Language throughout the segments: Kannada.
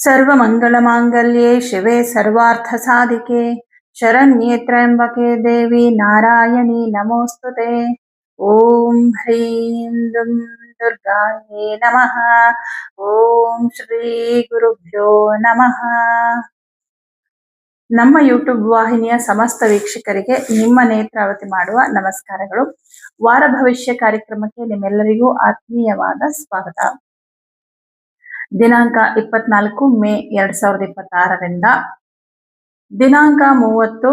सर्वमङ्गलमाङ्गल्ये शिवे सर्वार्थसाधिके शरण्ये त्र्यम्बके देवी नारायणी नमोऽस्तुते। ॐ ह्रीं दुं दुर्गायै नमः। ॐ ಶ್ರೀ ಗುರುಭ್ಯೋ ನಮಃ. ನಮ್ಮ ಯೂಟ್ಯೂಬ್ ವಾಹಿನಿಯ ಸಮಸ್ತ ವೀಕ್ಷಕರಿಗೆ ನಿಮ್ಮ ನೇತ್ರಾವತಿ ಮಾಡುವ ನಮಸ್ಕಾರಗಳು. ವಾರ ಭವಿಷ್ಯ ಕಾರ್ಯಕ್ರಮಕ್ಕೆ ನಿಮ್ಮೆಲ್ಲರಿಗೂ ಆತ್ಮೀಯವಾದ ಸ್ವಾಗತ. ದಿನಾಂಕ 24 ಮೇ 2026ರಿಂದ ದಿನಾಂಕ 30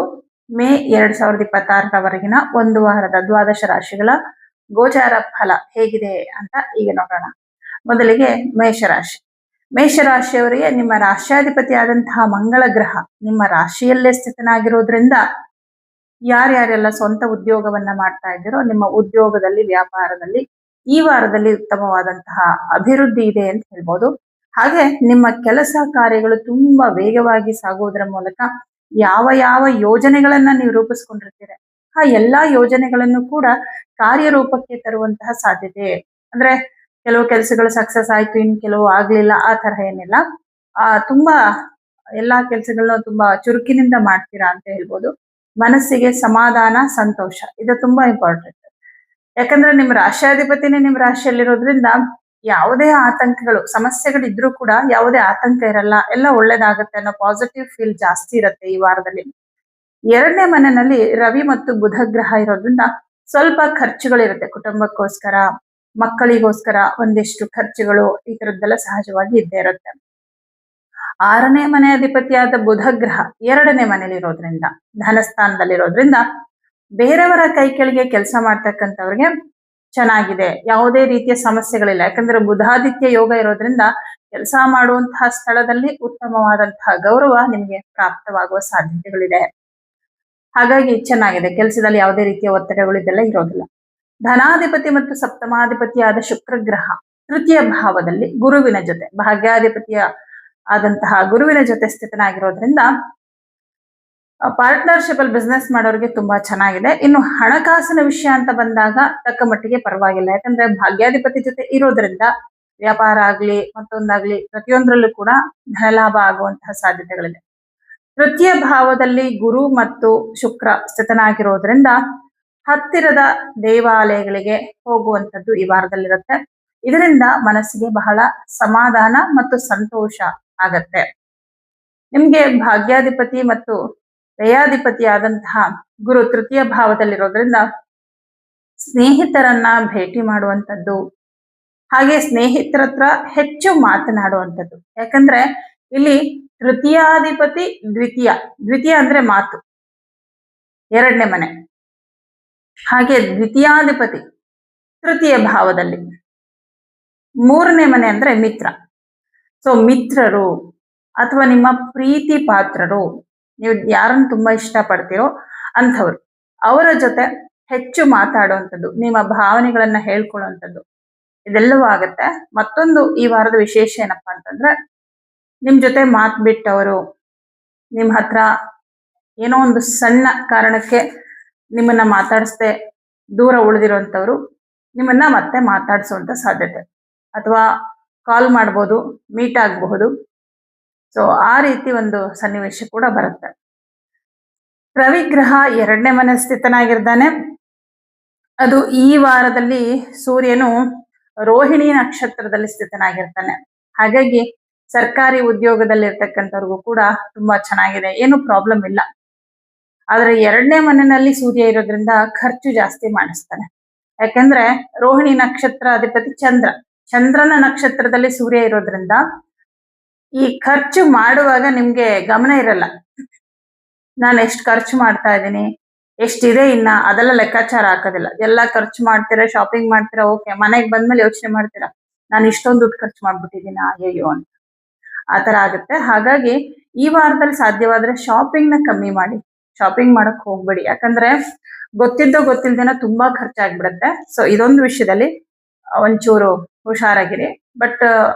ಮೇ 2026ರವರೆಗಿನ ಒಂದು ವಾರದ ದ್ವಾದಶ ರಾಶಿಗಳ ಗೋಚಾರ ಫಲ ಹೇಗಿದೆ ಅಂತ ಈಗ ನೋಡೋಣ. ಮೊದಲಿಗೆ ಮೇಷರಾಶಿ. ಮೇಷರಾಶಿಯವರಿಗೆ ನಿಮ್ಮ ರಾಶ್ಯಾಧಿಪತಿ ಆದಂತಹ ಮಂಗಳ ಗ್ರಹ ನಿಮ್ಮ ರಾಶಿಯಲ್ಲೇ ಸ್ಥಿತನಾಗಿರೋದ್ರಿಂದ ಯಾರ್ಯಾರೆಲ್ಲ ಸ್ವಂತ ಉದ್ಯೋಗವನ್ನ ಮಾಡ್ತಾ ಇದ್ದೀರೋ ನಿಮ್ಮ ಉದ್ಯೋಗದಲ್ಲಿ ವ್ಯಾಪಾರದಲ್ಲಿ ಈ ವಾರದಲ್ಲಿ ಉತ್ತಮವಾದಂತಹ ಅಭಿವೃದ್ಧಿ ಇದೆ ಅಂತ ಹೇಳ್ಬೋದು. ಹಾಗೆ ನಿಮ್ಮ ಕೆಲಸ ಕಾರ್ಯಗಳು ತುಂಬಾ ವೇಗವಾಗಿ ಸಾಗುವುದರ ಮೂಲಕ ಯಾವ ಯಾವ ಯೋಜನೆಗಳನ್ನ ನೀವು ರೂಪಿಸ್ಕೊಂಡಿರ್ತೀರ ಆ ಎಲ್ಲಾ ಯೋಜನೆಗಳನ್ನು ಕೂಡ ಕಾರ್ಯರೂಪಕ್ಕೆ ತರುವಂತಹ ಸಾಧ್ಯತೆ. ಅಂದ್ರೆ ಕೆಲವು ಕೆಲಸಗಳು ಸಕ್ಸಸ್ ಆಯ್ತು, ಇನ್ ಕೆಲವು ಆಗ್ಲಿಲ್ಲ, ಆ ತರಹ ಏನಿಲ್ಲ. ತುಂಬಾ ಎಲ್ಲಾ ಕೆಲಸಗಳನ್ನ ತುಂಬಾ ಚುರುಕಿನಿಂದ ಮಾಡ್ತೀರಾ ಅಂತ ಹೇಳ್ಬೋದು. ಮನಸ್ಸಿಗೆ ಸಮಾಧಾನ, ಸಂತೋಷ ಇದು ತುಂಬಾ ಇಂಪಾರ್ಟೆಂಟ್. ಯಾಕಂದ್ರೆ ನಿಮ್ಮ ರಾಶ್ಯಾಧಿಪತಿನೇ ನಿಮ್ಮ ರಾಶಿಯಲ್ಲಿರೋದ್ರಿಂದ ಯಾವುದೇ ಆತಂಕಗಳು ಸಮಸ್ಯೆಗಳು ಇದ್ರೂ ಕೂಡ ಯಾವುದೇ ಆತಂಕ ಇರಲ್ಲ, ಎಲ್ಲ ಒಳ್ಳೇದಾಗತ್ತೆ ಅನ್ನೋ ಪಾಸಿಟಿವ್ ಫೀಲ್ ಜಾಸ್ತಿ ಇರುತ್ತೆ ಈ ವಾರದಲ್ಲಿ. 2ನೇ ಮನೆಯಲ್ಲಿ ರವಿ ಮತ್ತು ಬುಧ ಗ್ರಹ ಇರೋದ್ರಿಂದ ಸ್ವಲ್ಪ ಖರ್ಚುಗಳಿರುತ್ತೆ. ಕುಟುಂಬಕ್ಕೋಸ್ಕರ, ಮಕ್ಕಳಿಗೋಸ್ಕರ ಒಂದಿಷ್ಟು ಖರ್ಚುಗಳು ಈ ತರದ್ದೆಲ್ಲ ಸಹಜವಾಗಿ ಇದ್ದೇ ಇರುತ್ತೆ. 6ನೇ ಮನೆ ಅಧಿಪತಿಯಾದ ಬುಧ ಗ್ರಹ 2ನೇ ಮನೇಲಿ ಇರೋದ್ರಿಂದ ಧನಸ್ಥಾನದಲ್ಲಿರೋದ್ರಿಂದ ಬೇರೆಯವರ ಕೈ ಕೆಳಗೆ ಕೆಲಸ ಮಾಡ್ತಕ್ಕಂಥವ್ರಿಗೆ ಚೆನ್ನಾಗಿದೆ, ಯಾವುದೇ ರೀತಿಯ ಸಮಸ್ಯೆಗಳಿಲ್ಲ. ಯಾಕಂದ್ರೆ ಬುಧಾದಿತ್ಯ ಯೋಗ ಇರೋದ್ರಿಂದ ಕೆಲಸ ಮಾಡುವಂತಹ ಸ್ಥಳದಲ್ಲಿ ಉತ್ತಮವಾದಂತಹ ಗೌರವ ನಿಮ್ಗೆ ಪ್ರಾಪ್ತವಾಗುವ ಸಾಧ್ಯತೆಗಳಿದೆ. ಹಾಗಾಗಿ ಚೆನ್ನಾಗಿದೆ, ಕೆಲಸದಲ್ಲಿ ಯಾವುದೇ ರೀತಿಯ ಒತ್ತಡಗಳು ಇದೆಲ್ಲ ಇರೋದಿಲ್ಲ. ಧನಾಧಿಪತಿ ಮತ್ತು ಸಪ್ತಮಾಧಿಪತಿಯಾದ ಶುಕ್ರ ಗ್ರಹ 3ಯ ಭಾವದಲ್ಲಿ ಗುರುವಿನ ಜೊತೆ ಭಾಗ್ಯಾಧಿಪತಿಯ ಆದಂತಹ ಗುರುವಿನ ಜೊತೆ ಸ್ಥಿತನಾಗಿರೋದ್ರಿಂದ ಪಾರ್ಟ್ನರ್ಶಿಪ್ ಅಲ್ಲಿ ಬಿಸ್ನೆಸ್ ಮಾಡೋರಿಗೆ ತುಂಬಾ ಚೆನ್ನಾಗಿದೆ. ಇನ್ನು ಹಣಕಾಸಿನ ವಿಷಯ ಅಂತ ಬಂದಾಗ ತಕ್ಕ ಮಟ್ಟಿಗೆ ಪರವಾಗಿಲ್ಲ. ಯಾಕಂದ್ರೆ ಭಾಗ್ಯಾಧಿಪತಿ ಜೊತೆ ಇರೋದ್ರಿಂದ ವ್ಯಾಪಾರ ಆಗ್ಲಿ ಮತ್ತೊಂದಾಗ್ಲಿ ಪ್ರತಿಯೊಂದರಲ್ಲೂ ಕೂಡ ಧನಲಾಭ ಆಗುವಂತಹ ಸಾಧ್ಯತೆಗಳಿದೆ. 3ಯ ಭಾವದಲ್ಲಿ ಗುರು ಮತ್ತು ಶುಕ್ರ ಸ್ಥಿತನಾಗಿರೋದ್ರಿಂದ ಹತ್ತಿರದ ದೇವಾಲಯಗಳಿಗೆ ಹೋಗುವಂಥದ್ದು ಈ ವಾರದಲ್ಲಿರುತ್ತೆ. ಇದರಿಂದ ಮನಸ್ಸಿಗೆ ಬಹಳ ಸಮಾಧಾನ ಮತ್ತು ಸಂತೋಷ ಆಗತ್ತೆ. ನಿಮ್ಗೆ ಭಾಗ್ಯಾಧಿಪತಿ ಮತ್ತು ವ್ಯಯಾಧಿಪತಿ ಆದಂತಹ ಗುರು 3ಯ ಭಾವದಲ್ಲಿರೋದ್ರಿಂದ ಸ್ನೇಹಿತರನ್ನ ಭೇಟಿ ಮಾಡುವಂಥದ್ದು, ಹಾಗೆ ಸ್ನೇಹಿತರ ಹತ್ರ ಹೆಚ್ಚು ಮಾತನಾಡುವಂಥದ್ದು. ಯಾಕಂದ್ರೆ ಇಲ್ಲಿ ತೃತೀಯಾಧಿಪತಿ ದ್ವಿತೀಯ ಅಂದ್ರೆ ಮಾತು, 2ನೇ ಮನೆ. ಹಾಗೆ ದ್ವಿತೀಯಾಧಿಪತಿ 3ಯ ಭಾವದಲ್ಲಿ, 3ನೇ ಮನೆ ಅಂದ್ರೆ ಮಿತ್ರ. ಸೊ ಮಿತ್ರರು ಅಥವಾ ನಿಮ್ಮ ಪ್ರೀತಿ ಪಾತ್ರರು, ನೀವು ಯಾರನ್ನು ತುಂಬಾ ಇಷ್ಟ ಪಡ್ತೀರೋ ಅಂಥವ್ರು, ಅವರ ಜೊತೆ ಹೆಚ್ಚು ಮಾತಾಡುವಂಥದ್ದು, ನಿಮ್ಮ ಭಾವನೆಗಳನ್ನ ಹೇಳ್ಕೊಳ್ಳುವಂಥದ್ದು ಇದೆಲ್ಲವೂ ಆಗತ್ತೆ. ಮತ್ತೊಂದು ಈ ವಾರದ ವಿಶೇಷ ಏನಪ್ಪಾ ಅಂತಂದ್ರೆ ನಿಮ್ ಜೊತೆ ಮಾತು ಬಿಟ್ಟವರು, ನಿಮ್ ಹತ್ರ ಏನೋ ಒಂದು ಸಣ್ಣ ಕಾರಣಕ್ಕೆ ನಿಮ್ಮನ್ನ ಮಾತಾಡಿಸ್ದೆ ದೂರ ಉಳಿದಿರುವಂಥವ್ರು ನಿಮ್ಮನ್ನ ಮತ್ತೆ ಮಾತಾಡಿಸುವಂತ ಸಾಧ್ಯತೆ, ಅಥವಾ ಕಾಲ್ ಮಾಡ್ಬೋದು, ಮೀಟ್ ಆಗಬಹುದು. ಸೊ ಆ ರೀತಿ ಒಂದು ಸನ್ನಿವೇಶ ಕೂಡ ಬರುತ್ತೆ. ರವಿಗ್ರಹ 2ನೇ ಮನೆ ಸ್ಥಿತನಾಗಿರ್ತಾನೆ. ಅದು ಈ ವಾರದಲ್ಲಿ ಸೂರ್ಯನು ರೋಹಿಣಿ ನಕ್ಷತ್ರದಲ್ಲಿ ಸ್ಥಿತನಾಗಿರ್ತಾನೆ. ಹಾಗಾಗಿ ಸರ್ಕಾರಿ ಉದ್ಯೋಗದಲ್ಲಿ ಇರ್ತಕ್ಕಂಥವ್ರಿಗೂ ಕೂಡ ತುಂಬಾ ಚೆನ್ನಾಗಿದೆ, ಏನು ಪ್ರಾಬ್ಲಮ್ ಇಲ್ಲ. ಆದ್ರೆ 2ನೇ ಮನೆಯಲ್ಲಿ ಸೂರ್ಯ ಇರೋದ್ರಿಂದ ಖರ್ಚು ಜಾಸ್ತಿ ಮಾಡಿಸ್ತಾನೆ. ಯಾಕಂದ್ರೆ ರೋಹಿಣಿ ನಕ್ಷತ್ರ ಅಧಿಪತಿ ಚಂದ್ರನ ನಕ್ಷತ್ರದಲ್ಲಿ ಸೂರ್ಯ ಇರೋದ್ರಿಂದ ಈ ಖರ್ಚು ಮಾಡುವಾಗ ನಿಮ್ಗೆ ಗಮನ ಇರಲ್ಲ. ನಾನು ಎಷ್ಟು ಖರ್ಚು ಮಾಡ್ತಾ ಇದ್ದೀನಿ, ಎಷ್ಟಿದೆ ಇನ್ನ, ಅದೆಲ್ಲ ಲೆಕ್ಕಾಚಾರ ಹಾಕೋದಿಲ್ಲ. ಎಲ್ಲ ಖರ್ಚು ಮಾಡ್ತೀರಾ, ಶಾಪಿಂಗ್ ಮಾಡ್ತೀರಾ, ಓಕೆ. ಮನೆಗೆ ಬಂದ್ಮೇಲೆ ಯೋಚನೆ ಮಾಡ್ತೀರಾ, ನಾನು ಇಷ್ಟೊಂದು ದುಡ್ಡು ಖರ್ಚು ಮಾಡ್ಬಿಟ್ಟಿದ್ದೀನ ಅಯ್ಯೋ ಅಂತ, ಆ ತರ ಆಗುತ್ತೆ. ಹಾಗಾಗಿ ಈ ವಾರದಲ್ಲಿ ಸಾಧ್ಯವಾದ್ರೆ ಶಾಪಿಂಗ್ ನ ಕಮ್ಮಿ ಮಾಡಿ, ಶಾಪಿಂಗ್ ಮಾಡಕ್ ಹೋಗ್ಬೇಡಿ. ಯಾಕಂದ್ರೆ ಗೊತ್ತಿಲ್ದೇನೋ ತುಂಬಾ ಖರ್ಚಾಗ್ಬಿಡುತ್ತೆ. ಸೊ ಇದೊಂದು ವಿಷಯದಲ್ಲಿ ಒಂಚೂರು ಹುಷಾರಾಗಿರಿ. ಬಟ್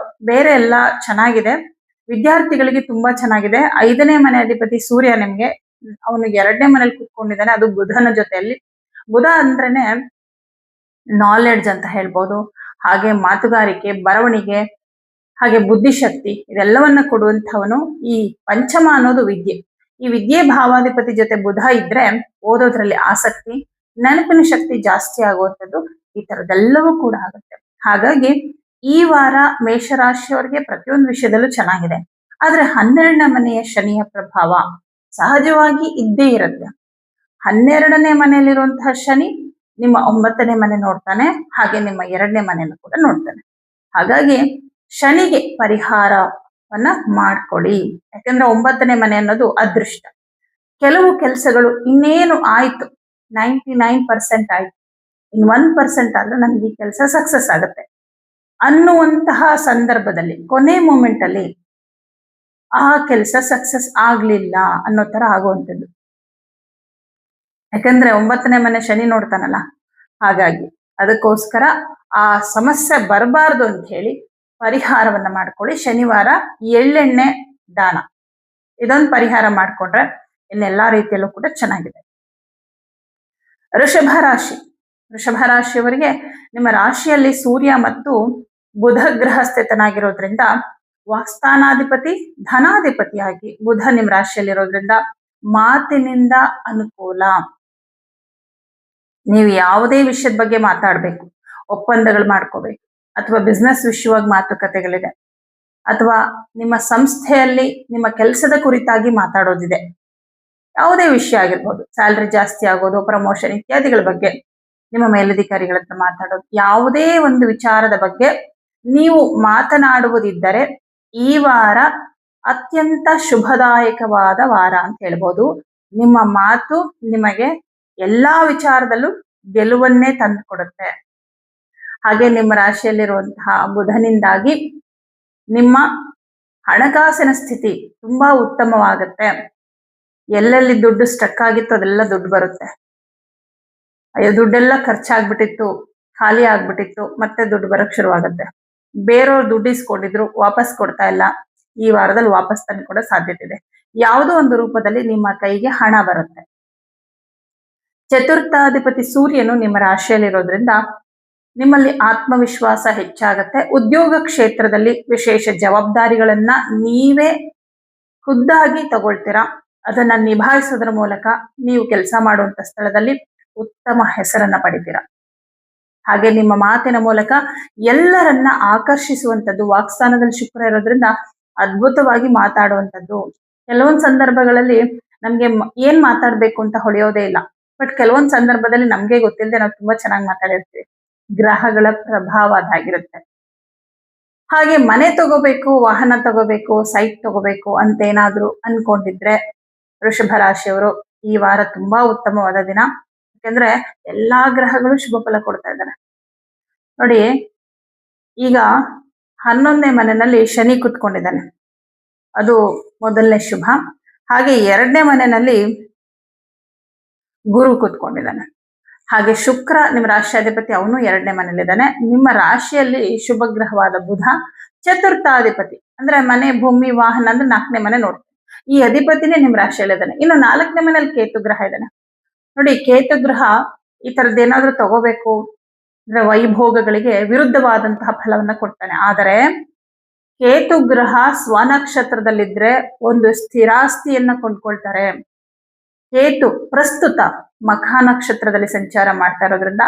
ಬೇರೆ ಎಲ್ಲ ಚೆನ್ನಾಗಿದೆ. ವಿದ್ಯಾರ್ಥಿಗಳಿಗೆ ತುಂಬಾ ಚೆನ್ನಾಗಿದೆ. 5ನೇ ಮನೆ ಅಧಿಪತಿ ಸೂರ್ಯ ನಿಮ್ಗೆ, ಅವನು 2ನೇ ಮನೇಲಿ ಕುತ್ಕೊಂಡಿದ್ದಾನೆ, ಅದು ಬುಧನ ಜೊತೆಯಲ್ಲಿ. ಬುಧ ಅಂದ್ರೇನೆ ನಾಲೆಡ್ಜ್ ಅಂತ ಹೇಳ್ಬೋದು. ಹಾಗೆ ಮಾತುಗಾರಿಕೆ, ಬರವಣಿಗೆ, ಹಾಗೆ ಬುದ್ಧಿಶಕ್ತಿ ಇದೆಲ್ಲವನ್ನ ಕೊಡುವಂಥವನು ಈ ಪಂಚಮ ಅನ್ನೋದು ವಿದ್ಯೆ. ಈ ವಿದ್ಯೆ ಭಾವಾಧಿಪತಿ ಜೊತೆ ಬುಧ ಇದ್ರೆ ಓದೋದ್ರಲ್ಲಿ ಆಸಕ್ತಿ, ನೆನಪಿನ ಶಕ್ತಿ ಜಾಸ್ತಿ ಆಗುವಂಥದ್ದು ಈ ತರದೆಲ್ಲವೂ ಕೂಡ ಆಗುತ್ತೆ. ಹಾಗಾಗಿ ಈ ವಾರ ಮೇಷರಾಶಿಯವರಿಗೆ ಪ್ರತಿಯೊಂದು ವಿಷಯದಲ್ಲೂ ಚೆನ್ನಾಗಿದೆ. ಆದ್ರೆ 12ನೇ ಮನೆಯ ಶನಿಯ ಪ್ರಭಾವ ಸಹಜವಾಗಿ ಇದ್ದೇ ಇರುತ್ತೆ. 12ನೇ ಮನೆಯಲ್ಲಿರುವಂತಹ ಶನಿ ನಿಮ್ಮ 9ನೇ ಮನೆ ನೋಡ್ತಾನೆ, ಹಾಗೆ ನಿಮ್ಮ 2ನೇ ಮನೆಯನ್ನು ಕೂಡ ನೋಡ್ತಾನೆ. ಹಾಗಾಗಿ ಶನಿಗೆ ಪರಿಹಾರವನ್ನ ಮಾಡ್ಕೊಳ್ಳಿ. ಯಾಕಂದ್ರೆ 9ನೇ ಮನೆ ಅನ್ನೋದು ಅದೃಷ್ಟ. ಕೆಲವು ಕೆಲಸಗಳು ಇನ್ನೇನು ಆಯ್ತು, 99% ಆಯ್ತು, ಇನ್ 1% ಆದ್ರೆ ನನ್ಗೆ ಈ ಕೆಲಸ ಸಕ್ಸಸ್ ಆಗುತ್ತೆ ಅನ್ನುವಂತಹ ಸಂದರ್ಭದಲ್ಲಿ ಕೊನೆ ಮೂಮೆಂಟ್ ಅಲ್ಲಿ ಆ ಕೆಲಸ ಸಕ್ಸಸ್ ಆಗ್ಲಿಲ್ಲ ಅನ್ನೋ ತರ ಆಗುವಂಥದ್ದು. ಯಾಕಂದ್ರೆ 9ನೇ ಮನೆ ಶನಿ ನೋಡ್ತಾನಲ್ಲ, ಹಾಗಾಗಿ ಅದಕ್ಕೋಸ್ಕರ ಆ ಸಮಸ್ಯೆ ಬರಬಾರ್ದು ಅಂತ ಹೇಳಿ ಪರಿಹಾರವನ್ನ ಮಾಡ್ಕೊಳ್ಳಿ. ಶನಿವಾರ ಎಳ್ಳೆಣ್ಣೆ ದಾನ, ಇದೊಂದು ಪರಿಹಾರ ಮಾಡ್ಕೊಂಡ್ರೆ ಇನ್ನೆಲ್ಲಾ ರೀತಿಯಲ್ಲೂ ಕೂಡ ಚೆನ್ನಾಗಿದೆ. ವೃಷಭ ರಾಶಿ. ವೃಷಭ ರಾಶಿಯವರಿಗೆ ನಿಮ್ಮ ರಾಶಿಯಲ್ಲಿ ಸೂರ್ಯ ಮತ್ತು ಬುಧ ಗ್ರಹ ಸ್ಥಿತನಾಗಿರೋದ್ರಿಂದ ವಾಕ್ಸ್ಥಾನಾಧಿಪತಿ ಧನಾಧಿಪತಿಯಾಗಿ ಬುಧ ನಿಮ್ಮ ರಾಶಿಯಲ್ಲಿರೋದ್ರಿಂದ ಮಾತಿನಿಂದ ಅನುಕೂಲ. ನೀವು ಯಾವುದೇ ವಿಷಯದ ಬಗ್ಗೆ ಮಾತಾಡ್ಬೇಕು, ಒಪ್ಪಂದಗಳು ಮಾಡ್ಕೋಬೇಕು, ಅಥವಾ ಬಿಸ್ನೆಸ್ ವಿಷಯವಾಗಿ ಮಾತುಕತೆಗಳಿದೆ, ಅಥವಾ ನಿಮ್ಮ ಸಂಸ್ಥೆಯಲ್ಲಿ ನಿಮ್ಮ ಕೆಲಸದ ಕುರಿತಾಗಿ ಮಾತಾಡೋದಿದೆ, ಯಾವುದೇ ವಿಷಯ ಆಗಿರ್ಬೋದು, ಸ್ಯಾಲ್ರಿ ಜಾಸ್ತಿ ಆಗೋದು, ಪ್ರಮೋಷನ್ ಇತ್ಯಾದಿಗಳ ಬಗ್ಗೆ ನಿಮ್ಮ ಮೇಲಧಿಕಾರಿಗಳ ಹತ್ರ ಮಾತಾಡೋದು, ಯಾವುದೇ ಒಂದು ವಿಚಾರದ ಬಗ್ಗೆ ನೀವು ಮಾತನಾಡುವುದಿದ್ದರೆ ಈ ವಾರ ಅತ್ಯಂತ ಶುಭದಾಯಕವಾದ ವಾರ ಅಂತ ಹೇಳ್ಬೋದು. ನಿಮ್ಮ ಮಾತು ನಿಮಗೆ ಎಲ್ಲಾ ವಿಚಾರದಲ್ಲೂ ಗೆಲುವನ್ನೇ ತಂದು ಕೊಡುತ್ತೆ. ಹಾಗೆ ನಿಮ್ಮ ರಾಶಿಯಲ್ಲಿರುವಂತಹ ಬುಧನಿಂದಾಗಿ ನಿಮ್ಮ ಹಣಕಾಸಿನ ಸ್ಥಿತಿ ತುಂಬಾ ಉತ್ತಮವಾಗುತ್ತೆ. ಎಲ್ಲೆಲ್ಲಿ ದುಡ್ಡು ಸ್ಟಕ್ ಆಗಿತ್ತು ಅದೆಲ್ಲ ದುಡ್ಡು ಬರುತ್ತೆ. ಅಯ್ಯೋ ದುಡ್ಡೆಲ್ಲ ಖರ್ಚಾಗ್ಬಿಟ್ಟಿತ್ತು, ಖಾಲಿ ಆಗ್ಬಿಟ್ಟಿತ್ತು, ಮತ್ತೆ ದುಡ್ಡು ಬರಕ್ ಶುರುವಾಗುತ್ತೆ. ಬೇರೆಯವ್ರು ದುಡ್ಡು ಇಸ್ಕೊಂಡಿದ್ರು, ವಾಪಸ್ ಕೊಡ್ತಾ ಇಲ್ಲ, ಈ ವಾರದಲ್ಲಿ ವಾಪಸ್ ತಂದು ಕೊಡೋ ಸಾಧ್ಯತೆ ಇದೆ. ಯಾವುದೋ ಒಂದು ರೂಪದಲ್ಲಿ ನಿಮ್ಮ ಕೈಗೆ ಹಣ ಬರುತ್ತೆ. ಚತುರ್ಥಾಧಿಪತಿ ಸೂರ್ಯನು ನಿಮ್ಮ ರಾಶಿಯಲ್ಲಿರೋದ್ರಿಂದ ನಿಮ್ಮಲ್ಲಿ ಆತ್ಮವಿಶ್ವಾಸ ಹೆಚ್ಚಾಗತ್ತೆ. ಉದ್ಯೋಗ ಕ್ಷೇತ್ರದಲ್ಲಿ ವಿಶೇಷ ಜವಾಬ್ದಾರಿಗಳನ್ನ ನೀವೇ ಖುದ್ದಾಗಿ ತಗೊಳ್ತೀರಾ. ಅದನ್ನ ನಿಭಾಯಿಸೋದ್ರ ಮೂಲಕ ನೀವು ಕೆಲಸ ಮಾಡುವಂತ ಸ್ಥಳದಲ್ಲಿ ಉತ್ತಮ ಹೆಸರನ್ನ ಪಡಿತೀರಾ. ಹಾಗೆ ನಿಮ್ಮ ಮಾತಿನ ಮೂಲಕ ಎಲ್ಲರನ್ನ ಆಕರ್ಷಿಸುವಂಥದ್ದು. ವಾಕ್ಸ್ಥಾನದಲ್ಲಿ ಶುಕ್ರ ಇರೋದ್ರಿಂದ ಅದ್ಭುತವಾಗಿ ಮಾತಾಡುವಂಥದ್ದು. ಕೆಲವೊಂದು ಸಂದರ್ಭಗಳಲ್ಲಿ ನಮ್ಗೆ ಏನ್ ಮಾತಾಡ್ಬೇಕು ಅಂತ ಹೊಳೆಯೋದೇ ಇಲ್ಲ, ಬಟ್ ಕೆಲವೊಂದು ಸಂದರ್ಭದಲ್ಲಿ ನಮ್ಗೆ ಗೊತ್ತಿಲ್ಲದೆ ನಾವು ತುಂಬಾ ಚೆನ್ನಾಗಿ ಮಾತಾಡಿರ್ತೀವಿ. ಗ್ರಹಗಳ ಪ್ರಭಾವ ಅದಾಗಿರುತ್ತೆ. ಹಾಗೆ ಮನೆ ತಗೋಬೇಕು, ವಾಹನ ತಗೋಬೇಕು, ಸೈಟ್ ತಗೋಬೇಕು ಅಂತ ಏನಾದ್ರು ಅನ್ಕೊಂಡಿದ್ರೆ ವೃಷಭ ರಾಶಿಯವರು ಈ ವಾರ ತುಂಬಾ ಉತ್ತಮವಾದ ದಿನ. ಯಾಕಂದ್ರೆ ಎಲ್ಲಾ ಗ್ರಹಗಳು ಶುಭ ಫಲ ಕೊಡ್ತಾ ಇದ್ದಾರೆ. ನೋಡಿ, ಈಗ 11ನೇ ಮನೆಯಲ್ಲಿ ಶನಿ ಕುತ್ಕೊಂಡಿದ್ದಾನೆ, ಅದು ಮೊದಲನೇ ಶುಭ. ಹಾಗೆ 2ನೇ ಮನೆಯಲ್ಲಿ ಗುರು ಕುತ್ಕೊಂಡಿದ್ದಾನೆ. ಹಾಗೆ ಶುಕ್ರ ನಿಮ್ಮ ರಾಶಿಯಾಧಿಪತಿ, ಅವನು 2ನೇ ಮನೆಯಲ್ಲಿದ್ದಾನೆ. ನಿಮ್ಮ ರಾಶಿಯಲ್ಲಿ ಶುಭ ಗ್ರಹವಾದ ಬುಧ ಚತುರ್ಥಾಧಿಪತಿ, ಅಂದ್ರೆ ಮನೆ, ಭೂಮಿ, ವಾಹನ ಅಂದ್ರೆ 4ನೇ ಮನೆ ನೋಡ್ತಾನೆ. ಈ ಅಧಿಪತಿನೇ ನಿಮ್ಮ ರಾಶಿಯಲ್ಲಿದ್ದಾನೆ. ಇನ್ನು 4ನೇ ಮನೆಯಲ್ಲಿ ಕೇತು ಗ್ರಹ ಇದ್ದಾನೆ. ನೋಡಿ, ಕೇತು ಗ್ರಹ ಈ ತರದ್ದೇನಾದ್ರೂ ತಗೋಬೇಕು ಅಂದ್ರೆ ವೈಭೋಗಗಳಿಗೆ ವಿರುದ್ಧವಾದಂತಹ ಫಲವನ್ನ ಕೊಡ್ತಾನೆ. ಆದರೆ ಕೇತು ಗ್ರಹ ಸ್ವನಕ್ಷತ್ರದಲ್ಲಿದ್ರೆ ಒಂದು ಸ್ಥಿರಾಸ್ತಿಯನ್ನ ಕೊಂಡ್ಕೊಳ್ತಾರೆ. ಕೇತು ಪ್ರಸ್ತುತ ಮಖ ನಕ್ಷತ್ರದಲ್ಲಿ ಸಂಚಾರ ಮಾಡ್ತಾ ಇರೋದ್ರಿಂದ,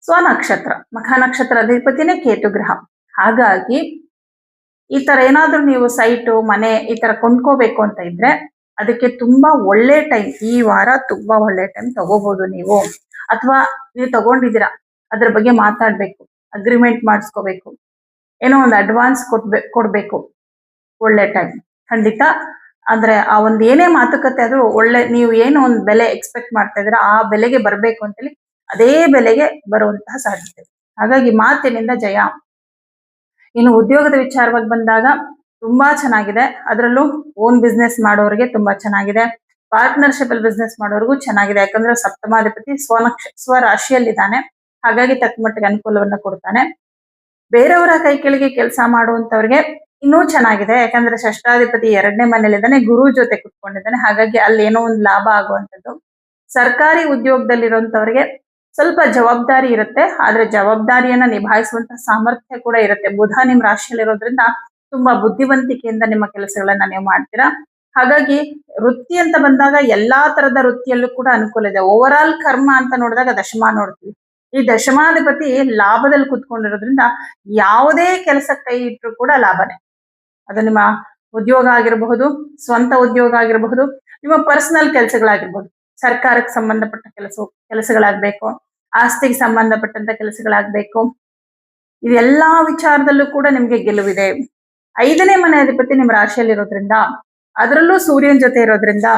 ಸ್ವನಕ್ಷತ್ರ ಮಖ ನಕ್ಷತ್ರ ಅಧಿಪತಿನೇ ಕೇತು ಗ್ರಹ. ಹಾಗಾಗಿ ಈ ತರ ಏನಾದ್ರೂ ನೀವು ಸೈಟು, ಮನೆ ಈ ತರ ಕೊಂಡ್ಕೋಬೇಕು ಅಂತ ಇದ್ರೆ ಅದಕ್ಕೆ ತುಂಬಾ ಒಳ್ಳೆ ಟೈಮ್. ಈ ವಾರ ತುಂಬಾ ಒಳ್ಳೆ ಟೈಮ್ ತಗೋಬಹುದು ನೀವು. ಅಥವಾ ನೀವು ತಗೊಂಡಿದ್ದೀರಾ, ಅದ್ರ ಬಗ್ಗೆ ಮಾತಾಡ್ಬೇಕು, ಅಗ್ರಿಮೆಂಟ್ ಮಾಡಿಸ್ಕೋಬೇಕು, ಏನೋ ಒಂದು ಅಡ್ವಾನ್ಸ್ ಕೊಡ್ಬೇಕು, ಒಳ್ಳೆ ಟೈಮ್ ಖಂಡಿತ. ಅಂದ್ರೆ ಆ ಒಂದು ಏನೇ ಮಾತುಕತೆ ಆದ್ರೂ ಒಳ್ಳೆ, ನೀವು ಏನೋ ಒಂದು ಬೆಲೆ ಎಕ್ಸ್ಪೆಕ್ಟ್ ಮಾಡ್ತಾ ಇದ್ರೆ ಆ ಬೆಲೆಗೆ ಬರ್ಬೇಕು ಅಂತೇಳಿ ಅದೇ ಬೆಲೆಗೆ ಬರುವಂತಹ ಸಾಧ್ಯತೆ. ಹಾಗಾಗಿ ಮಾತಿನಿಂದ ಜಯ. ಇನ್ನು ಉದ್ಯೋಗದ ವಿಚಾರವಾಗಿ ಬಂದಾಗ ತುಂಬಾ ಚೆನ್ನಾಗಿದೆ. ಅದರಲ್ಲೂ ಓನ್ ಬಿಸ್ನೆಸ್ ಮಾಡೋರಿಗೆ ತುಂಬಾ ಚೆನ್ನಾಗಿದೆ. ಪಾರ್ಟ್ನರ್ಶಿಪ್ ಅಲ್ಲಿ ಬಿಸ್ನೆಸ್ ಮಾಡೋರಿಗೂ ಚೆನ್ನಾಗಿದೆ. ಯಾಕಂದ್ರೆ ಸಪ್ತಮಾಧಿಪತಿ ಸ್ವರಾಶಿಯಲ್ಲಿದ್ದಾನೆ. ಹಾಗಾಗಿ ತಕ್ಕ ಮಟ್ಟಿಗೆ ಅನುಕೂಲವನ್ನ ಕೊಡ್ತಾನೆ. ಬೇರೆಯವರ ಕೈ ಕೆಳಗೆ ಕೆಲಸ ಮಾಡುವಂತವ್ರಿಗೆ ಇನ್ನೂ ಚೆನ್ನಾಗಿದೆ. ಯಾಕಂದ್ರೆ ಷಷ್ಠಾಧಿಪತಿ 2ನೇ ಮನೆಯಲ್ಲಿದ್ದಾನೆ, ಗುರು ಜೊತೆ ಕುತ್ಕೊಂಡಿದ್ದಾನೆ. ಹಾಗಾಗಿ ಅಲ್ಲಿ ಏನೋ ಒಂದು ಲಾಭ ಆಗುವಂಥದ್ದು. ಸರ್ಕಾರಿ ಉದ್ಯೋಗದಲ್ಲಿರುವಂತವ್ರಿಗೆ ಸ್ವಲ್ಪ ಜವಾಬ್ದಾರಿ ಇರುತ್ತೆ, ಆದ್ರೆ ಜವಾಬ್ದಾರಿಯನ್ನ ನಿಭಾಯಿಸುವಂತ ಸಾಮರ್ಥ್ಯ ಕೂಡ ಇರುತ್ತೆ. ಬುಧ ನಿಮ್ ರಾಶಿಯಲ್ಲಿರೋದ್ರಿಂದ ತುಂಬಾ ಬುದ್ಧಿವಂತಿಕೆಯಿಂದ ನಿಮ್ಮ ಕೆಲಸಗಳನ್ನ ನೀವು ಮಾಡ್ತೀರಾ. ಹಾಗಾಗಿ ವೃತ್ತಿ ಅಂತ ಬಂದಾಗ ಎಲ್ಲಾ ತರದ ವೃತ್ತಿಯಲ್ಲೂ ಕೂಡ ಅನುಕೂಲ ಇದೆ. ಓವರ್ ಆಲ್ ಕರ್ಮ ಅಂತ ನೋಡಿದಾಗ ದಶಮ ನೋಡ್ತೀವಿ. ಈ ದಶಮಾಧಿಪತಿ ಲಾಭದಲ್ಲಿ ಕುತ್ಕೊಂಡಿರೋದ್ರಿಂದ ಯಾವುದೇ ಕೆಲಸ ಕೈ ಇಟ್ಟರು ಕೂಡ ಲಾಭನೇ. ಅದು ನಿಮ್ಮ ಉದ್ಯೋಗ ಆಗಿರಬಹುದು, ಸ್ವಂತ ಉದ್ಯೋಗ ಆಗಿರಬಹುದು, ನಿಮ್ಮ ಪರ್ಸನಲ್ ಕೆಲಸಗಳಾಗಿರ್ಬಹುದು, ಸರ್ಕಾರಕ್ಕೆ ಸಂಬಂಧಪಟ್ಟ ಕೆಲಸಗಳಾಗ್ಬೇಕು, ಆಸ್ತಿಗೆ ಸಂಬಂಧಪಟ್ಟಂತ ಕೆಲಸಗಳಾಗ್ಬೇಕು, ಇದೆಲ್ಲಾ ವಿಚಾರದಲ್ಲೂ ಕೂಡ ನಿಮ್ಗೆ ಗೆಲುವಿದೆ. 5ನೇ ಮನೆ ಅಧಿಪತಿ ನಿಮ್ಮ ರಾಶಿಯಲ್ಲಿರೋದ್ರಿಂದ, ಅದರಲ್ಲೂ ಸೂರ್ಯನ ಜೊತೆ ಇರೋದ್ರಿಂದ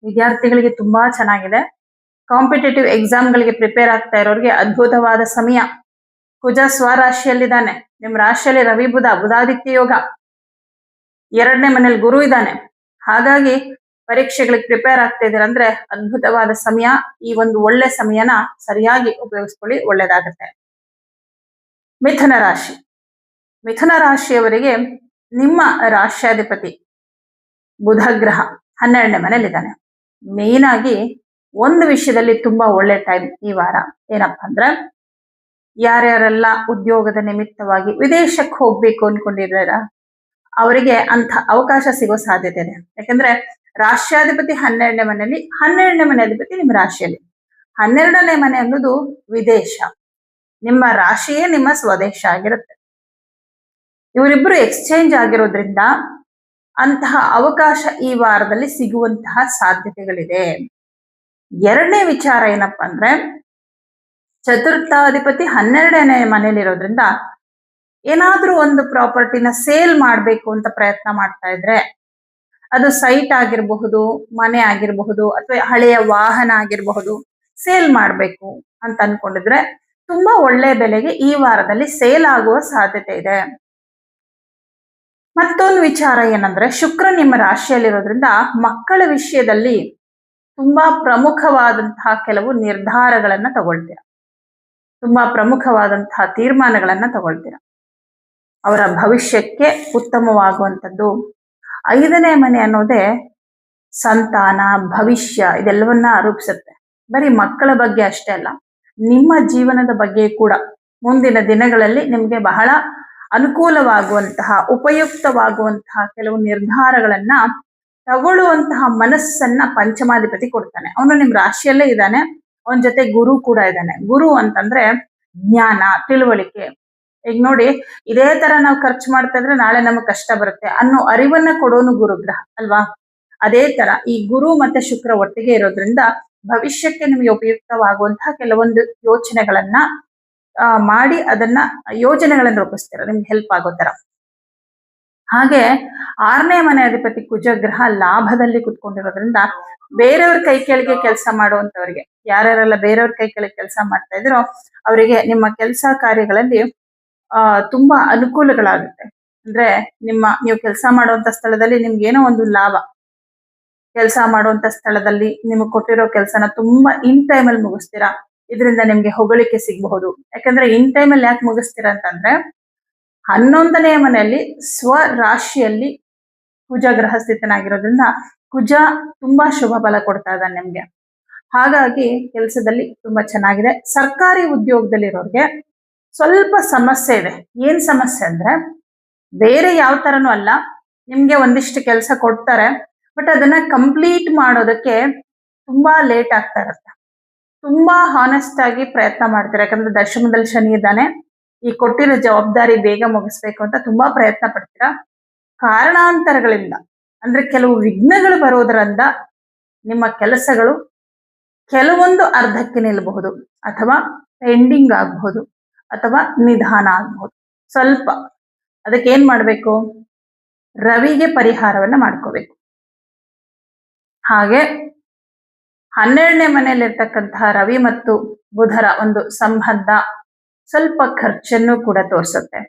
ವಿದ್ಯಾರ್ಥಿಗಳಿಗೆ ತುಂಬಾ ಚೆನ್ನಾಗಿದೆ. ಕಾಂಪಿಟೇಟಿವ್ ಎಕ್ಸಾಮ್ಗಳಿಗೆ ಪ್ರಿಪೇರ್ ಆಗ್ತಾ ಇರೋರಿಗೆ ಅದ್ಭುತವಾದ ಸಮಯ. ಕುಜ ಸ್ವರಾಶಿಯಲ್ಲಿದ್ದಾನೆ, ನಿಮ್ ರಾಶಿಯಲ್ಲಿ ರವಿ ಬುಧಾದಿತ್ಯ ಯೋಗ, 2ನೇ ಮನೇಲಿ ಗುರು ಇದ್ದಾನೆ. ಹಾಗಾಗಿ ಪರೀಕ್ಷೆಗಳಿಗೆ ಪ್ರಿಪೇರ್ ಆಗ್ತಾ ಇದ್ದೀರಾ ಅಂದ್ರೆ ಅದ್ಭುತವಾದ ಸಮಯ. ಈ ಒಂದು ಒಳ್ಳೆ ಸಮಯನ ಸರಿಯಾಗಿ ಉಪಯೋಗಿಸ್ಕೊಳ್ಳಿ, ಒಳ್ಳೇದಾಗತ್ತೆ. ಮಿಥುನ ರಾಶಿ. ಮಿಥುನ ರಾಶಿಯವರಿಗೆ ನಿಮ್ಮ ರಾಶ್ಯಾಧಿಪತಿ ಬುಧ ಗ್ರಹ 12ನೇ ಮನೇಲಿದ್ದಾನೆ. ಮೇನ್ ಆಗಿ ಒಂದು ವಿಷಯದಲ್ಲಿ ತುಂಬಾ ಒಳ್ಳೆ ಟೈಮ್ ಈ ವಾರ. ಏನಪ್ಪಾ ಅಂದ್ರೆ, ಯಾರ್ಯಾರೆಲ್ಲ ಉದ್ಯೋಗದ ನಿಮಿತ್ತವಾಗಿ ವಿದೇಶಕ್ಕೆ ಹೋಗ್ಬೇಕು ಅನ್ಕೊಂಡಿದಾರ ಅವರಿಗೆ ಅಂತ ಅವಕಾಶ ಸಿಗೋ ಸಾಧ್ಯತೆ ಇದೆ. ಯಾಕಂದ್ರೆ ರಾಷ್ಟ್ರಾಧಿಪತಿ 12ನೇ ಮನೆಯಲ್ಲಿ, 12ನೇ ಮನೆ ಅಧಿಪತಿ ನಿಮ್ಮ ರಾಶಿಯಲ್ಲಿ. 12ನೇ ಮನೆ ಅನ್ನೋದು ವಿದೇಶ, ನಿಮ್ಮ ರಾಶಿಯೇ ನಿಮ್ಮ ಸ್ವದೇಶ ಆಗಿರುತ್ತೆ. ಇವರಿಬ್ರು ಎಕ್ಸ್ಚೇಂಜ್ ಆಗಿರೋದ್ರಿಂದ ಅಂತಹ ಅವಕಾಶ ಈ ವಾರದಲ್ಲಿ ಸಿಗುವಂತಹ ಸಾಧ್ಯತೆಗಳಿದೆ. 2ನೇ ವಿಚಾರ ಏನಪ್ಪಾ ಅಂದ್ರೆ, ಚತುರ್ಥಾಧಿಪತಿ 12ನೇ ಮನೆಯಲ್ಲಿರೋದ್ರಿಂದ ಏನಾದ್ರೂ ಒಂದು ಪ್ರಾಪರ್ಟಿನ ಸೇಲ್ ಮಾಡ್ಬೇಕು ಅಂತ ಪ್ರಯತ್ನ ಮಾಡ್ತಾ ಇದ್ರೆ, ಅದು ಸೈಟ್ ಆಗಿರಬಹುದು, ಮನೆ ಆಗಿರಬಹುದು, ಅಥವಾ ಹಳೆಯ ವಾಹನ ಆಗಿರಬಹುದು, ಸೇಲ್ ಮಾಡ್ಬೇಕು ಅಂತ ಅನ್ಕೊಂಡಿದ್ರೆ ತುಂಬಾ ಒಳ್ಳೆ ಬೆಲೆಗೆ ಈ ವಾರದಲ್ಲಿ ಸೇಲ್ ಆಗುವ ಸಾಧ್ಯತೆ ಇದೆ. ಮತ್ತೊಂದು ವಿಚಾರ ಏನಂದ್ರೆ, ಶುಕ್ರ ನಿಮ್ಮ ರಾಶಿಯಲ್ಲಿರೋದ್ರಿಂದ ಮಕ್ಕಳ ವಿಷಯದಲ್ಲಿ ತುಂಬಾ ಪ್ರಮುಖವಾದಂತಹ ಕೆಲವು ನಿರ್ಧಾರಗಳನ್ನ ತಗೊಳ್ತೀರ, ತುಂಬಾ ಪ್ರಮುಖವಾದಂತಹ ತೀರ್ಮಾನಗಳನ್ನ ತಗೊಳ್ತೀರ. ಅವರ ಭವಿಷ್ಯಕ್ಕೆ ಉತ್ತಮವಾಗುವಂಥದ್ದು. 5ನೇ ಮನೆ ಅನ್ನೋದೇ ಸಂತಾನ, ಭವಿಷ್ಯ, ಇದೆಲ್ಲವನ್ನ ರೂಪಿಸುತ್ತೆ. ಬರೀ ಮಕ್ಕಳ ಬಗ್ಗೆ ಅಷ್ಟೇ ಅಲ್ಲ, ನಿಮ್ಮ ಜೀವನದ ಬಗ್ಗೆ ಕೂಡ ಮುಂದಿನ ದಿನಗಳಲ್ಲಿ ನಿಮ್ಗೆ ಬಹಳ ಅನುಕೂಲವಾಗುವಂತಹ, ಉಪಯುಕ್ತವಾಗುವಂತಹ ಕೆಲವು ನಿರ್ಧಾರಗಳನ್ನ ತಗೊಳ್ಳುವಂತಹ ಮನಸ್ಸನ್ನ ಪಂಚಮಾಧಿಪತಿ ಕೊಡ್ತಾನೆ. ಅವನು ನಿಮ್ ರಾಶಿಯಲ್ಲೇ ಇದ್ದಾನೆ, ಅವನ ಜೊತೆ ಗುರು ಕೂಡ ಇದ್ದಾನೆ. ಗುರು ಅಂತಂದ್ರೆ ಜ್ಞಾನ, ತಿಳುವಳಿಕೆ. ಈಗ ನೋಡಿ, ಇದೇ ತರ ನಾವು ಖರ್ಚು ಮಾಡ್ತಾ ಇದ್ರೆ ನಾಳೆ ನಮಗ್ ಕಷ್ಟ ಬರುತ್ತೆ ಅನ್ನೋ ಅರಿವನ್ನ ಕೊಡೋನು ಗುರುಗ್ರಹ ಅಲ್ವಾ. ಅದೇ ತರ ಈ ಗುರು ಮತ್ತೆ ಶುಕ್ರ ಒಟ್ಟಿಗೆ ಇರೋದ್ರಿಂದ ಭವಿಷ್ಯಕ್ಕೆ ನಿಮಗೆ ಉಪಯುಕ್ತವಾಗುವಂತಹ ಕೆಲವೊಂದು ಯೋಚನೆಗಳನ್ನ ಮಾಡಿ ಅದನ್ನ ಯೋಜನೆಗಳನ್ನ ರೂಪಿಸ್ತೀರ, ನಿಮ್ಗೆ ಹೆಲ್ಪ್ ಆಗೋ ತರ. ಹಾಗೆ 6ನೇ ಮನೆ ಅಧಿಪತಿ ಕುಜಗ್ರಹ ಲಾಭದಲ್ಲಿ ಕುತ್ಕೊಂಡಿರೋದ್ರಿಂದ ಬೇರೆಯವ್ರ ಕೈ ಕೆಳಗೆ ಕೆಲಸ ಮಾಡುವಂತವ್ರಿಗೆ, ಯಾರ್ಯಾರೆಲ್ಲ ಬೇರೆಯವ್ರ ಕೈ ಕೆಳಗೆ ಕೆಲಸ ಮಾಡ್ತಾ ಇದ್ರೋ ಅವರಿಗೆ ನಿಮ್ಮ ಕೆಲಸ ಕಾರ್ಯಗಳಲ್ಲಿ ತುಂಬಾ ಅನುಕೂಲಗಳಾಗುತ್ತೆ. ಅಂದ್ರೆ ನೀವು ಕೆಲಸ ಮಾಡುವಂತ ಸ್ಥಳದಲ್ಲಿ ನಿಮ್ಗೆ ಏನೋ ಒಂದು ಲಾಭ, ಕೆಲಸ ಮಾಡುವಂತ ಸ್ಥಳದಲ್ಲಿ ನಿಮಗೆ ಕೊಟ್ಟಿರೋ ಕೆಲಸನ ತುಂಬಾ ಇನ್ ಟೈಮ್ ಅಲ್ಲಿ ಮುಗಿಸ್ತೀರಾ, ಇದರಿಂದ ನಿಮ್ಗೆ ಹೊಗಳಿಕೆ ಸಿಗಬಹುದು. ಯಾಕಂದ್ರೆ ಇನ್ ಟೈಮ್ ಅಲ್ಲಿ ಯಾಕೆ ಮುಗಿಸ್ತೀರಾ ಅಂತಂದ್ರೆ, 11ನೇ ಮನೆಯಲ್ಲಿ ಸ್ವ ರಾಶಿಯಲ್ಲಿ ಕುಜ ಗ್ರಹ ಸ್ಥಿತನಾಗಿರೋದ್ರಿಂದ ಕುಜ ತುಂಬಾ ಶುಭ ಫಲ ಕೊಡ್ತಾ ಇದ್ದಾನೆ ನಿಮ್ಗೆ. ಹಾಗಾಗಿ ಕೆಲಸದಲ್ಲಿ ತುಂಬಾ ಚೆನ್ನಾಗಿದೆ. ಸರ್ಕಾರಿ ಉದ್ಯೋಗದಲ್ಲಿರೋರ್ಗೆ ಸ್ವಲ್ಪ ಸಮಸ್ಯೆ ಇದೆ. ಏನ್ ಸಮಸ್ಯೆ ಅಂದ್ರೆ, ಬೇರೆ ಯಾವ ತರನೂ ಅಲ್ಲ, ನಿಮ್ಗೆ ಒಂದಿಷ್ಟು ಕೆಲಸ ಕೊಡ್ತಾರೆ, ಬಟ್ ಅದನ್ನ ಕಂಪ್ಲೀಟ್ ಮಾಡೋದಕ್ಕೆ ತುಂಬಾ ಲೇಟ್ ಆಗ್ತಾ ಇರುತ್ತೆ. ತುಂಬಾ ಹಾನೆಸ್ಟ್ ಆಗಿ ಪ್ರಯತ್ನ ಮಾಡ್ತೀರಾ, ಯಾಕಂದ್ರೆ ದಶಮದಲ್ಲಿ ಶನಿ ಇದ್ದಾನೆ. ಈ ಕೊಟ್ಟಿರೋ ಜವಾಬ್ದಾರಿ ಬೇಗ ಮುಗಿಸ್ಬೇಕು ಅಂತ ತುಂಬಾ ಪ್ರಯತ್ನ ಪಡ್ತೀರಾ. ಕಾರಣಾಂತರಗಳಿಂದ ಅಂದ್ರೆ ಕೆಲವು ವಿಘ್ನಗಳು ಬರೋದ್ರಿಂದ ನಿಮ್ಮ ಕೆಲಸಗಳು ಕೆಲವೊಂದು ಅರ್ಧಕ್ಕೆ ನಿಲ್ಲಬಹುದು, ಅಥವಾ ಪೆಂಡಿಂಗ್ ಆಗಬಹುದು, ಅಥವಾ ನಿಧಾನ ಆಗಬಹುದು. ಸ್ವಲ್ಪ ಅದಕ್ಕೆ ಏನ್ ಮಾಡ್ಬೇಕು, ರವಿಗೆ ಪರಿಹಾರವನ್ನ ಮಾಡ್ಕೋಬೇಕು. ಹಾಗೆ 12ನೇ ಮನೆಯಲ್ಲಿರ್ತಕ್ಕಂತಹ ರವಿ ಮತ್ತು ಬುಧರ ಒಂದು ಸಂಬಂಧ ಸ್ವಲ್ಪ ಖರ್ಚನ್ನು ಕೂಡ ತೋರಿಸುತ್ತೆ,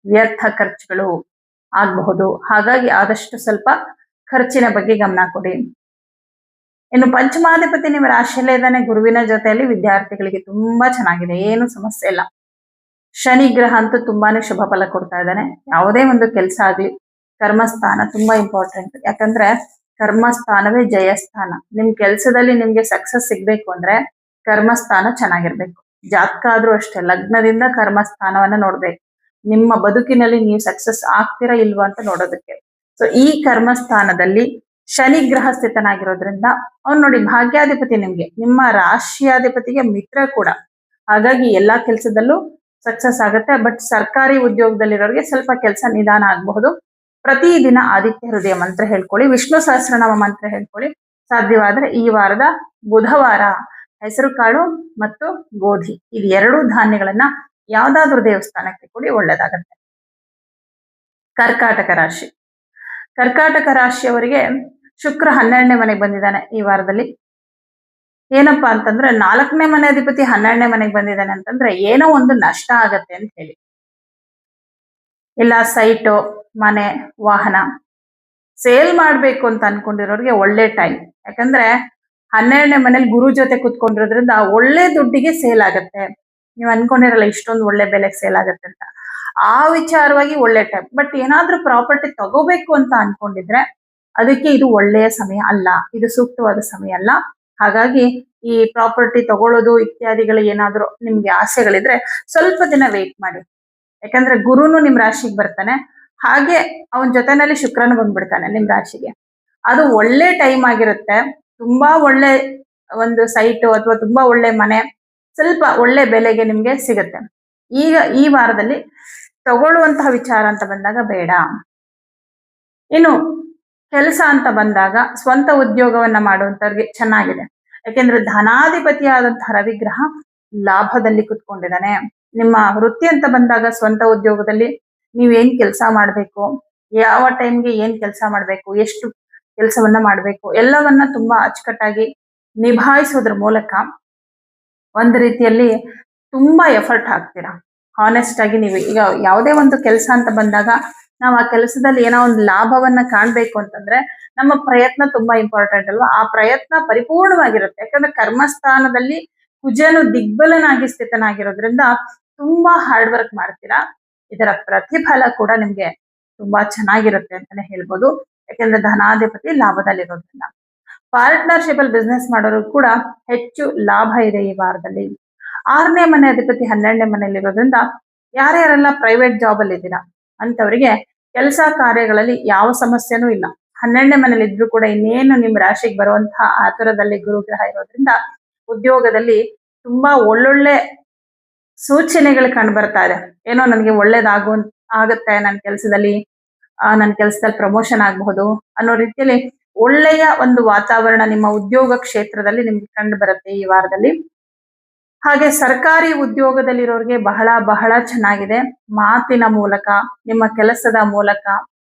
ವ್ಯರ್ಥ ಖರ್ಚುಗಳು ಆಗಬಹುದು. ಹಾಗಾಗಿ ಆದಷ್ಟು ಸ್ವಲ್ಪ ಖರ್ಚಿನ ಬಗ್ಗೆ ಗಮನ ಕೊಡಿ. ಇನ್ನು ಪಂಚಮಾಧಿಪತಿ ನಿಮ್ಮ ರಾಶಿಯಲ್ಲೇ ಇದ್ದಾನೆ, ಗುರುವಿನ ಜೊತೆಯಲ್ಲಿ ವಿದ್ಯಾರ್ಥಿಗಳಿಗೆ ತುಂಬಾ ಚೆನ್ನಾಗಿದೆ, ಏನು ಸಮಸ್ಯೆ ಇಲ್ಲ. ಶನಿ ಗ್ರಹ ಅಂತೂ ತುಂಬಾನೇ ಶುಭ ಫಲ ಕೊಡ್ತಾ ಇದ್ದಾನೆ. ಯಾವುದೇ ಒಂದು ಕೆಲಸ ಆಗ್ಲಿ, ಕರ್ಮಸ್ಥಾನ ತುಂಬಾ ಇಂಪಾರ್ಟೆಂಟ್. ಯಾಕಂದ್ರೆ ಕರ್ಮಸ್ಥಾನವೇ ಜಯಸ್ಥಾನ. ನಿಮ್ ಕೆಲಸದಲ್ಲಿ ನಿಮ್ಗೆ ಸಕ್ಸಸ್ ಸಿಗ್ಬೇಕು ಅಂದ್ರೆ ಕರ್ಮಸ್ಥಾನ ಚೆನ್ನಾಗಿರ್ಬೇಕು. ಜಾತಕ ಆದ್ರೂ ಅಷ್ಟೇ, ಲಗ್ನದಿಂದ ಕರ್ಮಸ್ಥಾನವನ್ನ ನೋಡ್ಬೇಕು. ನಿಮ್ಮ ಬದುಕಿನಲ್ಲಿ ನೀವು ಸಕ್ಸಸ್ ಆಗ್ತೀರಾ ಇಲ್ವಾ ಅಂತ ನೋಡೋದಕ್ಕೆ. ಸೊ ಈ ಕರ್ಮಸ್ಥಾನದಲ್ಲಿ ಶನಿ ಗ್ರಹ ಸ್ಥಿತನಾಗಿರೋದ್ರಿಂದ ಅವ್ನು ನೋಡಿ ಭಾಗ್ಯಾಧಿಪತಿ, ನಿಮ್ಗೆ ನಿಮ್ಮ ರಾಶಿಯಾಧಿಪತಿಗೆ ಮಿತ್ರ ಕೂಡ. ಹಾಗಾಗಿ ಎಲ್ಲಾ ಕೆಲಸದಲ್ಲೂ ಸಕ್ಸಸ್ ಆಗುತ್ತೆ. ಬಟ್ ಸರ್ಕಾರಿ ಉದ್ಯೋಗದಲ್ಲಿರೋರಿಗೆ ಸ್ವಲ್ಪ ಕೆಲಸ ನಿಧಾನ ಆಗಬಹುದು. ಪ್ರತಿದಿನ ಆದಿತ್ಯ ಹೃದಯ ಮಂತ್ರ ಹೇಳ್ಕೊಳ್ಳಿ, ವಿಷ್ಣು ಸಹಸ್ರನಾಮ ಮಂತ್ರ ಹೇಳ್ಕೊಳ್ಳಿ. ಸಾಧ್ಯವಾದ್ರೆ ಈ ವಾರದ ಬುಧವಾರ ಹೆಸರು ಕಾಳು ಮತ್ತು ಗೋಧಿ ಇದು 2 ಧಾನ್ಯಗಳನ್ನ ಯಾವ್ದಾದ್ರೂ ದೇವಸ್ಥಾನಕ್ಕೆ ಕೊಡಿ, ಒಳ್ಳೇದಾಗತ್ತೆ. ಕರ್ಕಾಟಕ ರಾಶಿ. ಕರ್ಕಾಟಕ ರಾಶಿಯವರಿಗೆ ಶುಕ್ರ 12ನೇ ಮನೆಗೆ ಬಂದಿದ್ದಾನೆ ಈ ವಾರದಲ್ಲಿ. ಏನಪ್ಪಾ ಅಂತಂದ್ರೆ 4ನೇ ಮನೆ ಅಧಿಪತಿ 12ನೇ ಮನೆಗೆ ಬಂದಿದ್ದಾನೆ ಅಂತಂದ್ರೆ ಏನೋ ಒಂದು ನಷ್ಟ ಆಗತ್ತೆ ಅಂತ ಹೇಳಿ. ಇಲ್ಲ ಸೈಟು, ಮನೆ, ವಾಹನ ಸೇಲ್ ಮಾಡ್ಬೇಕು ಅಂತ ಅನ್ಕೊಂಡಿರೋರಿಗೆ ಒಳ್ಳೆ ಟೈಮ್. ಯಾಕಂದ್ರೆ 12ನೇ ಮನೇಲಿ ಗುರು ಜೊತೆ ಕುತ್ಕೊಂಡಿರೋದ್ರಿಂದ ಒಳ್ಳೆ ದುಡ್ಡಿಗೆ ಸೇಲ್ ಆಗತ್ತೆ. ನೀವು ಅನ್ಕೊಂಡಿರಲ್ಲ ಇಷ್ಟೊಂದು ಒಳ್ಳೆ ಬೆಲೆಗೆ ಸೇಲ್ ಆಗತ್ತೆ ಅಂತ. ಆ ವಿಚಾರವಾಗಿ ಒಳ್ಳೆ ಟೈಮ್. ಬಟ್ ಏನಾದ್ರೂ ಪ್ರಾಪರ್ಟಿ ತಗೋಬೇಕು ಅಂತ ಅನ್ಕೊಂಡಿದ್ರೆ ಅದಕ್ಕೆ ಇದು ಒಳ್ಳೆಯ ಸಮಯ ಅಲ್ಲ, ಇದು ಸೂಕ್ತವಾದ ಸಮಯ ಅಲ್ಲ. ಹಾಗಾಗಿ ಈ ಪ್ರಾಪರ್ಟಿ ತಗೊಳ್ಳೋದು ಇತ್ಯಾದಿಗಳು ಏನಾದ್ರೂ ನಿಮ್ಗೆ ಆಸೆಗಳಿದ್ರೆ ಸ್ವಲ್ಪ ದಿನ ವೇಟ್ ಮಾಡಿ. ಯಾಕಂದ್ರೆ ಗುರುನು ನಿಮ್ ರಾಶಿಗೆ ಬರ್ತಾನೆ, ಹಾಗೆ ಅವನ ಜೊತೆನಲ್ಲಿ ಶುಕ್ರನು ಬಂದ್ಬಿಡ್ತಾನೆ ನಿಮ್ ರಾಶಿಗೆ. ಅದು ಒಳ್ಳೆ ಟೈಮ್ ಆಗಿರುತ್ತೆ. ತುಂಬಾ ಒಳ್ಳೆ ಒಂದು ಸೈಟು ಅಥವಾ ತುಂಬಾ ಒಳ್ಳೆ ಮನೆ ಸ್ವಲ್ಪ ಒಳ್ಳೆ ಬೆಲೆಗೆ ನಿಮ್ಗೆ ಸಿಗುತ್ತೆ. ಈಗ ಈ ವಾರದಲ್ಲಿ ತಗೊಳ್ಳುವಂತಹ ವಿಚಾರ ಅಂತ ಬಂದಾಗ ಬೇಡ. ಇನ್ನು ಕೆಲಸ ಅಂತ ಬಂದಾಗ ಸ್ವಂತ ಉದ್ಯೋಗವನ್ನ ಮಾಡುವಂತವ್ರಿಗೆ ಚೆನ್ನಾಗಿದೆ. ಯಾಕೆಂದ್ರೆ ಧನಾಧಿಪತಿಯಾದಂತಹ ರವಿಗ್ರಹ ಲಾಭದಲ್ಲಿ ಕುತ್ಕೊಂಡಿದ್ದಾನೆ. ನಿಮ್ಮ ವೃತ್ತಿ ಅಂತ ಬಂದಾಗ ಸ್ವಂತ ಉದ್ಯೋಗದಲ್ಲಿ ನೀವೇನ್ ಕೆಲಸ ಮಾಡ್ಬೇಕು, ಯಾವ ಟೈಮ್ಗೆ ಏನ್ ಕೆಲಸ ಮಾಡ್ಬೇಕು, ಎಷ್ಟು ಕೆಲಸವನ್ನ ಮಾಡ್ಬೇಕು, ಎಲ್ಲವನ್ನ ತುಂಬಾ ಅಚ್ಚುಕಟ್ಟಾಗಿ ನಿಭಾಯಿಸೋದ್ರ ಮೂಲಕ ಒಂದು ರೀತಿಯಲ್ಲಿ ತುಂಬಾ ಎಫರ್ಟ್ ಹಾಕ್ತೀರಾ. ಹಾನೆಸ್ಟ್ ಆಗಿ ನೀವು ಈಗ ಯಾವುದೇ ಒಂದು ಕೆಲಸ ಅಂತ ಬಂದಾಗ ನಾವು ಆ ಕೆಲಸದಲ್ಲಿ ಏನೋ ಒಂದು ಲಾಭವನ್ನ ಕಾಣ್ಬೇಕು ಅಂತಂದ್ರೆ ನಮ್ಮ ಪ್ರಯತ್ನ ತುಂಬಾ ಇಂಪಾರ್ಟೆಂಟ್ ಅಲ್ವಾ. ಆ ಪ್ರಯತ್ನ ಪರಿಪೂರ್ಣವಾಗಿರುತ್ತೆ. ಯಾಕಂದ್ರೆ ಕರ್ಮಸ್ಥಾನದಲ್ಲಿ ಕುಜನು ದಿಗ್ಬಲನಾಗಿ ಸ್ಥಿತನಾಗಿರೋದ್ರಿಂದ ತುಂಬಾ ಹಾರ್ಡ್ ವರ್ಕ್ ಮಾಡ್ತೀರಾ. ಇದರ ಪ್ರತಿಫಲ ಕೂಡ ನಿಮ್ಗೆ ತುಂಬಾ ಚೆನ್ನಾಗಿರುತ್ತೆ ಅಂತಾನೆ ಹೇಳ್ಬೋದು. ಯಾಕಂದ್ರೆ ಧನಾಧಿಪತಿ ಲಾಭದಲ್ಲಿರೋದ್ರಿಂದ ಪಾರ್ಟ್ನರ್ಶಿಪ್ ಅಲ್ಲಿ ಬಿಸ್ನೆಸ್ ಮಾಡೋರು ಕೂಡ ಹೆಚ್ಚು ಲಾಭ ಇದೆ ಈ ವಾರದಲ್ಲಿ. 6ನೇ ಮನೆ ಅಧಿಪತಿ 12ನೇ ಮನೆಯಲ್ಲಿರೋದ್ರಿಂದ ಯಾರ್ಯಾರೆಲ್ಲ ಪ್ರೈವೇಟ್ ಜಾಬ್ ಅಲ್ಲಿ ಇದ್ದೀರಾ ಅಂತವರಿಗೆ ಕೆಲಸ ಕಾರ್ಯಗಳಲ್ಲಿ ಯಾವ ಸಮಸ್ಯೆನೂ ಇಲ್ಲ. 12ನೇ ಮನೇಲಿ ಇದ್ರು ಕೂಡ ಇನ್ನೇನು ನಿಮ್ ರಾಶಿಗೆ ಬರುವಂತಹ ಆತುರದಲ್ಲಿ ಗುರುಗ್ರಹ ಇರೋದ್ರಿಂದ ಉದ್ಯೋಗದಲ್ಲಿ ತುಂಬಾ ಒಳ್ಳೊಳ್ಳೆ ಸೂಚನೆಗಳು ಕಂಡು ಬರ್ತಾ ಇದೆ. ಏನೋ ನನಗೆ ಆಗತ್ತೆ ನನ್ನ ಕೆಲಸದಲ್ಲಿ, ಪ್ರಮೋಷನ್ ಆಗಬಹುದು ಅನ್ನೋ ರೀತಿಯಲ್ಲಿ ಒಳ್ಳೆಯ ಒಂದು ವಾತಾವರಣ ನಿಮ್ಮ ಉದ್ಯೋಗ ಕ್ಷೇತ್ರದಲ್ಲಿ ನಿಮ್ಗೆ ಕಂಡು ಬರುತ್ತೆ ಈ ವಾರದಲ್ಲಿ. ಹಾಗೆ ಸರ್ಕಾರಿ ಉದ್ಯೋಗದಲ್ಲಿರೋರಿಗೆ ಬಹಳ ಬಹಳ ಚೆನ್ನಾಗಿದೆ. ಮಾತಿನ ಮೂಲಕ, ನಿಮ್ಮ ಕೆಲಸದ ಮೂಲಕ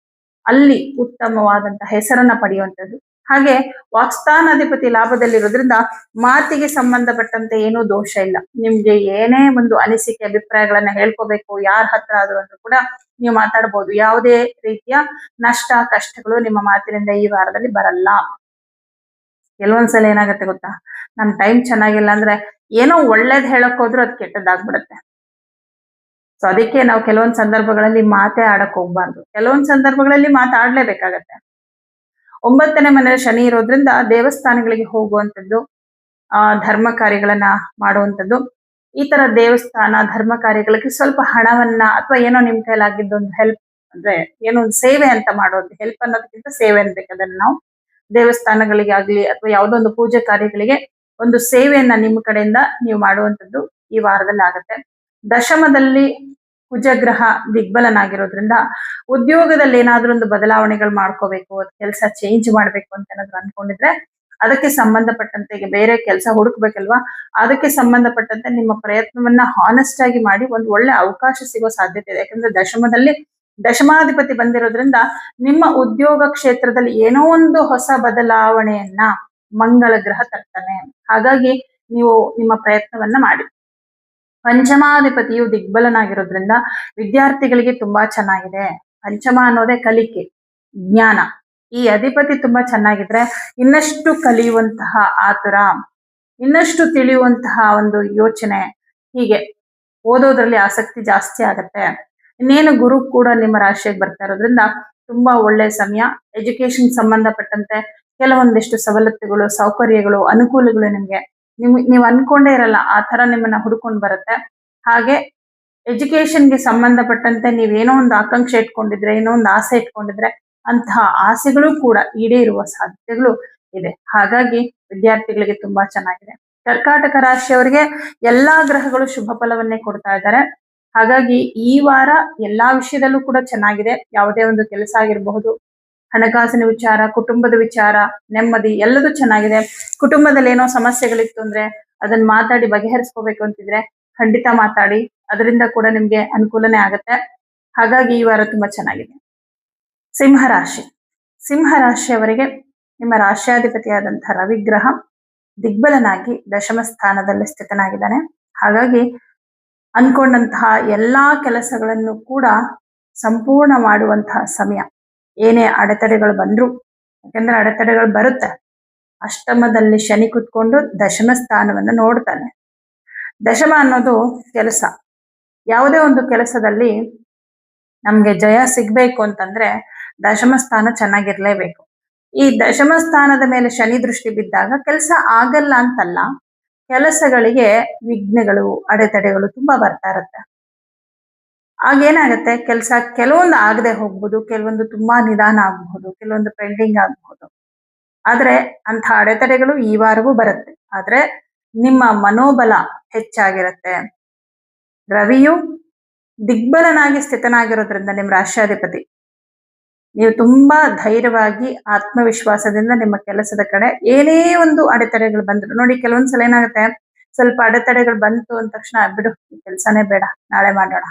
ಅಲ್ಲಿ ಉತ್ತಮವಾದಂತಹ ಹೆಸರನ್ನ ಪಡೆಯುವಂಥದ್ದು. ಹಾಗೆ ವಾಕ್ಸ್ಥಾನಾಧಿಪತಿ ಲಾಭದಲ್ಲಿರೋದ್ರಿಂದ ಮಾತಿಗೆ ಸಂಬಂಧಪಟ್ಟಂತೆ ಏನೂ ದೋಷ ಇಲ್ಲ. ನಿಮ್ಗೆ ಏನೇ ಒಂದು ಅನಿಸಿಕೆ ಅಭಿಪ್ರಾಯಗಳನ್ನ ಹೇಳ್ಕೋಬೇಕು ಯಾರ ಹತ್ರ ಆದ್ರೂ ಅಂದ್ರೂ ಕೂಡ ನೀವು ಮಾತಾಡ್ಬೋದು. ಯಾವುದೇ ರೀತಿಯ ನಷ್ಟ ಕಷ್ಟಗಳು ನಿಮ್ಮ ಮಾತಿನಿಂದ ಈ ವಾರದಲ್ಲಿ ಬರಲ್ಲ. ಕೆಲವೊಂದ್ಸಲ ಏನಾಗತ್ತೆ ಗೊತ್ತಾ, ನಮ್ ಟೈಮ್ ಚೆನ್ನಾಗಿಲ್ಲ ಅಂದ್ರೆ ಏನೋ ಒಳ್ಳೇದ್ ಹೇಳಕ್ ಹೋದ್ರು ಅದು ಕೆಟ್ಟದ್ದಾಗ್ಬಿಡುತ್ತೆ. ಸೊ ಅದಕ್ಕೆ ನಾವು ಕೆಲವೊಂದ್ ಸಂದರ್ಭಗಳಲ್ಲಿ ಮಾತೇ ಆಡಕ್ ಹೋಗ್ಬಾರ್ದು. ಕೆಲವೊಂದ್ ಸಂದರ್ಭಗಳಲ್ಲಿ ಮಾತಾಡ್ಲೇಬೇಕಾಗತ್ತೆ. 9ನೇ ಮನೆಯಲ್ಲಿ ಶನಿ ಇರೋದ್ರಿಂದ ದೇವಸ್ಥಾನಗಳಿಗೆ ಹೋಗುವಂಥದ್ದು, ಧರ್ಮ ಕಾರ್ಯಗಳನ್ನ ಮಾಡುವಂಥದ್ದು, ಈ ತರ ದೇವಸ್ಥಾನ ಧರ್ಮ ಕಾರ್ಯಗಳಿಗೆ ಸ್ವಲ್ಪ ಹಣವನ್ನ ಅಥವಾ ಏನೋ ನಿಮ್ ಕೈಲಾಗಿದ್ದೊಂದು ಹೆಲ್ಪ್ ಅಂದ್ರೆ ಏನೋ ಒಂದು ಸೇವೆ ಅಂತ ಮಾಡೋದು. ಹೆಲ್ಪ್ ಅನ್ನೋದಕ್ಕಿಂತ ಸೇವೆ ಅನ್ಬೇಕು ಅದನ್ನ ನಾವು. ದೇವಸ್ಥಾನಗಳಿಗೆ ಆಗ್ಲಿ ಅಥವಾ ಯಾವುದೋ ಒಂದು ಪೂಜೆ ಕಾರ್ಯಗಳಿಗೆ ಒಂದು ಸೇವೆಯನ್ನ ನಿಮ್ಮ ಕಡೆಯಿಂದ ನೀವು ಮಾಡುವಂಥದ್ದು ಈ ವಾರದಲ್ಲಿ ಆಗತ್ತೆ. ದಶಮದಲ್ಲಿ ಕುಜಗ್ರಹ ದಿಗ್ಬಲನಾಗಿರೋದ್ರಿಂದ ಉದ್ಯೋಗದಲ್ಲಿ ಏನಾದ್ರೂ ಒಂದು ಬದಲಾವಣೆಗಳು ಮಾಡ್ಕೋಬೇಕು, ಕೆಲಸ ಚೇಂಜ್ ಮಾಡ್ಬೇಕು ಅಂತ ಏನಾದ್ರು ಅನ್ಕೊಂಡಿದ್ರೆ ಅದಕ್ಕೆ ಸಂಬಂಧಪಟ್ಟಂತೆ ಈಗ ಬೇರೆ ಕೆಲಸ ಹುಡುಕ್ಬೇಕಲ್ವಾ, ಅದಕ್ಕೆ ಸಂಬಂಧಪಟ್ಟಂತೆ ನಿಮ್ಮ ಪ್ರಯತ್ನವನ್ನ ಹಾನೆಸ್ಟ್ ಆಗಿ ಮಾಡಿ ಒಂದು ಒಳ್ಳೆ ಅವಕಾಶ ಸಿಗೋ ಸಾಧ್ಯತೆ ಇದೆ. ಯಾಕಂದ್ರೆ ದಶಮದಲ್ಲಿ ದಶಮಾಧಿಪತಿ ಬಂದಿರೋದ್ರಿಂದ ನಿಮ್ಮ ಉದ್ಯೋಗ ಕ್ಷೇತ್ರದಲ್ಲಿ ಏನೋ ಒಂದು ಹೊಸ ಬದಲಾವಣೆಯನ್ನ ಮಂಗಳ ಗ್ರಹ ತರ್ತಾನೆ. ಹಾಗಾಗಿ ನೀವು ನಿಮ್ಮ ಪ್ರಯತ್ನವನ್ನ ಮಾಡಿ. ಪಂಚಮಾಧಿಪತಿಯು ದಿಗ್ಬಲನಾಗಿರೋದ್ರಿಂದ ವಿದ್ಯಾರ್ಥಿಗಳಿಗೆ ತುಂಬಾ ಚೆನ್ನಾಗಿದೆ. ಪಂಚಮ ಅನ್ನೋದೇ ಕಲಿಕೆ, ಜ್ಞಾನ. ಈ ಅಧಿಪತಿ ತುಂಬಾ ಚೆನ್ನಾಗಿದ್ರೆ ಇನ್ನಷ್ಟು ಕಲಿಯುವಂತಹ ಆತುರ, ಇನ್ನಷ್ಟು ತಿಳಿಯುವಂತಹ ಒಂದು ಯೋಚನೆ, ಹೀಗೆ ಓದೋದ್ರಲ್ಲಿ ಆಸಕ್ತಿ ಜಾಸ್ತಿ ಆಗತ್ತೆ. ಇನ್ನೇನು ಗುರು ಕೂಡ ನಿಮ್ಮ ರಾಶಿಯಾಗಿ ಬರ್ತಾ ಇರೋದ್ರಿಂದ ತುಂಬಾ ಒಳ್ಳೆ ಸಮಯ. ಎಜುಕೇಶನ್ ಸಂಬಂಧಪಟ್ಟಂತೆ ಕೆಲವೊಂದಿಷ್ಟು ಸವಲತ್ತುಗಳು, ಸೌಕರ್ಯಗಳು, ಅನುಕೂಲಗಳು ನಿಮ್ಗೆ ನೀವು ಅನ್ಕೊಂಡೇ ಇರಲ್ಲ ಆ ತರ ನಿಮ್ಮನ್ನ ಹುಡ್ಕೊಂಡು ಬರುತ್ತೆ. ಹಾಗೆ ಎಜುಕೇಶನ್ಗೆ ಸಂಬಂಧಪಟ್ಟಂತೆ ನೀವೇನೋ ಒಂದು ಆಕಾಂಕ್ಷೆ ಇಟ್ಕೊಂಡಿದ್ರೆ, ಏನೋ ಒಂದು ಆಸೆ ಇಟ್ಕೊಂಡಿದ್ರೆ ಅಂತಹ ಆಸೆಗಳು ಕೂಡ ಈಡೇರುವ ಸಾಧ್ಯತೆಗಳು ಇದೆ. ಹಾಗಾಗಿ ವಿದ್ಯಾರ್ಥಿಗಳಿಗೆ ತುಂಬಾ ಚೆನ್ನಾಗಿದೆ. ಕರ್ಕಾಟಕ ರಾಶಿಯವರಿಗೆ ಎಲ್ಲಾ ಗ್ರಹಗಳು ಶುಭ ಫಲವನ್ನೇ ಕೊಡ್ತಾ ಇದ್ದಾರೆ. ಹಾಗಾಗಿ ಈ ವಾರ ಎಲ್ಲಾ ವಿಷಯದಲ್ಲೂ ಕೂಡ ಚೆನ್ನಾಗಿದೆ. ಯಾವುದೇ ಒಂದು ಕೆಲಸ ಆಗಿರಬಹುದು, ಹಣಕಾಸಿನ ವಿಚಾರ, ಕುಟುಂಬದ ವಿಚಾರ, ನೆಮ್ಮದಿ ಎಲ್ಲದೂ ಚೆನ್ನಾಗಿದೆ. ಕುಟುಂಬದಲ್ಲಿ ಏನೋ ಸಮಸ್ಯೆಗಳಿತ್ತು ಅಂದ್ರೆ ಅದನ್ನ ಮಾತಾಡಿ ಬಗೆಹರಿಸ್ಕೋಬೇಕು ಅಂತಿದ್ರೆ ಖಂಡಿತ ಮಾತಾಡಿ, ಅದರಿಂದ ಕೂಡ ನಿಮ್ಗೆ ಅನುಕೂಲನೇ ಆಗುತ್ತೆ. ಹಾಗಾಗಿ ಈ ವಾರ ತುಂಬಾ ಚೆನ್ನಾಗಿದೆ. ಸಿಂಹರಾಶಿ. ಸಿಂಹರಾಶಿಯವರಿಗೆ ನಿಮ್ಮ ರಾಶ್ಯಾಧಿಪತಿಯಾದಂತಹ ರವಿಗ್ರಹ ದಿಗ್ಬಲನಾಗಿ ದಶಮ ಸ್ಥಾನದಲ್ಲಿ ಸ್ಥಿತನಾಗಿದ್ದಾನೆ. ಹಾಗಾಗಿ ಅನ್ಕೊಂಡಂತಹ ಎಲ್ಲಾ ಕೆಲಸಗಳನ್ನು ಕೂಡ ಸಂಪೂರ್ಣ ಮಾಡುವಂತಹ ಸಮಯ. ಏನೇ ಅಡೆತಡೆಗಳು ಬಂದ್ರು, ಯಾಕಂದ್ರೆ ಅಡೆತಡೆಗಳು ಬರುತ್ತೆ, ಅಷ್ಟಮದಲ್ಲಿ ಶನಿ ಕುತ್ಕೊಂಡು ದಶಮ ಸ್ಥಾನವನ್ನು ನೋಡ್ತಾನೆ. ದಶಮ ಅನ್ನೋದು ಕೆಲಸ. ಯಾವುದೇ ಒಂದು ಕೆಲಸದಲ್ಲಿ ನಮ್ಗೆ ಜಯ ಸಿಗ್ಬೇಕು ಅಂತಂದ್ರೆ ದಶಮ ಸ್ಥಾನ ಚೆನ್ನಾಗಿರ್ಲೇಬೇಕು. ಈ ದಶಮ ಸ್ಥಾನದ ಮೇಲೆ ಶನಿ ದೃಷ್ಟಿ ಬಿದ್ದಾಗ ಕೆಲಸ ಆಗಲ್ಲ ಅಂತಲ್ಲ, ಕೆಲಸಗಳಿಗೆ ವಿಘ್ನಗಳು, ಅಡೆತಡೆಗಳು ತುಂಬಾ ಬರ್ತಾ ಇರುತ್ತೆ. ಆಗೇನಾಗತ್ತೆ, ಕೆಲಸ ಕೆಲವೊಂದು ಆಗದೆ ಹೋಗ್ಬೋದು, ಕೆಲವೊಂದು ತುಂಬಾ ನಿಧಾನ ಆಗಬಹುದು, ಕೆಲವೊಂದು ಪೆಂಡಿಂಗ್ ಆಗಬಹುದು. ಆದ್ರೆ ಅಂಥ ಅಡೆತಡೆಗಳು ಈ ವಾರವೂ ಬರುತ್ತೆ. ಆದ್ರೆ ನಿಮ್ಮ ಮನೋಬಲ ಹೆಚ್ಚಾಗಿರುತ್ತೆ. ರವಿಯು ದಿಗ್ಬಲನಾಗಿ ಸ್ಥಿತನಾಗಿರೋದ್ರಿಂದ ನಿಮ್ಮ ರಾಶ್ಯಾಧಿಪತಿ, ನೀವು ತುಂಬಾ ಧೈರ್ಯವಾಗಿ ಆತ್ಮವಿಶ್ವಾಸದಿಂದ ನಿಮ್ಮ ಕೆಲಸದ ಕಡೆ ಏನೇ ಒಂದು ಅಡೆತಡೆಗಳು ಬಂದ್ರು ನೋಡಿ, ಕೆಲವೊಂದ್ಸಲ ಏನಾಗುತ್ತೆ, ಸ್ವಲ್ಪ ಅಡೆತಡೆಗಳು ಬಂತು ಅಂದ ತಕ್ಷಣ ಬಿಡು ಈ ಕೆಲಸನೇ ಬೇಡ, ನಾಳೆ ಮಾಡೋಣ,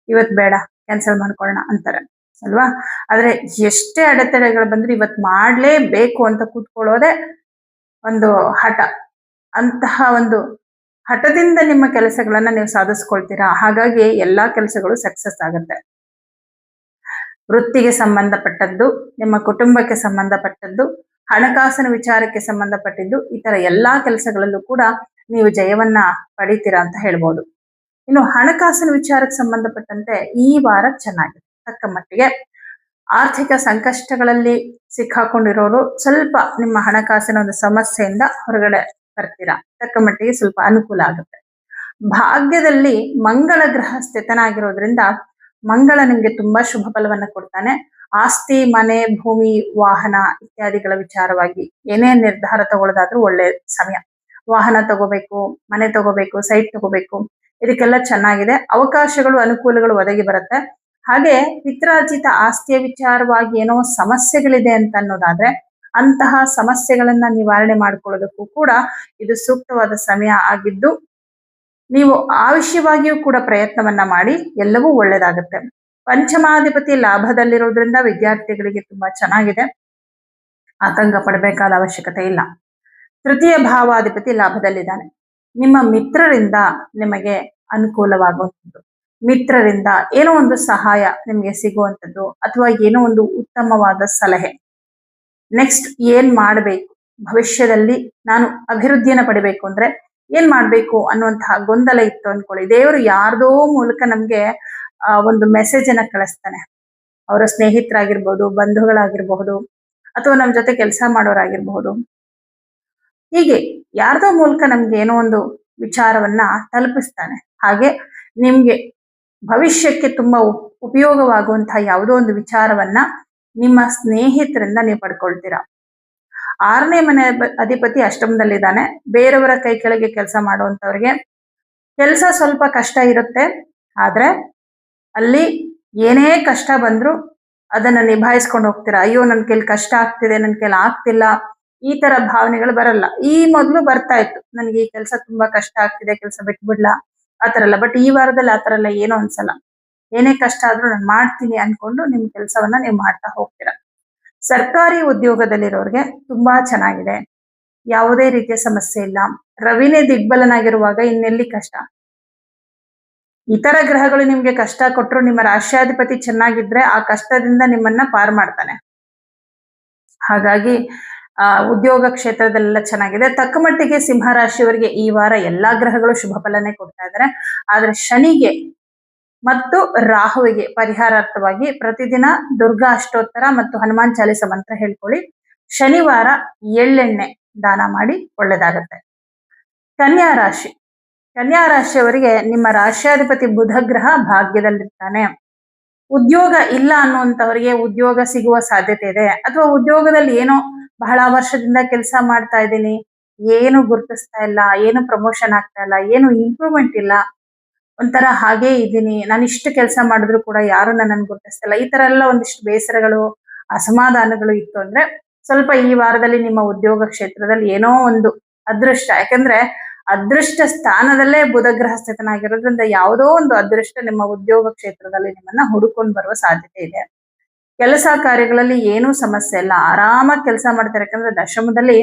ಇವತ್ ಬೇಡ, ಕ್ಯಾನ್ಸಲ್ ಮಾಡ್ಕೊಳ್ಳೋಣ ಅಂತಾರೆ ಅಲ್ವಾ. ಆದ್ರೆ ಎಷ್ಟೇ ಅಡೆತಡೆಗಳು ಬಂದ್ರು ಇವತ್ ಮಾಡ್ಲೇಬೇಕು ಅಂತ ಕೂತ್ಕೊಳ್ಳೋದೆ ಒಂದು ಹಠ. ಅಂತಹ ಒಂದು ಹಠದಿಂದ ನಿಮ್ಮ ಕೆಲಸಗಳನ್ನ ನೀವು ಸಾಧಿಸ್ಕೊಳ್ತೀರಾ. ಹಾಗಾಗಿ ಎಲ್ಲಾ ಕೆಲಸಗಳು ಸಕ್ಸಸ್ ಆಗುತ್ತೆ. ವೃತ್ತಿಗೆ ಸಂಬಂಧಪಟ್ಟದ್ದು, ನಿಮ್ಮ ಕುಟುಂಬಕ್ಕೆ ಸಂಬಂಧಪಟ್ಟದ್ದು, ಹಣಕಾಸಿನ ವಿಚಾರಕ್ಕೆ ಸಂಬಂಧಪಟ್ಟಿದ್ದು, ಈ ತರ ಎಲ್ಲಾ ಕೆಲಸಗಳಲ್ಲೂ ಕೂಡ ನೀವು ಜಯವನ್ನ ಪಡಿತೀರಾ ಅಂತ ಹೇಳ್ಬೋದು. ಇನ್ನು ಹಣಕಾಸಿನ ವಿಚಾರಕ್ಕೆ ಸಂಬಂಧಪಟ್ಟಂತೆ ಈ ವಾರ ಚೆನ್ನಾಗಿದೆ. ತಕ್ಕ ಮಟ್ಟಿಗೆ ಆರ್ಥಿಕ ಸಂಕಷ್ಟಗಳಲ್ಲಿ ಸಿಕ್ಕಾಕೊಂಡಿರೋರು ಸ್ವಲ್ಪ ನಿಮ್ಮ ಹಣಕಾಸಿನ ಒಂದು ಸಮಸ್ಯೆಯಿಂದ ಹೊರಗಡೆ ಬರ್ತೀರಾ. ತಕ್ಕ ಮಟ್ಟಿಗೆ ಸ್ವಲ್ಪ ಅನುಕೂಲ ಆಗುತ್ತೆ. ಭಾಗ್ಯದಲ್ಲಿ ಮಂಗಳ ಗ್ರಹ ಸ್ಥಿತನಾಗಿರೋದ್ರಿಂದ ಮಂಗಳ ನಿಮ್ಗೆ ತುಂಬಾ ಶುಭ ಫಲವನ್ನ ಕೊಡ್ತಾನೆ. ಆಸ್ತಿ, ಮನೆ, ಭೂಮಿ, ವಾಹನ ಇತ್ಯಾದಿಗಳ ವಿಚಾರವಾಗಿ ಏನೇ ನಿರ್ಧಾರ ತಗೊಳ್ಳೋದಾದ್ರೂ ಒಳ್ಳೆ ಸಮಯ. ವಾಹನ ತಗೋಬೇಕು, ಮನೆ ತಗೋಬೇಕು, ಸೈಟ್ ತಗೋಬೇಕು, ಇದಕ್ಕೆಲ್ಲ ಚೆನ್ನಾಗಿದೆ. ಅವಕಾಶಗಳು, ಅನುಕೂಲಗಳು ಒದಗಿ ಬರುತ್ತೆ. ಹಾಗೆ ಪಿತ್ರಾರ್ಜಿತ ಆಸ್ತಿಯ ವಿಚಾರವಾಗಿ ಏನೋ ಸಮಸ್ಯೆಗಳಿದೆ ಅಂತ ಅನ್ನೋದಾದ್ರೆ ಅಂತಹ ಸಮಸ್ಯೆಗಳನ್ನ ನಿವಾರಣೆ ಮಾಡ್ಕೊಳ್ಳೋದಕ್ಕೂ ಕೂಡ ಇದು ಸೂಕ್ತವಾದ ಸಮಯ ಆಗಿದ್ದು, ನೀವು ಅವಶ್ಯವಾಗಿಯೂ ಕೂಡ ಪ್ರಯತ್ನವನ್ನ ಮಾಡಿ, ಎಲ್ಲವೂ ಒಳ್ಳೇದಾಗುತ್ತೆ. ಪಂಚಮಾಧಿಪತಿ ಲಾಭದಲ್ಲಿರೋದ್ರಿಂದ ವಿದ್ಯಾರ್ಥಿಗಳಿಗೆ ತುಂಬಾ ಚೆನ್ನಾಗಿದೆ. ಆತಂಕ ಪಡಬೇಕಾದ ಅವಶ್ಯಕತೆ ಇಲ್ಲ. ತೃತೀಯ ಭಾವಾಧಿಪತಿ ಲಾಭದಲ್ಲಿದ್ದಾನೆ. ನಿಮ್ಮ ಮಿತ್ರರಿಂದ ನಿಮಗೆ ಅನುಕೂಲವಾಗುವಂಥದ್ದು, ಮಿತ್ರರಿಂದ ಏನೋ ಒಂದು ಸಹಾಯ ನಿಮಗೆ ಸಿಗುವಂಥದ್ದು, ಅಥವಾ ಏನೋ ಒಂದು ಉತ್ತಮವಾದ ಸಲಹೆ. ನೆಕ್ಸ್ಟ್ ಏನ್ ಮಾಡಬೇಕು, ಭವಿಷ್ಯದಲ್ಲಿ ನಾನು ಅಭಿವೃದ್ಧಿಯನ್ನ ಪಡಿಬೇಕು ಅಂದ್ರೆ ಏನ್ ಮಾಡ್ಬೇಕು ಅನ್ನುವಂತಹ ಗೊಂದಲ ಇತ್ತು ಅನ್ಕೊಳ್ಳಿ, ದೇವರು ಯಾರ್ದೋ ಮೂಲಕ ನಮ್ಗೆ ಒಂದು ಮೆಸೇಜ್ ಅನ್ನ ಕಳಿಸ್ತಾನೆ. ಅವರ ಸ್ನೇಹಿತರಾಗಿರ್ಬೋದು, ಬಂಧುಗಳಾಗಿರ್ಬಹುದು, ಅಥವಾ ನಮ್ಮ ಜೊತೆ ಕೆಲಸ ಮಾಡೋರಾಗಿರ್ಬಹುದು. ಹೀಗೆ ಯಾರ್ದೋ ಮೂಲಕ ನಮ್ಗೆ ಏನೋ ಒಂದು ವಿಚಾರವನ್ನ ತಲುಪಿಸ್ತಾನೆ. ಹಾಗೆ ನಿಮ್ಗೆ ಭವಿಷ್ಯಕ್ಕೆ ತುಂಬಾ ಉಪಯೋಗವಾಗುವಂತಹ ಯಾವುದೋ ಒಂದು ವಿಚಾರವನ್ನ ನಿಮ್ಮ ಸ್ನೇಹಿತರಿಂದ ನೀವು ಪಡ್ಕೊಳ್ತೀರಾ. 6ನೇ ಮನೆ ಅಧಿಪತಿ ಅಷ್ಟಮದಲ್ಲಿದ್ದಾನೆ. ಬೇರೆಯವರ ಕೈ ಕೆಳಗೆ ಕೆಲಸ ಮಾಡುವಂತವ್ರಿಗೆ ಕೆಲಸ ಸ್ವಲ್ಪ ಕಷ್ಟ ಇರುತ್ತೆ. ಆದ್ರೆ ಅಲ್ಲಿ ಏನೇ ಕಷ್ಟ ಬಂದ್ರು ಅದನ್ನ ನಿಭಾಯಿಸ್ಕೊಂಡು ಹೋಗ್ತೀರಾ. ಅಯ್ಯೋ ನನ್ ಕೈಲಿ ಕಷ್ಟ ಆಗ್ತಿದೆ, ನನ್ ಕೈಲಿ ಆಗ್ತಿಲ್ಲ, ಈ ತರ ಭಾವನೆಗಳು ಬರಲ್ಲ. ಈ ಮೊದಲು ಬರ್ತಾ ಇತ್ತು, ನನಗೆ ಈ ಕೆಲಸ ತುಂಬಾ ಕಷ್ಟ ಆಗ್ತಿದೆ, ಕೆಲಸ ಬಿಟ್ಬಿಡ್ಲಾ, ಆತರ ಎಲ್ಲ. ಬಟ್ ಈ ವಾರದಲ್ಲಿ ಆತರ ಎಲ್ಲ ಏನೋ ಅನ್ಸಲ್ಲ. ಏನೇ ಕಷ್ಟ ಆದ್ರೂ ನಾನು ಮಾಡ್ತೀನಿ ಅನ್ಕೊಂಡು ನಿಮ್ ಕೆಲಸವನ್ನ ನೀವು ಮಾಡ್ತಾ ಹೋಗ್ತೀರಾ. ಸರ್ಕಾರಿ ಉದ್ಯೋಗದಲ್ಲಿರೋರ್ಗೆ ತುಂಬಾ ಚೆನ್ನಾಗಿದೆ. ಯಾವುದೇ ರೀತಿಯ ಸಮಸ್ಯೆ ಇಲ್ಲ. ರವಿನೇ ದಿಗ್ಬಲನಾಗಿರುವಾಗ ಇನ್ನೆಲ್ಲಿ ಕಷ್ಟ. ಇತರ ಗ್ರಹಗಳು ನಿಮ್ಗೆ ಕಷ್ಟ ಕೊಟ್ಟರು, ನಿಮ್ಮ ರಾಶ್ಯಾಧಿಪತಿ ಚೆನ್ನಾಗಿದ್ರೆ ಆ ಕಷ್ಟದಿಂದ ನಿಮ್ಮನ್ನ ಪಾರ್ ಮಾಡ್ತಾನೆ. ಹಾಗಾಗಿ ಉದ್ಯೋಗ ಕ್ಷೇತ್ರದಲ್ಲೆಲ್ಲ ಚೆನ್ನಾಗಿದೆ. ತಕ್ಕ ಮಟ್ಟಿಗೆ ಸಿಂಹರಾಶಿಯವರಿಗೆ ಈ ವಾರ ಎಲ್ಲಾ ಗ್ರಹಗಳು ಶುಭ ಫಲನೇ ಕೊಡ್ತಾ ಇದ್ದಾರೆ. ಆದ್ರೆ ಶನಿಗೆ ಮತ್ತು ರಾಹುವಿಗೆ ಪರಿಹಾರಾರ್ಥವಾಗಿ ಪ್ರತಿದಿನ ದುರ್ಗಾ ಅಷ್ಟೋತ್ತರ ಮತ್ತು ಹನುಮಾನ್ ಚಾಲಿಸ ಮಂತ್ರ ಹೇಳ್ಕೊಳ್ಳಿ. ಶನಿವಾರ ಎಳ್ಳೆಣ್ಣೆ ದಾನ ಮಾಡಿ, ಒಳ್ಳೇದಾಗತ್ತೆ. ಕನ್ಯಾ ರಾಶಿ. ಕನ್ಯಾ ರಾಶಿಯವರಿಗೆ ನಿಮ್ಮ ರಾಶ್ಯಾಧಿಪತಿ ಬುಧ ಗ್ರಹ ಭಾಗ್ಯದಲ್ಲಿರ್ತಾನೆ. ಉದ್ಯೋಗ ಇಲ್ಲ ಅನ್ನುವಂಥವರಿಗೆ ಉದ್ಯೋಗ ಸಿಗುವ ಸಾಧ್ಯತೆ ಇದೆ. ಅಥವಾ ಉದ್ಯೋಗದಲ್ಲಿ ಏನೋ ಬಹಳ ವರ್ಷದಿಂದ ಕೆಲಸ ಮಾಡ್ತಾ ಇದ್ದೀನಿ, ಏನು ಗುರುತಿಸ್ತಾ ಇಲ್ಲ, ಏನು ಪ್ರಮೋಷನ್ ಆಗ್ತಾ ಇಲ್ಲ, ಏನು ಇಂಪ್ರೂವ್ಮೆಂಟ್ ಇಲ್ಲ, ಒಂಥರ ಹಾಗೇ ಇದ್ದೀನಿ, ನಾನು ಇಷ್ಟು ಕೆಲಸ ಮಾಡಿದ್ರು ಕೂಡ ಯಾರು ನನ್ನನ್ನು ಗುರುತಿಸ್ತಿಲ್ಲ, ಈ ತರ ಎಲ್ಲ ಒಂದಿಷ್ಟು ಬೇಸರಗಳು, ಅಸಮಾಧಾನಗಳು ಇತ್ತು ಅಂದ್ರೆ ಸ್ವಲ್ಪ ಈ ವಾರದಲ್ಲಿ ನಿಮ್ಮ ಉದ್ಯೋಗ ಕ್ಷೇತ್ರದಲ್ಲಿ ಏನೋ ಒಂದು ಅದೃಷ್ಟ, ಯಾಕಂದ್ರೆ ಅದೃಷ್ಟ ಸ್ಥಾನದಲ್ಲೇ ಬುಧ ಗ್ರಹ ಸ್ಥಿತನಾಗಿರೋದ್ರಿಂದ ಯಾವುದೋ ಒಂದು ಅದೃಷ್ಟ ನಿಮ್ಮ ಉದ್ಯೋಗ ಕ್ಷೇತ್ರದಲ್ಲಿ ನಿಮ್ಮನ್ನ ಹುಡುಕೊಂಡು ಬರುವ ಸಾಧ್ಯತೆ ಇದೆ. ಕೆಲಸ ಕಾರ್ಯಗಳಲ್ಲಿ ಏನೂ ಸಮಸ್ಯೆ ಇಲ್ಲ, ಆರಾಮಾಗಿ ಕೆಲಸ ಮಾಡ್ತಾರೆ. ಯಾಕಂದ್ರೆ ದಶಮದಲ್ಲಿ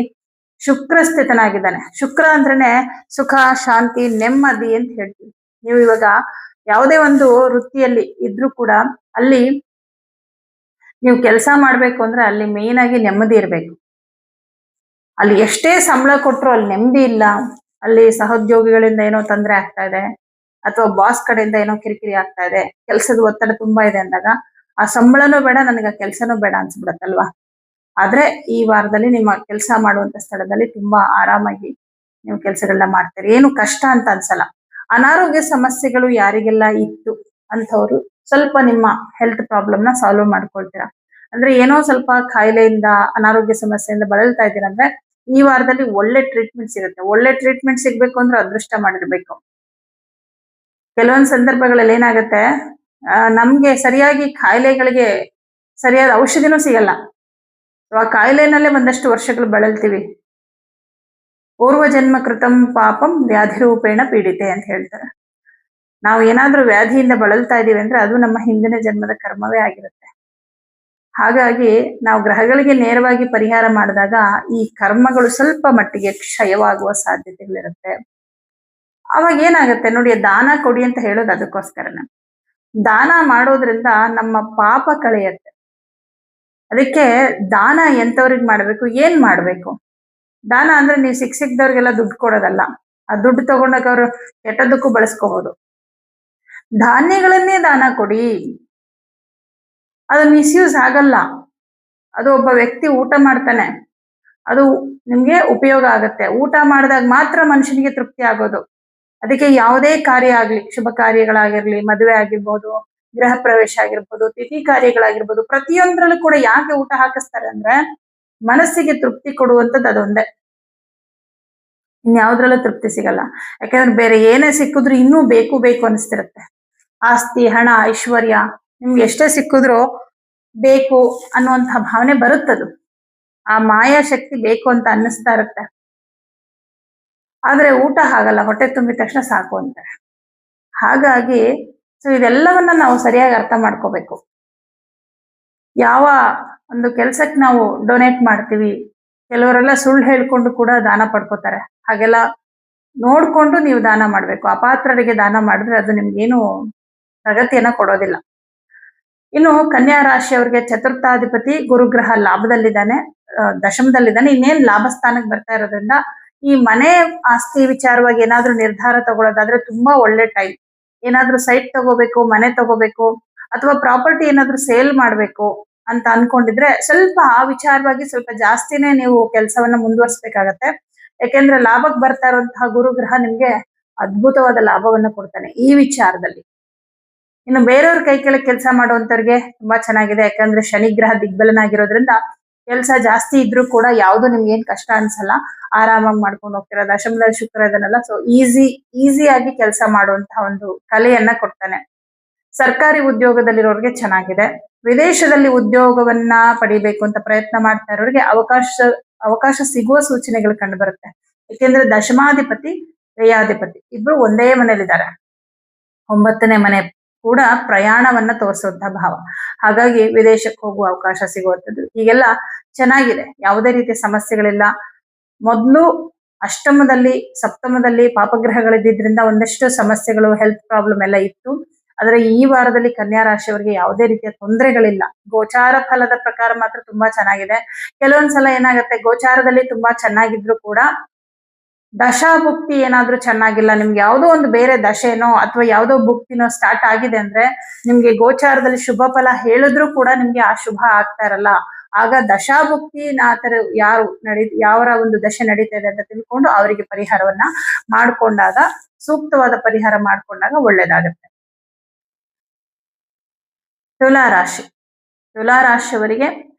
ಶುಕ್ರ ಸ್ಥಿತನಾಗಿದ್ದಾನೆ. ಶುಕ್ರ ಅಂದ್ರೇನೆ ಸುಖ, ಶಾಂತಿ, ನೆಮ್ಮದಿ ಅಂತ ಹೇಳ್ತೀವಿ. ನೀವು ಇವಾಗ ಯಾವುದೇ ಒಂದು ವೃತ್ತಿಯಲ್ಲಿ ಇದ್ರೂ ಕೂಡ ಅಲ್ಲಿ ನೀವು ಕೆಲಸ ಮಾಡ್ಬೇಕು ಅಂದ್ರೆ ಅಲ್ಲಿ ಮೇನ್ ಆಗಿ ನೆಮ್ಮದಿ ಇರ್ಬೇಕು. ಅಲ್ಲಿ ಎಷ್ಟೇ ಸಂಬಳ ಕೊಟ್ಟರು ಅಲ್ಲಿ ನೆಮ್ಮದಿ ಇಲ್ಲ, ಅಲ್ಲಿ ಸಹೋದ್ಯೋಗಿಗಳಿಂದ ಏನೋ ತೊಂದರೆ ಆಗ್ತಾ ಇದೆ, ಅಥವಾ ಬಾಸ್ ಕಡೆಯಿಂದ ಏನೋ ಕಿರಿಕಿರಿ ಆಗ್ತಾ ಇದೆ, ಕೆಲಸದ ಒತ್ತಡ ತುಂಬಾ ಇದೆ ಅಂದಾಗ ಆ ಸಂಬಳನೂ ಬೇಡ, ನನಗೆ ಕೆಲಸನೂ ಬೇಡ ಅನ್ಸ್ಬಿಡತ್ತಲ್ವಾ. ಆದ್ರೆ ಈ ವಾರದಲ್ಲಿ ನಿಮ್ಮ ಕೆಲಸ ಮಾಡುವಂತ ಸ್ಥಳದಲ್ಲಿ ತುಂಬಾ ಆರಾಮಾಗಿ ನೀವು ಕೆಲಸಗಳನ್ನ ಮಾಡ್ತೀರಿ, ಏನು ಕಷ್ಟ ಅಂತ ಅನ್ಸಲ್ಲ. ಅನಾರೋಗ್ಯ ಸಮಸ್ಯೆಗಳು ಯಾರಿಗೆಲ್ಲ ಇತ್ತು ಅಂಥವ್ರು ಸ್ವಲ್ಪ ನಿಮ್ಮ ಹೆಲ್ತ್ ಪ್ರಾಬ್ಲಮ್ನ ಸಾಲ್ವ್ ಮಾಡ್ಕೊಳ್ತೀರಾ. ಅಂದ್ರೆ ಏನೋ ಸ್ವಲ್ಪ ಕಾಯಿಲೆಯಿಂದ, ಅನಾರೋಗ್ಯ ಸಮಸ್ಯೆಯಿಂದ ಬಳಲ್ತಾ ಇದ್ದೀರಂದ್ರೆ ಈ ವಾರದಲ್ಲಿ ಒಳ್ಳೆ ಟ್ರೀಟ್ಮೆಂಟ್ ಸಿಗುತ್ತೆ. ಒಳ್ಳೆ ಟ್ರೀಟ್ಮೆಂಟ್ ಸಿಗ್ಬೇಕು ಅಂದ್ರೆ ಅದೃಷ್ಟ ಮಾಡಿರ್ಬೇಕು. ಕೆಲವೊಂದು ಸಂದರ್ಭಗಳಲ್ಲಿ ಏನಾಗುತ್ತೆ, ನಮ್ಗೆ ಸರಿಯಾಗಿ ಕಾಯಿಲೆಗಳಿಗೆ ಸರಿಯಾದ ಔಷಧಿನೂ ಸಿಗಲ್ಲ, ಆ ಕಾಯಿಲೆನಲ್ಲೇ ಒಂದಷ್ಟು ವರ್ಷಗಳು ಬಳಲ್ತೀವಿ. ಪೂರ್ವ ಜನ್ಮ ಕೃತಂ ಪಾಪಂ ವ್ಯಾಧಿ ರೂಪೇಣ ಪೀಡಿತೆ ಅಂತ ಹೇಳ್ತಾರೆ. ನಾವು ಏನಾದ್ರೂ ವ್ಯಾಧಿಯಿಂದ ಬಳಲ್ತಾ ಇದೀವಿ ಅಂದ್ರೆ ಅದು ನಮ್ಮ ಹಿಂದಿನ ಜನ್ಮದ ಕರ್ಮವೇ ಆಗಿರುತ್ತೆ. ಹಾಗಾಗಿ ನಾವು ಗ್ರಹಗಳಿಗೆ ನೇರವಾಗಿ ಪರಿಹಾರ ಮಾಡಿದಾಗ ಈ ಕರ್ಮಗಳು ಸ್ವಲ್ಪ ಮಟ್ಟಿಗೆ ಕ್ಷಯವಾಗುವ ಸಾಧ್ಯತೆಗಳಿರುತ್ತೆ. ಅವಾಗ ಏನಾಗುತ್ತೆ ನೋಡಿ, ದಾನ ಕೊಡಿ ಅಂತ ಹೇಳೋದು ಅದಕ್ಕೋಸ್ಕರನೇ. ದಾನ ಮಾಡೋದ್ರಿಂದ ನಮ್ಮ ಪಾಪ ಕಳೆಯುತ್ತೆ. ಅದಕ್ಕೆ ದಾನ ಎಂತವ್ರಿಗೆ ಮಾಡ್ಬೇಕು, ಏನ್ ಮಾಡ್ಬೇಕು? ದಾನ ಅಂದ್ರೆ ನೀವು ಸಿಕ್ದವ್ರಿಗೆಲ್ಲ ದುಡ್ಡು ಕೊಡೋದಲ್ಲ. ಆ ದುಡ್ಡು ತಗೊಂಡಾಗ ಅವರು ಕೆಟ್ಟದಕ್ಕೂ ಬಳಸ್ಕೋಬಹುದು. ಧಾನ್ಯಗಳನ್ನೇ ದಾನ ಕೊಡಿ, ಅದು ಮಿಸ್ಯೂಸ್ ಆಗಲ್ಲ. ಅದು ಒಬ್ಬ ವ್ಯಕ್ತಿ ಊಟ ಮಾಡ್ತಾನೆ, ಅದು ನಿಮ್ಗೆ ಉಪಯೋಗ ಆಗತ್ತೆ. ಊಟ ಮಾಡಿದಾಗ ಮಾತ್ರ ಮನುಷ್ಯನಿಗೆ ತೃಪ್ತಿ ಆಗೋದು. ಅದಕ್ಕೆ ಯಾವುದೇ ಕಾರ್ಯ ಆಗ್ಲಿ, ಶುಭ ಕಾರ್ಯಗಳಾಗಿರ್ಲಿ, ಮದುವೆ ಆಗಿರ್ಬೋದು, ಗೃಹ ಪ್ರವೇಶ ಆಗಿರ್ಬೋದು, ತಿಥಿ ಕಾರ್ಯಗಳಾಗಿರ್ಬೋದು, ಪ್ರತಿಯೊಂದ್ರಲ್ಲೂ ಕೂಡ ಯಾಕೆ ಊಟ ಹಾಕಿಸ್ತಾರೆ ಅಂದ್ರೆ ಮನಸ್ಸಿಗೆ ತೃಪ್ತಿ ಕೊಡುವಂಥದ್ದು ಅದೊಂದೇ. ಇನ್ಯಾವುದ್ರಲ್ಲೂ ತೃಪ್ತಿ ಸಿಗಲ್ಲ. ಯಾಕಂದ್ರೆ ಬೇರೆ ಏನೇ ಸಿಕ್ಕಿದ್ರು ಇನ್ನೂ ಬೇಕು ಬೇಕು ಅನಿಸ್ತಿರುತ್ತೆ. ಆಸ್ತಿ, ಹಣ, ಐಶ್ವರ್ಯ ನಿಮ್ಗೆ ಎಷ್ಟೇ ಸಿಕ್ಕಿದ್ರು ಬೇಕು ಅನ್ನುವಂತಹ ಭಾವನೆ ಬರುತ್ತದು. ಆ ಮಾಯಾ ಶಕ್ತಿ ಬೇಕು ಅಂತ ಅನ್ನಿಸ್ತಾ ಇರುತ್ತೆ. ಆದ್ರೆ ಊಟ ಹಾಗಲ್ಲ, ಹೊಟ್ಟೆ ತುಂಬಿದ ತಕ್ಷಣ ಸಾಕು ಅಂತಾರೆ. ಹಾಗಾಗಿ ಇದೆಲ್ಲವನ್ನ ನಾವು ಸರಿಯಾಗಿ ಅರ್ಥ ಮಾಡ್ಕೋಬೇಕು. ಯಾವ ಒಂದು ಕೆಲ್ಸಕ್ಕೆ ನಾವು ಡೊನೇಟ್ ಮಾಡ್ತೀವಿ, ಕೆಲವರೆಲ್ಲ ಸುಳ್ಳು ಹೇಳ್ಕೊಂಡು ಕೂಡ ದಾನ ಪಡ್ಕೋತಾರೆ. ಹಾಗೆಲ್ಲ ನೋಡ್ಕೊಂಡು ನೀವು ದಾನ ಮಾಡ್ಬೇಕು. ಅಪಾತ್ರರಿಗೆ ದಾನ ಮಾಡಿದ್ರೆ ಅದು ನಿಮ್ಗೇನು ಪ್ರಗತಿಯನ್ನ ಕೊಡೋದಿಲ್ಲ. ಇನ್ನು ಕನ್ಯಾ ರಾಶಿಯವರಿಗೆ ಚತುರ್ಥಾಧಿಪತಿ ಗುರುಗ್ರಹ ಲಾಭದಲ್ಲಿದ್ದಾನೆ, ದಶಮದಲ್ಲಿದ್ದಾನೆ. ಇನ್ನೇನ್ ಲಾಭ ಸ್ಥಾನಕ್ಕೆ ಬರ್ತಾ ಇರೋದ್ರಿಂದ ಈ ಮನೆ ಆಸ್ತಿ ವಿಚಾರವಾಗಿ ಏನಾದ್ರೂ ನಿರ್ಧಾರ ತಗೊಳ್ಳೋದಾದ್ರೆ ತುಂಬಾ ಒಳ್ಳೆ ಟೈಮ್. ಏನಾದ್ರೂ ಸೈಟ್ ತಗೋಬೇಕು, ಮನೆ ತಗೋಬೇಕು, ಅಥವಾ ಪ್ರಾಪರ್ಟಿ ಏನಾದ್ರೂ ಸೇಲ್ ಮಾಡ್ಬೇಕು ಅಂತ ಅನ್ಕೊಂಡಿದ್ರೆ ಸ್ವಲ್ಪ ಆ ವಿಚಾರವಾಗಿ ಸ್ವಲ್ಪ ಜಾಸ್ತಿನೇ ನೀವು ಕೆಲಸವನ್ನ ಮುಂದುವರಿಸಬೇಕಾಗತ್ತೆ. ಯಾಕೆಂದ್ರೆ ಲಾಭಕ್ಕೆ ಬರ್ತಾ ಇರುವಂತಹ ಗುರುಗ್ರಹ ನಿಮ್ಗೆ ಅದ್ಭುತವಾದ ಲಾಭವನ್ನ ಕೊಡ್ತಾನೆ ಈ ವಿಚಾರದಲ್ಲಿ. ಇನ್ನು ಬೇರೆಯವ್ರ ಕೈ ಕೆಳಗೆ ಕೆಲಸ ಮಾಡುವಂತವ್ರಿಗೆ ತುಂಬಾ ಚೆನ್ನಾಗಿದೆ. ಯಾಕಂದ್ರೆ ಶನಿಗ್ರಹ ದಿಗ್ಬಲನಾಗಿರೋದ್ರಿಂದ ಕೆಲಸ ಜಾಸ್ತಿ ಇದ್ರೂ ಕೂಡ ಯಾವ್ದು ನಿಮ್ಗೆ ಏನ್ ಕಷ್ಟ ಅನ್ಸಲ್ಲ, ಆರಾಮಾಗಿ ಮಾಡ್ಕೊಂಡು ಹೋಗ್ತೀರಾ. ದಶಮದಲ್ಲಿ ಶುಕ್ರ ಇದನ್ನೆಲ್ಲ ಸೊ ಈಸಿಯಾಗಿ ಕೆಲಸ ಮಾಡುವಂತಹ ಒಂದು ಕಲೆಯನ್ನ ಕೊಡ್ತಾನೆ. ಸರ್ಕಾರಿ ಉದ್ಯೋಗದಲ್ಲಿರೋರಿಗೆ ಚೆನ್ನಾಗಿದೆ. ವಿದೇಶದಲ್ಲಿ ಉದ್ಯೋಗವನ್ನ ಪಡಿಬೇಕು ಅಂತ ಪ್ರಯತ್ನ ಮಾಡ್ತಾ ಇರೋರಿಗೆ ಅವಕಾಶ ಸಿಗುವ ಸೂಚನೆಗಳು ಕಂಡು ಬರುತ್ತೆ. ಯಾಕೆಂದ್ರೆ ದಶಮಾಧಿಪತಿ, ವ್ಯಯಾಧಿಪತಿ ಇಬ್ರು ಒಂದೇ ಮನೇಲಿದ್ದಾರೆ. 9ನೇ ಮನೆ ಕೂಡ ಪ್ರಯಾಣವನ್ನ ತೋರಿಸುವಂತಹ ಭಾವ. ಹಾಗಾಗಿ ವಿದೇಶಕ್ಕೆ ಹೋಗುವ ಅವಕಾಶ ಸಿಗುವಂಥದ್ದು ಹೀಗೆಲ್ಲ ಚೆನ್ನಾಗಿದೆ. ಯಾವುದೇ ರೀತಿಯ ಸಮಸ್ಯೆಗಳಿಲ್ಲ. ಮೊದಲು ಅಷ್ಟಮದಲ್ಲಿ, ಸಪ್ತಮದಲ್ಲಿ ಪಾಪಗ್ರಹಗಳಿದ್ದಿದ್ರಿಂದ ಒಂದಷ್ಟು ಸಮಸ್ಯೆಗಳು, ಹೆಲ್ತ್ ಪ್ರಾಬ್ಲಮ್ ಎಲ್ಲ ಇತ್ತು. ಆದ್ರೆ ಈ ವಾರದಲ್ಲಿ ಕನ್ಯಾ ರಾಶಿಯವರಿಗೆ ಯಾವುದೇ ರೀತಿಯ ತೊಂದರೆಗಳಿಲ್ಲ. ಗೋಚಾರ ಫಲದ ಪ್ರಕಾರ ಮಾತ್ರ ತುಂಬಾ ಚೆನ್ನಾಗಿದೆ. ಕೆಲವೊಂದ್ಸಲ ಏನಾಗುತ್ತೆ, ಗೋಚಾರದಲ್ಲಿ ತುಂಬಾ ಚೆನ್ನಾಗಿದ್ರು ಕೂಡ ದಶಾಭುಕ್ತಿ ಏನಾದ್ರೂ ಚೆನ್ನಾಗಿಲ್ಲ, ನಿಮ್ಗೆ ಯಾವುದೋ ಒಂದು ಬೇರೆ ದಶೆನೋ ಅಥವಾ ಯಾವುದೋ ಭುಕ್ತಿನೋ ಸ್ಟಾರ್ಟ್ ಆಗಿದೆ ಅಂದ್ರೆ ನಿಮ್ಗೆ ಗೋಚಾರದಲ್ಲಿ ಶುಭ ಫಲ ಹೇಳಿದ್ರು ಕೂಡ ನಿಮ್ಗೆ ಆ ಶುಭ ಆಗ್ತಾ ಇರಲ್ಲ. ಆಗ ದಶಾಭುಕ್ತಿನಾಥರು ಯಾವರ ಒಂದು ದಶೆ ನಡೀತಾ ಇದೆ ಅಂತ ತಿಳ್ಕೊಂಡು ಅವರಿಗೆ ಪರಿಹಾರವನ್ನ ಮಾಡ್ಕೊಂಡಾಗ, ಸೂಕ್ತವಾದ ಪರಿಹಾರ ಮಾಡ್ಕೊಂಡಾಗ ಒಳ್ಳೇದಾಗುತ್ತೆ. ತುಲಾ ರಾಶಿ. ತುಲಾ ರಾಶಿಯವರಿಗೆ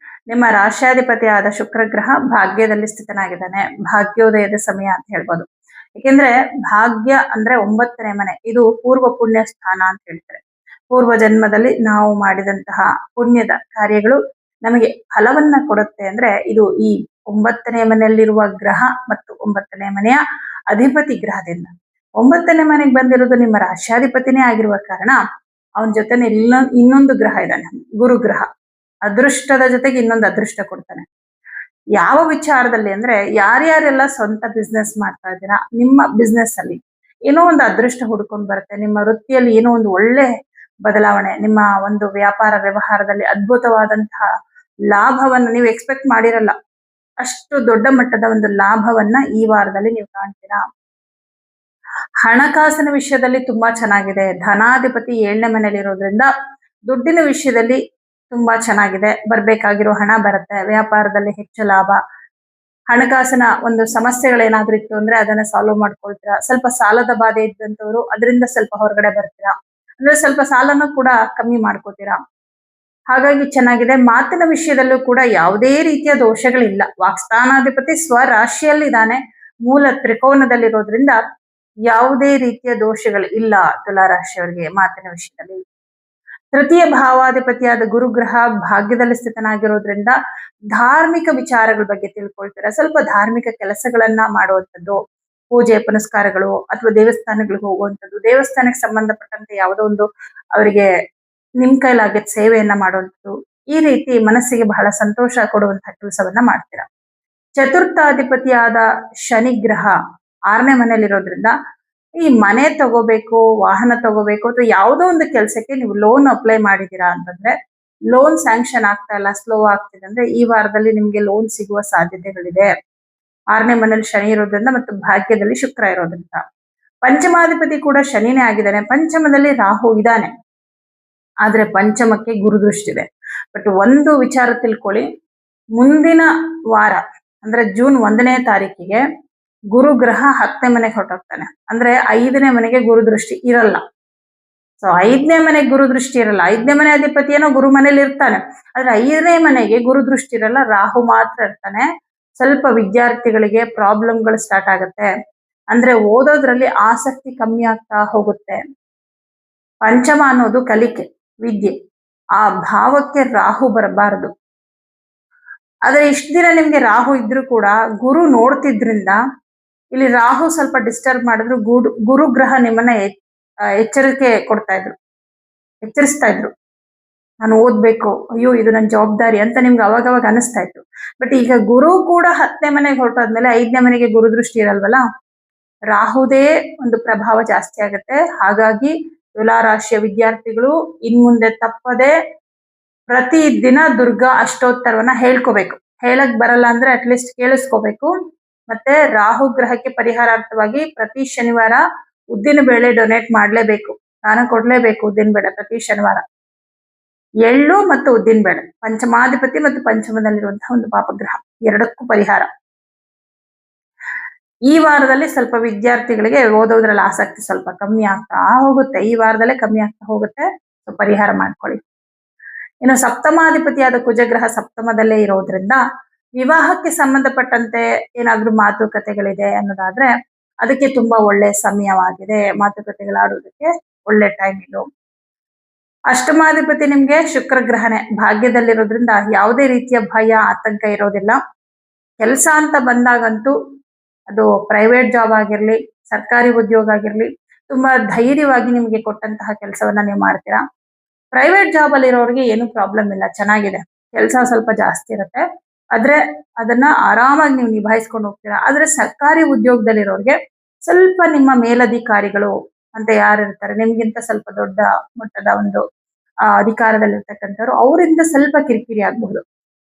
ನಿಮ್ಮ ರಾಶ್ಯಾಧಿಪತಿಯಾದ ಶುಕ್ರ ಗ್ರಹ ಭಾಗ್ಯದಲ್ಲಿ ಸ್ಥಿತನಾಗಿದ್ದಾನೆ. ಭಾಗ್ಯೋದಯದ ಸಮಯ ಅಂತ ಹೇಳ್ಬೋದು. ಏಕೆಂದ್ರೆ ಭಾಗ್ಯ ಅಂದ್ರೆ 9ನೇ ಮನೆ, ಇದು ಪೂರ್ವ ಪುಣ್ಯ ಸ್ಥಾನ ಅಂತ ಹೇಳ್ತಾರೆ. ಪೂರ್ವ ಜನ್ಮದಲ್ಲಿ ನಾವು ಮಾಡಿದಂತಹ ಪುಣ್ಯದ ಕಾರ್ಯಗಳು ನಮಗೆ ಫಲವನ್ನ ಕೊಡುತ್ತೆ ಅಂದ್ರೆ ಇದು ಈ 9ನೇ ಮನೆಯಲ್ಲಿರುವ ಗ್ರಹ ಮತ್ತು 9ನೇ ಮನೆಯ ಅಧಿಪತಿ ಗ್ರಹದಿಂದ. 9ನೇ ಮನೆಗೆ ಬಂದಿರೋದು ನಿಮ್ಮ ರಾಶ್ಯಾಧಿಪತಿನೇ ಆಗಿರುವ ಕಾರಣ ಅವನ ಜೊತೆ ಇನ್ನೊಂದು ಗ್ರಹ ಇದ್ದಾನೆ, ಗುರು ಗ್ರಹ. ಅದೃಷ್ಟದ ಜೊತೆಗೆ ಇನ್ನೊಂದು ಅದೃಷ್ಟ ಕೊಡ್ತಾನೆ. ಯಾವ ವಿಚಾರದಲ್ಲಿ ಅಂದ್ರೆ ಯಾರ್ಯಾರೆಲ್ಲ ಸ್ವಂತ ಬಿಸ್ನೆಸ್ ಮಾಡ್ತಾ ಇದ್ದೀರಾ, ನಿಮ್ಮ ಬಿಸ್ನೆಸ್ ಅಲ್ಲಿ ಏನೋ ಒಂದು ಅದೃಷ್ಟ ಹುಡ್ಕೊಂಡು ಬರುತ್ತೆ. ನಿಮ್ಮ ವೃತ್ತಿಯಲ್ಲಿ ಏನೋ ಒಂದು ಒಳ್ಳೆ ಬದಲಾವಣೆ, ನಿಮ್ಮ ಒಂದು ವ್ಯಾಪಾರ ವ್ಯವಹಾರದಲ್ಲಿ ಅದ್ಭುತವಾದಂತಹ ಲಾಭವನ್ನು ನೀವು ಎಕ್ಸ್ಪೆಕ್ಟ್ ಮಾಡಿರಲ್ಲ, ಅಷ್ಟು ದೊಡ್ಡ ಮಟ್ಟದ ಒಂದು ಲಾಭವನ್ನ ಈ ವಾರದಲ್ಲಿ ನೀವು ಕಾಣ್ತೀರಾ. ಹಣಕಾಸಿನ ವಿಷಯದಲ್ಲಿ ತುಂಬಾ ಚೆನ್ನಾಗಿದೆ. ಧನಾಧಿಪತಿ 7ನೇ ಮನೆಯಲ್ಲಿ ಇರೋದ್ರಿಂದ ದುಡ್ಡಿನ ವಿಷಯದಲ್ಲಿ ತುಂಬಾ ಚೆನ್ನಾಗಿದೆ. ಬರ್ಬೇಕಾಗಿರೋ ಹಣ ಬರುತ್ತೆ. ವ್ಯಾಪಾರದಲ್ಲಿ ಹೆಚ್ಚು ಲಾಭ. ಹಣಕಾಸಿನ ಒಂದು ಸಮಸ್ಯೆಗಳೇನಾದ್ರೂ ಇತ್ತು ಅಂದ್ರೆ ಅದನ್ನ ಸಾಲ್ವ್ ಮಾಡ್ಕೊಳ್ತೀರಾ. ಸ್ವಲ್ಪ ಸಾಲದ ಬಾಧೆ ಇದ್ದಂಥವ್ರು ಅದರಿಂದ ಸ್ವಲ್ಪ ಹೊರಗಡೆ ಬರ್ತೀರಾ. ಅಂದ್ರೆ ಸ್ವಲ್ಪ ಸಾಲನೂ ಕೂಡ ಕಮ್ಮಿ ಮಾಡ್ಕೋತೀರಾ. ಹಾಗಾಗಿ ಚೆನ್ನಾಗಿದೆ. ಮಾತಿನ ವಿಷಯದಲ್ಲೂ ಕೂಡ ಯಾವುದೇ ರೀತಿಯ ದೋಷಗಳಿಲ್ಲ. ವಾಕ್ಸ್ಥಾನಾಧಿಪತಿ ಸ್ವರಾಶಿಯಲ್ಲಿದ್ದಾನೆ, ಮೂಲ ತ್ರಿಕೋನದಲ್ಲಿರೋದ್ರಿಂದ ಯಾವುದೇ ರೀತಿಯ ದೋಷಗಳು ಇಲ್ಲ ತುಲಾ ರಾಶಿಯವರಿಗೆ ಮಾತಿನ ವಿಷಯದಲ್ಲಿ. ತೃತೀಯ ಭಾವಾಧಿಪತಿಯಾದ ಗುರುಗ್ರಹ ಭಾಗ್ಯದಲ್ಲಿ ಸ್ಥಿತನಾಗಿರೋದ್ರಿಂದ ಧಾರ್ಮಿಕ ವಿಚಾರಗಳ ಬಗ್ಗೆ ತಿಳ್ಕೊಳ್ತೀರಾ. ಸ್ವಲ್ಪ ಧಾರ್ಮಿಕ ಕೆಲಸಗಳನ್ನ ಮಾಡುವಂಥದ್ದು, ಪೂಜೆ ಪುನಸ್ಕಾರಗಳು ಅಥವಾ ದೇವಸ್ಥಾನಗಳಿಗೆ ಹೋಗುವಂಥದ್ದು, ದೇವಸ್ಥಾನಕ್ಕೆ ಸಂಬಂಧಪಟ್ಟಂತೆ ಯಾವುದೋ ಒಂದು ಅವರಿಗೆ ನಿಮ್ ಕೈಲಾಗಿದ್ದ ಸೇವೆಯನ್ನ ಮಾಡುವಂಥದ್ದು, ಈ ರೀತಿ ಮನಸ್ಸಿಗೆ ಬಹಳ ಸಂತೋಷ ಕೊಡುವಂತಹ ಕೆಲಸವನ್ನ ಮಾಡ್ತೀರಾ. ಚತುರ್ಥಾಧಿಪತಿಯಾದ ಶನಿ ಗ್ರಹ 6ನೇ ಮನೆಯಲ್ಲಿರೋದ್ರಿಂದ ಈ ಮನೆ ತಗೋಬೇಕು, ವಾಹನ ತಗೋಬೇಕು ಅಥವಾ ಯಾವುದೋ ಒಂದು ಕೆಲಸಕ್ಕೆ ನೀವು ಲೋನ್ ಅಪ್ಲೈ ಮಾಡಿದೀರಾ ಅಂತಂದ್ರೆ ಲೋನ್ ಸ್ಯಾಂಕ್ಷನ್ ಆಗ್ತಾ ಇಲ್ಲ, ಸ್ಲೋ ಆಗ್ತಿದೆ ಅಂದ್ರೆ ಈ ವಾರದಲ್ಲಿ ನಿಮ್ಗೆ ಲೋನ್ ಸಿಗುವ ಸಾಧ್ಯತೆಗಳಿದೆ. 6ನೇ ಮನೇಲಿ ಶನಿ ಇರೋದ್ರಿಂದ ಮತ್ತು ಭಾಗ್ಯದಲ್ಲಿ ಶುಕ್ರ ಇರೋದ್ರಿಂದ. ಪಂಚಮಾಧಿಪತಿ ಕೂಡ ಶನಿನೇ ಆಗಿದ್ದಾನೆ. ಪಂಚಮದಲ್ಲಿ ರಾಹು ಇದ್ದಾನೆ, ಆದ್ರೆ ಪಂಚಮಕ್ಕೆ ಗುರುದೃಷ್ಟಿದೆ. ಬಟ್ ಒಂದು ವಿಚಾರ ತಿಳ್ಕೊಳ್ಳಿ, ಮುಂದಿನ ವಾರ ಅಂದ್ರೆ ಜೂನ್ 1ನೇ ತಾರೀಕಿಗೆ ಗುರು ಗ್ರಹ 10ನೇ ಮನೆಗೆ ಹೊರಟೋಗ್ತಾನೆ. ಅಂದ್ರೆ 5ನೇ ಮನೆಗೆ ಗುರುದೃಷ್ಟಿ ಇರಲ್ಲ. ಸೊ 5ನೇ ಮನೆಗೆ ಗುರುದೃಷ್ಟಿ ಇರಲ್ಲ. 5ನೇ ಮನೆ ಅಧಿಪತಿಯೇನೋ ಗುರು ಮನೇಲಿ ಇರ್ತಾನೆ, ಆದ್ರೆ 5ನೇ ಮನೆಗೆ ಗುರುದೃಷ್ಟಿ ಇರಲ್ಲ, ರಾಹು ಮಾತ್ರ ಇರ್ತಾನೆ. ಸ್ವಲ್ಪ ವಿದ್ಯಾರ್ಥಿಗಳಿಗೆ ಪ್ರಾಬ್ಲಮ್ಗಳು ಸ್ಟಾರ್ಟ್ ಆಗುತ್ತೆ. ಅಂದ್ರೆ ಓದೋದ್ರಲ್ಲಿ ಆಸಕ್ತಿ ಕಮ್ಮಿ ಆಗ್ತಾ ಹೋಗುತ್ತೆ. ಪಂಚಮ ಅನ್ನೋದು ಕಲಿಕೆ, ವಿದ್ಯೆ, ಆ ಭಾವಕ್ಕೆ ರಾಹು ಬರಬಾರದು. ಆದ್ರೆ ಇಷ್ಟು ದಿನ ನಿಮ್ಗೆ ರಾಹು ಇದ್ರೂ ಕೂಡ ಗುರು ನೋಡ್ತಿದ್ರಿಂದ ಇಲ್ಲಿ ರಾಹು ಸ್ವಲ್ಪ ಡಿಸ್ಟರ್ಬ್ ಮಾಡಿದ್ರು ಗುರು ಗ್ರಹ ನಿಮ್ಮನ್ನ ಎಚ್ಚರಿಕೆ ಕೊಡ್ತಾ ಇದ್ರು, ಎಚ್ಚರಿಸ್ತಾ ಇದ್ರು. ನಾನು ಓದ್ಬೇಕು, ಅಯ್ಯೋ ಇದು ನನ್ನ ಜವಾಬ್ದಾರಿ ಅಂತ ನಿಮ್ಗೆ ಅವಾಗವಾಗ ಅನಿಸ್ತಾ ಇತ್ತು. ಬಟ್ ಈಗ ಗುರು ಕೂಡ 10ನೇ ಮನೆಗೆ ಹೊರಟಾದ್ಮೇಲೆ 5ನೇ ಮನೆಗೆ ಗುರುದೃಷ್ಟಿ ಇರಲ್ವಲ್ಲ, ರಾಹುದೇ ಒಂದು ಪ್ರಭಾವ ಜಾಸ್ತಿ ಆಗುತ್ತೆ. ಹಾಗಾಗಿ ತುಲಾ ರಾಶಿಯ ವಿದ್ಯಾರ್ಥಿಗಳು ಇನ್ಮುಂದೆ ತಪ್ಪದೆ ಪ್ರತಿ ದಿನ ದುರ್ಗಾ ಅಷ್ಟೋತ್ತರವನ್ನ ಹೇಳ್ಕೋಬೇಕು. ಹೇಳಕ್ ಬರಲ್ಲ ಅಂದ್ರೆ ಅಟ್ಲೀಸ್ಟ್ ಕೇಳಿಸ್ಕೋಬೇಕು. ಮತ್ತೆ ರಾಹು ಗ್ರಹಕ್ಕೆ ಪರಿಹಾರಾರ್ಥವಾಗಿ ಪ್ರತಿ ಶನಿವಾರ ಉದ್ದಿನ ಬೇಳೆ ಡೊನೇಟ್ ಮಾಡ್ಲೇಬೇಕು, ದಾನ ಕೊಡ್ಲೇಬೇಕು. ಉದ್ದಿನ ಬೇಳೆ ಪ್ರತಿ ಶನಿವಾರ, ಎಳ್ಳು ಮತ್ತು ಉದ್ದಿನ ಬೇಳೆ, ಪಂಚಮಾಧಿಪತಿ ಮತ್ತು ಪಂಚಮದಲ್ಲಿರುವಂತಹ ಒಂದು ಪಾಪಗ್ರಹ, ಎರಡಕ್ಕೂ ಪರಿಹಾರ. ಈ ವಾರದಲ್ಲಿ ಸ್ವಲ್ಪ ವಿದ್ಯಾರ್ಥಿಗಳಿಗೆ ಓದೋದ್ರಲ್ಲಿ ಆಸಕ್ತಿ ಸ್ವಲ್ಪ ಕಮ್ಮಿ ಆಗ್ತಾ ಹೋಗುತ್ತೆ. ಈ ವಾರದಲ್ಲೇ ಕಮ್ಮಿ ಆಗ್ತಾ ಹೋಗುತ್ತೆ, ಸೊ ಪರಿಹಾರ ಮಾಡ್ಕೊಳ್ಳಿ. ಇನ್ನು ಸಪ್ತಮಾಧಿಪತಿಯಾದ ಕುಜಗ್ರಹ ಸಪ್ತಮದಲ್ಲೇ ಇರೋದ್ರಿಂದ ವಿವಾಹಕ್ಕೆ ಸಂಬಂಧಪಟ್ಟಂತೆ ಏನಾದ್ರೂ ಮಾತುಕತೆಗಳಿದೆ ಅನ್ನೋದಾದ್ರೆ ಅದಕ್ಕೆ ತುಂಬಾ ಒಳ್ಳೆ ಸಮಯವಾಗಿದೆ. ಮಾತುಕತೆಗಳಾಡೋದಕ್ಕೆ ಒಳ್ಳೆ ಟೈಮ್ ಇದು. ಅಷ್ಟಮಾಧಿಪತಿ ನಿಮ್ಗೆ ಶುಕ್ರ ಗ್ರಹನೇ, ಭಾಗ್ಯದಲ್ಲಿರೋದ್ರಿಂದ ಯಾವುದೇ ರೀತಿಯ ಭಯ ಆತಂಕ ಇರೋದಿಲ್ಲ. ಕೆಲಸ ಅಂತ ಬಂದಾಗಂತೂ ಅದು ಪ್ರೈವೇಟ್ ಜಾಬ್ ಆಗಿರ್ಲಿ, ಸರ್ಕಾರಿ ಉದ್ಯೋಗ ಆಗಿರ್ಲಿ, ತುಂಬಾ ಧೈರ್ಯವಾಗಿ ನಿಮ್ಗೆ ಕೊಟ್ಟಂತಹ ಕೆಲಸವನ್ನ ನೀವು ಮಾಡ್ತೀರಾ. ಪ್ರೈವೇಟ್ ಜಾಬ್ ಅಲ್ಲಿ ಇರೋರಿಗೆ ಏನು ಪ್ರಾಬ್ಲಮ್ ಇಲ್ಲ, ಚೆನ್ನಾಗಿದೆ. ಕೆಲಸ ಸ್ವಲ್ಪ ಜಾಸ್ತಿ ಇರುತ್ತೆ, ಆದ್ರೆ ಅದನ್ನ ಆರಾಮಾಗಿ ನೀವು ನಿಭಾಯಿಸ್ಕೊಂಡು ಹೋಗ್ತೀರಾ. ಆದ್ರೆ ಸರ್ಕಾರಿ ಉದ್ಯೋಗದಲ್ಲಿರೋರಿಗೆ ಸ್ವಲ್ಪ ನಿಮ್ಮ ಮೇಲಧಿಕಾರಿಗಳು ಅಂತ ಯಾರು ಇರ್ತಾರೆ, ನಿಮ್ಗಿಂತ ಸ್ವಲ್ಪ ದೊಡ್ಡ ಮಟ್ಟದ ಒಂದು ಅಧಿಕಾರದಲ್ಲಿರ್ತಕ್ಕಂಥವ್ರು, ಅವರಿಂದ ಸ್ವಲ್ಪ ಕಿರಿಕಿರಿ ಆಗ್ಬಹುದು.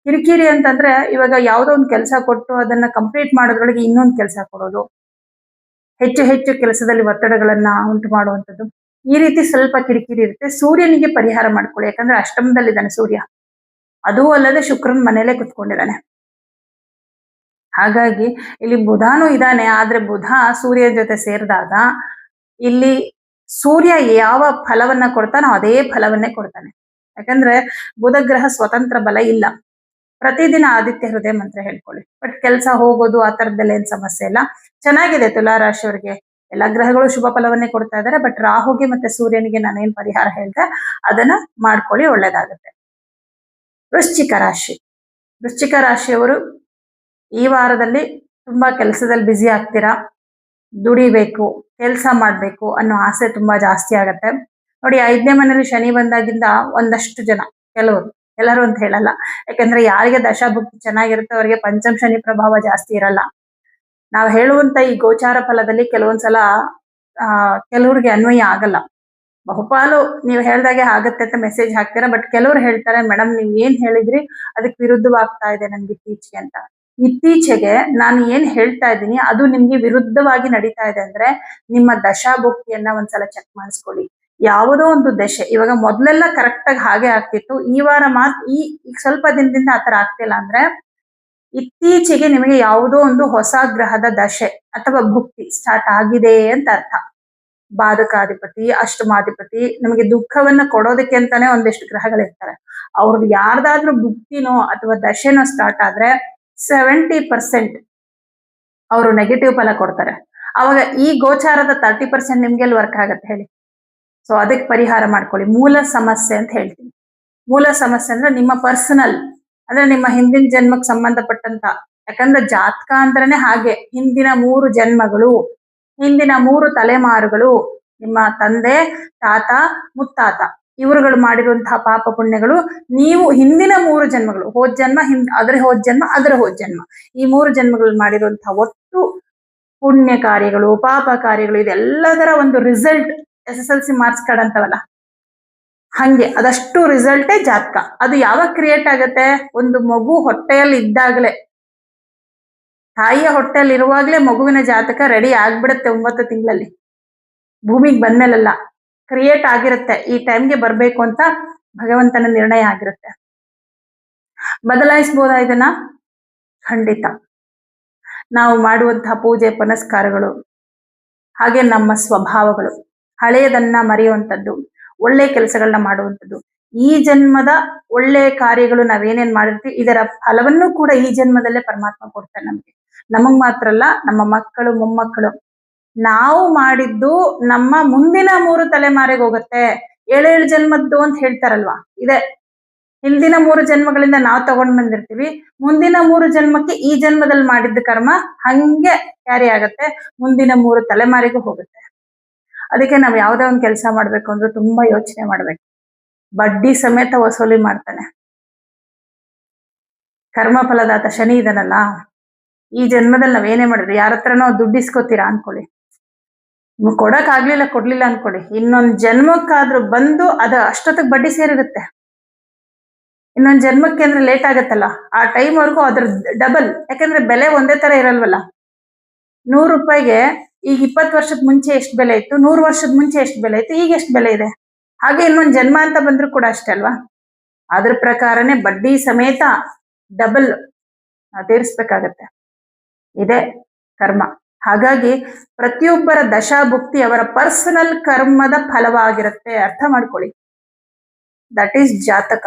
ಕಿರಿಕಿರಿ ಅಂತಂದ್ರೆ ಇವಾಗ ಯಾವುದೋ ಒಂದು ಕೆಲಸ ಕೊಟ್ಟು ಅದನ್ನ ಕಂಪ್ಲೀಟ್ ಮಾಡೋದ್ರೊಳಗೆ ಇನ್ನೊಂದು ಕೆಲಸ ಕೊಡೋದು, ಹೆಚ್ಚು ಹೆಚ್ಚು ಕೆಲಸದಲ್ಲಿ ಒತ್ತಡಗಳನ್ನ ಉಂಟು ಮಾಡುವಂಥದ್ದು, ಈ ರೀತಿ ಸ್ವಲ್ಪ ಕಿರಿಕಿರಿ ಇರುತ್ತೆ. ಸೂರ್ಯನಿಗೆ ಪರಿಹಾರ ಮಾಡ್ಕೊಳ್ಳಿ, ಯಾಕಂದ್ರೆ ಅಷ್ಟಮದಲ್ಲಿದ್ದಾನೆ ಸೂರ್ಯ. ಅದೂ ಅಲ್ಲದೆ ಶುಕ್ರನ್ ಮನೇಲೆ ಕುತ್ಕೊಂಡಿದ್ದಾನೆ. ಹಾಗಾಗಿ ಇಲ್ಲಿ ಬುಧನೂ ಇದ್ದಾನೆ, ಆದ್ರೆ ಬುಧ ಸೂರ್ಯ ಜೊತೆ ಸೇರಿದಾಗ ಇಲ್ಲಿ ಸೂರ್ಯ ಯಾವ ಫಲವನ್ನ ಕೊಡ್ತಾನೋ ಅದೇ ಫಲವನ್ನೇ ಕೊಡ್ತಾನೆ. ಯಾಕಂದ್ರೆ ಬುಧ ಗ್ರಹ ಸ್ವತಂತ್ರ ಬಲ ಇಲ್ಲ. ಪ್ರತಿದಿನ ಆದಿತ್ಯ ಹೃದಯ ಮಂತ್ರ ಹೇಳ್ಕೊಳ್ಳಿ. ಬಟ್ ಕೆಲಸ ಹೋಗೋದು ಆ ತರದ್ದೆಲ್ಲ ಏನ್ ಸಮಸ್ಯೆ ಇಲ್ಲ. ಚೆನ್ನಾಗಿದೆ ತುಲಾ ರಾಶಿಯವರಿಗೆ. ಎಲ್ಲ ಗ್ರಹಗಳು ಶುಭ ಫಲವನ್ನೇ ಕೊಡ್ತಾ ಇದ್ದಾರೆ. ಬಟ್ ರಾಹುಗೆ ಮತ್ತೆ ಸೂರ್ಯನಿಗೆ ನಾನೇನ್ ಪರಿಹಾರ ಹೇಳ್ದೆ ಅದನ್ನ ಮಾಡ್ಕೊಳ್ಳಿ, ಒಳ್ಳೇದಾಗುತ್ತೆ. ವೃಶ್ಚಿಕ ರಾಶಿ. ವೃಶ್ಚಿಕ ರಾಶಿಯವರು ಈ ವಾರದಲ್ಲಿ ತುಂಬಾ ಕೆಲಸದಲ್ಲಿ ಬ್ಯುಸಿ ಆಗ್ತೀರಾ. ದುಡಿಬೇಕು, ಕೆಲಸ ಮಾಡ್ಬೇಕು ಅನ್ನೋ ಆಸೆ ತುಂಬಾ ಜಾಸ್ತಿ ಆಗತ್ತೆ. ನೋಡಿ, 5ನೇ ಮನೇಲಿ ಶನಿ ಬಂದಾಗಿಂದ ಒಂದಷ್ಟು ಜನ, ಕೆಲವರು, ಎಲ್ಲರೂ ಅಂತ ಹೇಳಲ್ಲ, ಯಾಕಂದ್ರೆ ಯಾರಿಗೆ ದಶಾಭುಕ್ತಿ ಚೆನ್ನಾಗಿರುತ್ತೆ ಅವರಿಗೆ ಪಂಚಮ ಶನಿ ಪ್ರಭಾವ ಜಾಸ್ತಿ ಇರಲ್ಲ. ನಾವು ಹೇಳುವಂತ ಈ ಗೋಚಾರ ಫಲದಲ್ಲಿ ಕೆಲವೊಂದ್ಸಲ ಕೆಲವ್ರಿಗೆ ಅನ್ವಯ ಆಗಲ್ಲ. ಬಹುಪಾಲು ನೀವು ಹೇಳ್ದಾಗೆ ಆಗತ್ತೆ ಅಂತ ಮೆಸೇಜ್ ಹಾಕ್ತೀರಾ. ಬಟ್ ಕೆಲವ್ರು ಹೇಳ್ತಾರೆ, ಮೇಡಮ್ ನೀವ್ ಏನ್ ಹೇಳಿದ್ರಿ ಅದಕ್ಕೆ ವಿರುದ್ಧವಾಗ್ತಾ ಇದೆ ನನ್ಗೆ ಇತ್ತೀಚೆಗೆ ಅಂತ. ಇತ್ತೀಚೆಗೆ ನಾನು ಏನ್ ಹೇಳ್ತಾ ಇದ್ದೀನಿ ಅದು ನಿಮ್ಗೆ ವಿರುದ್ಧವಾಗಿ ನಡೀತಾ ಇದೆ ಅಂದ್ರೆ ನಿಮ್ಮ ದಶಾಭುಕ್ತಿಯನ್ನ ಒಂದ್ಸಲ ಚೆಕ್ ಮಾಡಿಸ್ಕೊಳ್ಳಿ. ಯಾವುದೋ ಒಂದು ದಶೆ, ಇವಾಗ ಮೊದ್ಲೆಲ್ಲ ಕರೆಕ್ಟ್ ಆಗಿ ಹಾಗೆ ಆಗ್ತಿತ್ತು, ಈ ವಾರ ಈಗ ಸ್ವಲ್ಪ ದಿನದಿಂದ ಆತರ ಆಗ್ತಿಲ್ಲ ಅಂದ್ರೆ ಇತ್ತೀಚೆಗೆ ನಿಮಗೆ ಯಾವುದೋ ಒಂದು ಹೊಸ ಗ್ರಹದ ದಶೆ ಅಥವಾ ಭುಕ್ತಿ ಸ್ಟಾರ್ಟ್ ಆಗಿದೆ ಅಂತ ಅರ್ಥ. ಬಾಧಕಾಧಿಪತಿ, ಅಷ್ಟಮಾಧಿಪತಿ, ನಮಗೆ ದುಃಖವನ್ನ ಕೊಡೋದಕ್ಕೆ ಅಂತಾನೆ ಒಂದಿಷ್ಟು ಗ್ರಹಗಳಿರ್ತಾರೆ. ಅವ್ರದ್ದು ಯಾರ್ದಾದ್ರೂ ಭುಕ್ತಿನೋ ಅಥವಾ ದಶೆನೋ ಸ್ಟಾರ್ಟ್ ಆದ್ರೆ 70% ಅವರು ನೆಗೆಟಿವ್ ಫಲ ಕೊಡ್ತಾರೆ. ಅವಾಗ ಈ ಗೋಚಾರದ 30% ನಿಮ್ಗೆಲ್ಲಿ ವರ್ಕ್ ಆಗತ್ತೆ ಹೇಳಿ? ಸೊ ಅದಕ್ಕೆ ಪರಿಹಾರ ಮಾಡ್ಕೊಳ್ಳಿ. ಮೂಲ ಸಮಸ್ಯೆ ಅಂತ ಹೇಳ್ತೀನಿ. ಮೂಲ ಸಮಸ್ಯೆ ಅಂದ್ರೆ ನಿಮ್ಮ ಪರ್ಸನಲ್, ಅಂದ್ರೆ ನಿಮ್ಮ ಹಿಂದಿನ ಜನ್ಮಕ್ಕೆ ಸಂಬಂಧಪಟ್ಟಂತ. ಯಾಕಂದ್ರೆ ಜಾತಕ ಅಂದ್ರೇನೆ ಹಾಗೆ, ಹಿಂದಿನ 3 ಜನ್ಮಗಳು, ಹಿಂದಿನ 3 ತಲೆಮಾರುಗಳು, ನಿಮ್ಮ ತಂದೆ, ತಾತ, ಮುತ್ತಾತ ಇವರುಗಳು ಮಾಡಿರುವಂತಹ ಪಾಪ ಪುಣ್ಯಗಳು, ನೀವು ಹಿಂದಿನ 3 ಜನ್ಮಗಳು, ಹೋದ್ ಜನ್ಮ, ಅದರ ಹೋದ್ ಜನ್ಮ, ಅದರ ಹೋದ್ ಜನ್ಮ, ಈ 3 ಜನ್ಮಗಳು ಮಾಡಿರುವಂತಹ ಒಟ್ಟು ಪುಣ್ಯ ಕಾರ್ಯಗಳು, ಪಾಪ ಕಾರ್ಯಗಳು, ಇದೆಲ್ಲದರ ಒಂದು ರಿಸಲ್ಟ್ SSLC ಮಾರ್ಕ್ಸ್ ಕಾರ್ಡ್ ಅಂತವಲ್ಲ, ಹಂಗೆ ಅದಷ್ಟು ರಿಸಲ್ಟೇ ಜಾತಕ. ಅದು ಯಾವಾಗ ಕ್ರಿಯೇಟ್ ಆಗತ್ತೆ? ಒಂದು ಮಗು ಹೊಟ್ಟೆಯಲ್ಲಿ ಇದ್ದಾಗಲೇ, ತಾಯಿಯ ಹೊಟ್ಟೆಯಲ್ಲಿ ಇರುವಾಗ್ಲೇ ಮಗುವಿನ ಜಾತಕ ರೆಡಿ ಆಗ್ಬಿಡುತ್ತೆ. 9 ತಿಂಗಳಲ್ಲಿ, ಭೂಮಿಗೆ ಬಂದ್ಮೇಲೆಲ್ಲ ಕ್ರಿಯೇಟ್ ಆಗಿರುತ್ತೆ. ಈ ಟೈಮ್ಗೆ ಬರ್ಬೇಕು ಅಂತ ಭಗವಂತನ ನಿರ್ಣಯ ಆಗಿರುತ್ತೆ. ಬದಲಾಯಿಸಬಹುದಾ ಇದನ್ನ? ಖಂಡಿತ. ನಾವು ಮಾಡುವಂತಹ ಪೂಜೆ ಪುನಸ್ಕಾರಗಳು, ಹಾಗೆ ನಮ್ಮ ಸ್ವಭಾವಗಳು, ಹಳೆಯದನ್ನ ಮರೆಯುವಂಥದ್ದು, ಒಳ್ಳೆ ಕೆಲಸಗಳನ್ನ ಮಾಡುವಂಥದ್ದು, ಈ ಜನ್ಮದ ಒಳ್ಳೆ ಕಾರ್ಯಗಳು ನಾವೇನೇನ್ ಮಾಡಿರ್ತೀವಿ ಇದರ ಫಲವನ್ನು ಕೂಡ ಈ ಜನ್ಮದಲ್ಲೇ ಪರಮಾತ್ಮ ಕೊಡ್ತಾನೆ ನಮ್ಗೆ. ನಮಗ್ ಮಾತ್ರ ಅಲ್ಲ, ನಮ್ಮ ಮಕ್ಕಳು, ಮೊಮ್ಮಕ್ಕಳು, ನಾವು ಮಾಡಿದ್ದು ನಮ್ಮ ಮುಂದಿನ 3 ತಲೆಮಾರಿಗೆ ಹೋಗುತ್ತೆ. 7 ಜನ್ಮದ್ದು ಅಂತ ಹೇಳ್ತಾರಲ್ವಾ, ಇದೆ. ಹಿಂದಿನ 3 ಜನ್ಮಗಳಿಂದ ನಾವು ತಗೊಂಡ್ ಬಂದಿರ್ತೀವಿ, ಮುಂದಿನ 3 ಜನ್ಮಕ್ಕೆ ಈ ಜನ್ಮದಲ್ಲಿ ಮಾಡಿದ್ದ ಕರ್ಮ ಹಂಗೆ ಕ್ಯಾರಿ ಆಗತ್ತೆ, ಮುಂದಿನ 3 ತಲೆಮಾರಿಗೂ ಹೋಗುತ್ತೆ. ಅದಕ್ಕೆ ನಾವ್ ಯಾವ್ದೇ ಒಂದು ಕೆಲಸ ಮಾಡ್ಬೇಕು ಅಂದ್ರೆ ತುಂಬಾ ಯೋಚನೆ ಮಾಡ್ಬೇಕು. ಬಡ್ಡಿ ಸಮೇತ ವಸೂಲಿ ಮಾಡ್ತಾನೆ ಕರ್ಮ ಫಲದಾತ ಶನಿ ಇದನ್ನಲ್ಲ. ಈ ಜನ್ಮದಲ್ಲಿ ನಾವೇನೇ ಮಾಡಿದ್ರಿ, ಯಾರ ಹತ್ರನೋ ದುಡ್ಡು ಇಸ್ಕೋತೀರಾ ಅನ್ಕೊಳ್ಳಿ, ಕೊಡಕ್ ಆಗ್ಲಿಲ್ಲ, ಕೊಡ್ಲಿಲ್ಲ ಅನ್ಕೊಳ್ಳಿ, ಇನ್ನೊಂದ್ ಜನ್ಮಕ್ಕಾದ್ರೂ ಬಂದು ಅದ ಅಷ್ಟೊತ್ತಿಗೆ ಬಡ್ಡಿ ಸೇರಿರುತ್ತೆ. ಇನ್ನೊಂದ್ ಜನ್ಮಕ್ಕೆ ಅಂದ್ರೆ ಲೇಟ್ ಆಗತ್ತಲ್ಲ, ಆ ಟೈಮ್ ವರ್ಗೂ ಅದ್ರ ಡಬಲ್. ಯಾಕಂದ್ರೆ ಬೆಲೆ ಒಂದೇ ತರ ಇರಲ್ವಲ್ಲ. 100 ರೂಪಾಯಿಗೆ ಈಗ 20 ವರ್ಷದ ಮುಂಚೆ ಎಷ್ಟು ಬೆಲೆ ಇತ್ತು, 100 ವರ್ಷದ ಮುಂಚೆ ಎಷ್ಟು ಬೆಲೆ ಇತ್ತು, ಈಗ ಎಷ್ಟು ಬೆಲೆ ಇದೆ. ಹಾಗೆ ಇನ್ನೊಂದ್ ಜನ್ಮ ಅಂತ ಬಂದ್ರು ಕೂಡ ಅಷ್ಟೇ ಅಲ್ವಾ. ಅದ್ರ ಪ್ರಕಾರನೇ ಬಡ್ಡಿ ಸಮೇತ ಡಬಲ್ ತೀರಿಸ್ಬೇಕಾಗತ್ತೆ. ಇದೆ ಕರ್ಮ. ಹಾಗಾಗಿ ಪ್ರತಿಯೊಬ್ಬರ ದಶಾಭುಕ್ತಿ ಅವರ ಪರ್ಸನಲ್ ಕರ್ಮದ ಫಲವಾಗಿರುತ್ತೆ. ಅರ್ಥ ಮಾಡ್ಕೊಳ್ಳಿ, ದಟ್ ಈಸ್ ಜಾತಕ.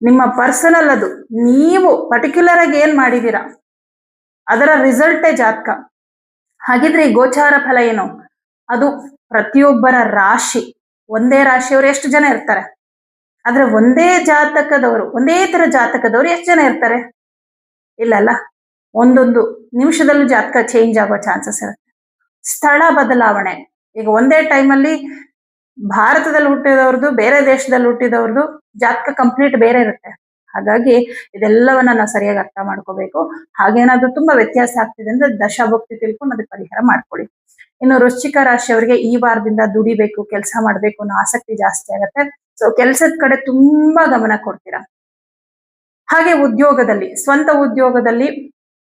ನಿಮ್ಮ ಪರ್ಸನಲ್, ಅದು ನೀವು ಪರ್ಟಿಕ್ಯುಲರ್ ಆಗಿ ಏನ್ ಮಾಡಿದೀರಾ ಅದರ ರಿಸಲ್ಟೇ ಜಾತಕ. ಹಾಗಿದ್ರೆ ಈ ಗೋಚಾರ ಫಲ ಏನು? ಅದು ಪ್ರತಿಯೊಬ್ಬರ ರಾಶಿ, ಒಂದೇ ರಾಶಿಯವರು ಎಷ್ಟು ಜನ ಇರ್ತಾರೆ, ಆದ್ರೆ ಒಂದೇ ಜಾತಕದವರು, ಒಂದೇ ತರ ಜಾತಕದವರು ಎಷ್ಟು ಜನ ಇರ್ತಾರೆ? ಇಲ್ಲ, ಒಂದೊಂದು ನಿಮಿಷದಲ್ಲೂ ಜಾತಕ ಚೇಂಜ್ ಆಗೋ ಚಾನ್ಸಸ್ ಇರುತ್ತೆ. ಸ್ಥಳ ಬದಲಾವಣೆ, ಈಗ ಒಂದೇ ಟೈಮಲ್ಲಿ ಭಾರತದಲ್ಲಿ ಹುಟ್ಟಿದವ್ರದ್ದು, ಬೇರೆ ದೇಶದಲ್ಲಿ ಹುಟ್ಟಿದವ್ರದ್ದು ಜಾತಕ ಕಂಪ್ಲೀಟ್ ಬೇರೆ ಇರುತ್ತೆ. ಹಾಗಾಗಿ ಇದೆಲ್ಲವನ್ನ ನಾವು ಸರಿಯಾಗಿ ಅರ್ಥ ಮಾಡ್ಕೋಬೇಕು. ಹಾಗೇನಾದ್ರೂ ತುಂಬಾ ವ್ಯತ್ಯಾಸ ಆಗ್ತಿದೆ ಅಂದ್ರೆ ದಶಾಭುಕ್ತಿ ತಿಳ್ಕೊಂಡು ಅದಕ್ಕೆ ಪರಿಹಾರ ಮಾಡ್ಕೊಳ್ಳಿ. ಇನ್ನು ವೃಶ್ಚಿಕ ರಾಶಿಯವರಿಗೆ ಈ ವಾರದಿಂದ ದುಡಿಬೇಕು, ಕೆಲಸ ಮಾಡ್ಬೇಕು ಅನ್ನೋ ಆಸಕ್ತಿ ಜಾಸ್ತಿ ಆಗತ್ತೆ. ಸೊ ಕೆಲ್ಸದ ಕಡೆ ತುಂಬಾ ಗಮನ ಕೊಡ್ತೀರಾ. ಹಾಗೆ ಉದ್ಯೋಗದಲ್ಲಿ, ಸ್ವಂತ ಉದ್ಯೋಗದಲ್ಲಿ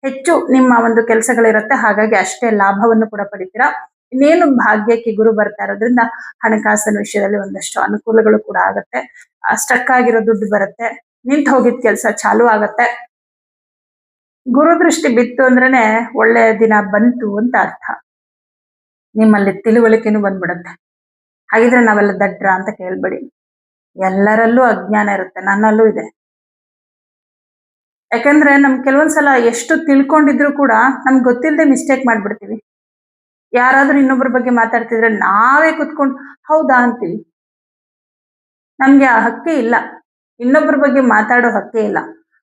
ಹೆಚ್ಚು ನಿಮ್ಮ ಒಂದು ಕೆಲಸಗಳಿರುತ್ತೆ. ಹಾಗಾಗಿ ಅಷ್ಟೇ ಲಾಭವನ್ನು ಕೂಡ ಪಡಿತೀರಾ. ಇನ್ನೇನು ಭಾಗ್ಯಕ್ಕೆ ಗುರು ಬರ್ತಾ ಇರೋದ್ರಿಂದ ಹಣಕಾಸಿನ ವಿಷಯದಲ್ಲಿ ಒಂದಷ್ಟು ಅನುಕೂಲಗಳು ಕೂಡ ಆಗುತ್ತೆ. ಸ್ಟಕ್ ಆಗಿರೋ ದುಡ್ಡು ಬರುತ್ತೆ, ನಿಂತು ಹೋಗಿದ್ ಕೆಲಸ ಚಾಲು ಆಗತ್ತೆ. ಗುರು ದೃಷ್ಟಿ ಬಿತ್ತು ಅಂದ್ರೇನೆ ಒಳ್ಳೆ ದಿನ ಬಂತು ಅಂತ ಅರ್ಥ. ನಿಮ್ಮಲ್ಲಿ ತಿಳುವಳಿಕೆನೂ ಬಂದ್ಬಿಡುತ್ತೆ. ಹಾಗಿದ್ರೆ ನಾವೆಲ್ಲ ದಡ್ರ ಅಂತ ಕೇಳ್ಬೇಡಿ. ಎಲ್ಲರಲ್ಲೂ ಅಜ್ಞಾನ ಇರುತ್ತೆ, ನನ್ನಲ್ಲೂ ಇದೆ. ಯಾಕಂದ್ರೆ ನಮ್ ಕೆಲವೊಂದ್ಸಲ ಎಷ್ಟು ತಿಳ್ಕೊಂಡಿದ್ರು ಕೂಡ ನಮ್ಗೆ ಗೊತ್ತಿಲ್ಲದೆ ಮಿಸ್ಟೇಕ್ ಮಾಡ್ಬಿಡ್ತೀವಿ. ಯಾರಾದ್ರೂ ಇನ್ನೊಬ್ಬರ ಬಗ್ಗೆ ಮಾತಾಡ್ತಿದ್ರೆ ನಾವೇ ಕುತ್ಕೊಂಡು ಹೌದಾ ಅಂತೀವಿ. ನಮ್ಗೆ ಆ ಹಕ್ಕೇ ಇಲ್ಲ, ಇನ್ನೊಬ್ಬರ ಬಗ್ಗೆ ಮಾತಾಡೋ ಹಕ್ಕೇ ಇಲ್ಲ.